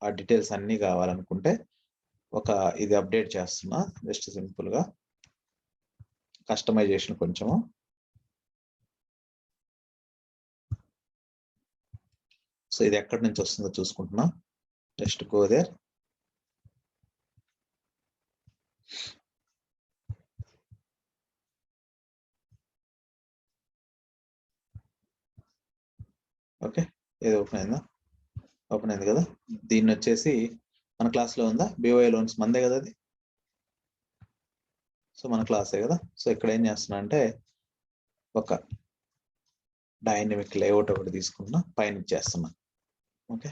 Speaker 4: ఆ డీటెయిల్స్ అన్నీ కావాలనుకుంటే ఇది అప్డేట్ చేస్తున్నా. జస్ట్ సింపుల్ గా కస్టమైజేషన్ కొంచెము. సో ఇది ఎక్కడి నుంచి వస్తుందో చూసుకుంటున్నా. Just go there. ఓకే, ఏది ఓపెన్ అయిందా? ఓపెన్ అయింది కదా. దీన్ని వచ్చేసి మన క్లాస్లో ఉందా? BOI లోన్స్ మందే కదా అది. సో మన క్లాసే కదా. సో ఇక్కడ ఏం చేస్తున్నా అంటే ఒక డైనమిక్ లేఅవుట్ ఒకటి తీసుకున్నా, పైన ఇచ్చేస్తున్నా. Okay,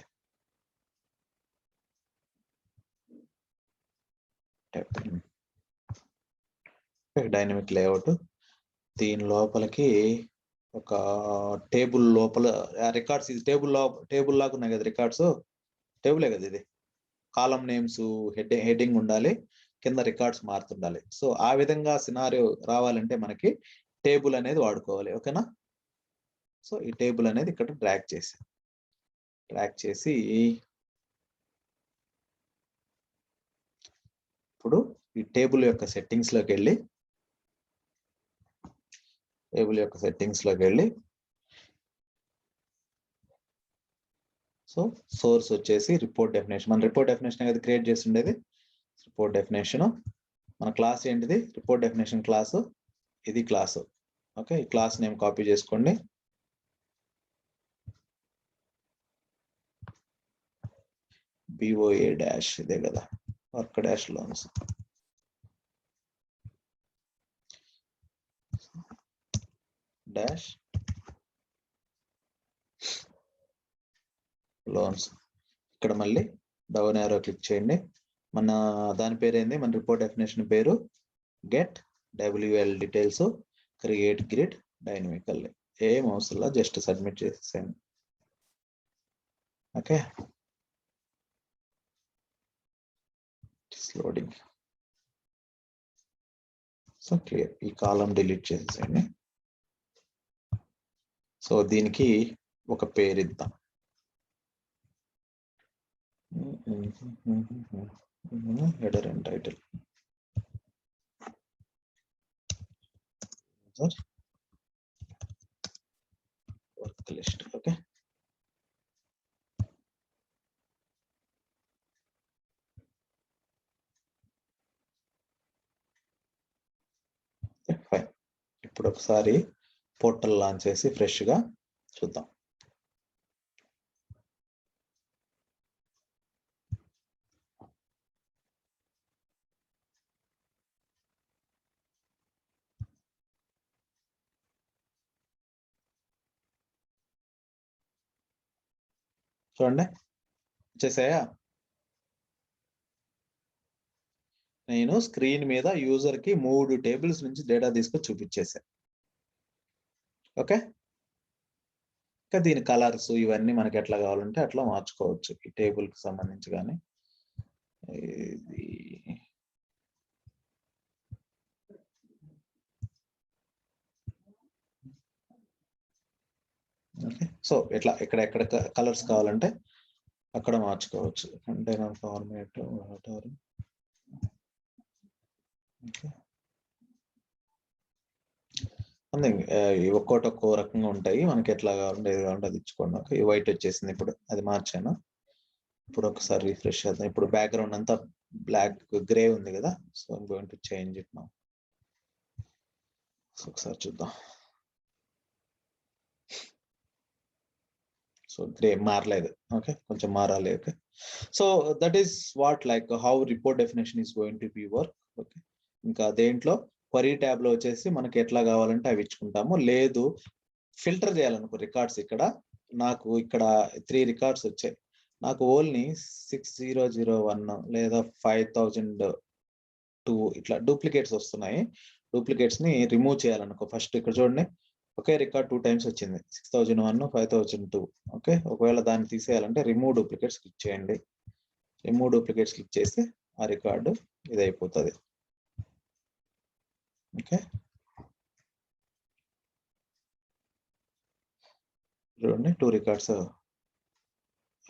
Speaker 4: dynamic layout. దీని లోపలికి ఒక టేబుల్ లోపల రికార్డ్స్, ఇది టేబుల్ లాగా ఉన్నాయి కదా రికార్డ్స్. టేబులే కదా ఇది. కాలం నేమ్స్, హెడ్డింగ్ ఉండాలి, కింద రికార్డ్స్ మారుతుండాలి. సో ఆ విధంగా సినారియో రావాలంటే మనకి టేబుల్ అనేది వాడుకోవాలి. ఓకేనా? సో ఈ టేబుల్ అనేది ఇక్కడ డ్రాగ్ చేసి ఇప్పుడు ఈ టేబుల్ యొక్క సెట్టింగ్స్ లోకి వెళ్ళి సో సోర్స్ వచ్చేసి రిపోర్ట్ డెఫినేషన్. మన రిపోర్ట్ డెఫినేషన్ అనేది క్రియేట్ చేసి ఉండేది. రిపోర్ట్ డెఫినేషన్ మన క్లాస్ ఏంటిది? Report definition class. ఇది క్లాసు. ఓకే, ఈ క్లాస్ నేమ్ కాపీ చేసుకోండి. BOA డాష్, ఇదే కదా work dash loans. Dash loans. ఇక్కడ మళ్ళీ డౌన్ యారో క్లిక్ చేయండి. మన దాని పేరు ఏంది, మన రిపోర్ట్ డెఫినేషన్ పేరు get WL details create grid dynamically. ఏం అవసరంలా, జస్ట్ సబ్మిట్ చేసేసాను. Okay, loading. So clear. ఈ కాలం డిలీట్ చేసేయండి. సో దీనికి ఒక పేరు ఇద్దాం. Header and title work list. Okay, fine. ఇప్పుడు ఒకసారి పోర్టల్ లాంచ్ చేసి ఫ్రెష్ గా చూద్దాం. చూడండి, వచ్చేసాయా? నేను స్క్రీన్ మీద యూజర్ కి 3 టేబుల్స్ నుంచి డేటా తీసుకొని చూపించేసా. ఓకే, ఇంకా దీని కలర్స్ ఇవన్నీ మనకి ఎట్లా కావాలంటే అట్లా మార్చుకోవచ్చు. ఈ టేబుల్ కి సంబంధించి కానీ ఓకే. సో ఇట్లా ఎక్కడ కలర్స్ కావాలంటే అక్కడ మార్చుకోవచ్చు. Container format water. ఓకే, ఒక్కో రకంగా ఉంటాయి. మనకి ఎట్లా కావాలంటే ఏది కావాలంటే అది ఇచ్చుకోండి. ఓకే, ఈ వైట్ వచ్చేసింది. ఇప్పుడు అది మార్చాను. ఇప్పుడు ఒకసారి రిఫ్రెష్ చేద్దాం. ఇప్పుడు బ్యాక్గ్రౌండ్ అంతా బ్లాక్ గ్రే ఉంది కదా. So I'm going to change it now. So ఒకసారి చూద్దాం. సో గ్రే మారలేదు. ఓకే, కొంచెం మారాలి. Okay, so that is what like how report definition is going to B work. Okay, ఇంకా దేంట్లో క్వరీ ట్యాబ్ లో వచ్చేసి మనకి ఎట్లా కావాలంటే అవి ఇచ్చుకుంటాము. లేదు ఫిల్టర్ చేయాలనుకో రికార్డ్స్, ఇక్కడ నాకు ఇక్కడ 3 రికార్డ్స్ వచ్చాయి. నాకు ఓన్లీ 6001 లేదా 5002 ఇట్లా డూప్లికేట్స్ వస్తున్నాయి. డూప్లికేట్స్ ని రిమూవ్ చేయాలనుకో, ఫస్ట్ ఇక్కడ చూడండి, ఒకే రికార్డ్ 2 టైమ్స్ వచ్చింది. 6001 5002. ఓకే, ఒకవేళ దాన్ని తీసేయాలంటే రిమూవ్ డూప్లికేట్స్ క్లిక్ చేయండి. రిమూవ్ డూప్లికేట్స్ క్లిక్ చేస్తే ఆ రికార్డు ఇది అయిపోతుంది. ఓకే, చూడండి 2 రికార్డ్స్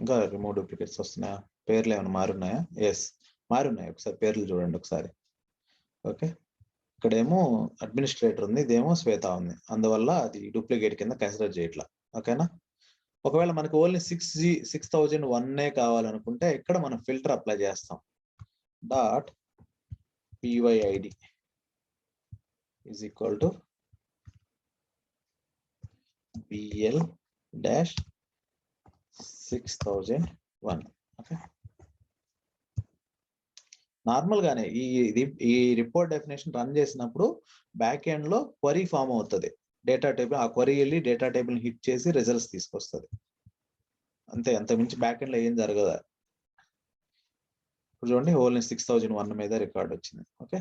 Speaker 4: ఇంకా రిమూవ్ డూప్లికేట్స్ వస్తున్నాయా? పేర్లు ఏమైనా మారున్నాయా? ఎస్, మారున్నాయి. ఒకసారి పేర్లు చూడండి ఒకసారి. ఓకే, ఇక్కడేమో అడ్మినిస్ట్రేటర్ ఉంది, ఇదేమో శ్వేత ఉంది. అందువల్ల అది డూప్లికేట్ కింద కన్సిడర్ చేయట్లా. ఓకేనా? ఒకవేళ మనకి ఓన్లీ 6001 కావాలనుకుంటే ఇక్కడ మనం ఫిల్టర్ అప్లై చేస్తాం. Dot PYID is equal to BL-6001. Okay, normal గానే ఈ రిపోర్ట్ డెఫినేషన్ రన్ చేసినప్పుడు బ్యాక్ ఎండ్ లో క్వరీ ఫామ్ అవుతుంది. డేటా టేబుల్, ఆ క్వరీ వెళ్ళి డేటా టేబుల్ హిట్ చేసి రిజల్ట్స్ తీసుకొస్తుంది. అంతే, అంత మించి బ్యాక్ ఎండ్ లో ఏం జరగదు. ఇప్పుడు చూడండి, ఓన్లీ 6001 మీద రికార్డ్ వచ్చింది. ఓకే,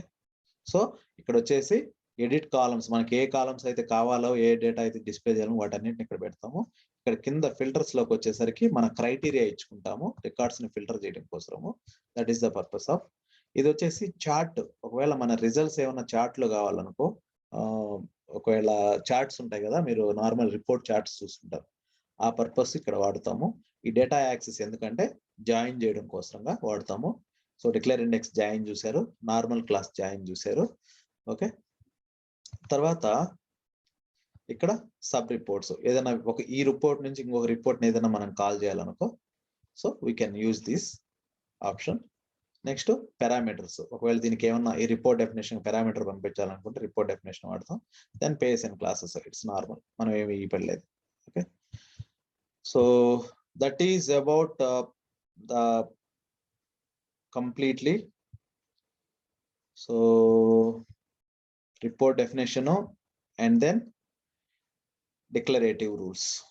Speaker 4: సో ఇక్కడ వచ్చేసి ఎడిట్ కాలమ్స్, మనకి ఏ కాలమ్స్ అయితే కావాలో, ఏ డేటా అయితే డిస్ప్లే చేయాలో వాటన్నిటిని ఇక్కడ పెడతాము. ఇక్కడ కింద ఫిల్టర్స్ లోకి వచ్చేసరికి మన క్రైటీరియా ఇచ్చుకుంటాము రికార్డ్స్ ని ఫిల్టర్ చేయడం కోసము. That is the purpose of. ఇది వచ్చేసి చార్ట్. ఒకవేళ మన రిజల్ట్స్ ఏమైనా చార్ట్ లో కావాలనుకో, ఒకవేళ చార్ట్స్ ఉంటాయి కదా, మీరు నార్మల్ రిపోర్ట్ చార్ట్స్ చూస్తుంటారు, ఆ పర్పస్ ఇక్కడ వాడతాము. ఈ డేటా యాక్సెస్ ఎందుకంటే జాయిన్ చేయడం కోసంగా వాడతాము. సో డిక్లేర్ ఇండెక్స్ జాయిన్ చూసారు, నార్మల్ క్లాస్ జాయిన్ చూసారు. ఓకే, తర్వాత ఇక్కడ సబ్ రిపోర్ట్స్, ఏదైనా ఈ రిపోర్ట్ నుంచి ఇంకొక రిపోర్ట్ ని ఏదైనా మనం కాల్ చేయాలనుకో, so we can use this option. Next parameters, ఒకవేళ దీనికి ఏమన్నా ఈ రిపోర్ట్ డెఫినేషన్ పారామీటర్ పంపించాలనుకుంటే రిపోర్ట్ డెఫినేషన్ వాడతాం. Then pace and classes, it's normal, మనం ఏమి ఇవ్వలేదు. Okay, so that is about the completely. So report definition and then declarative rules.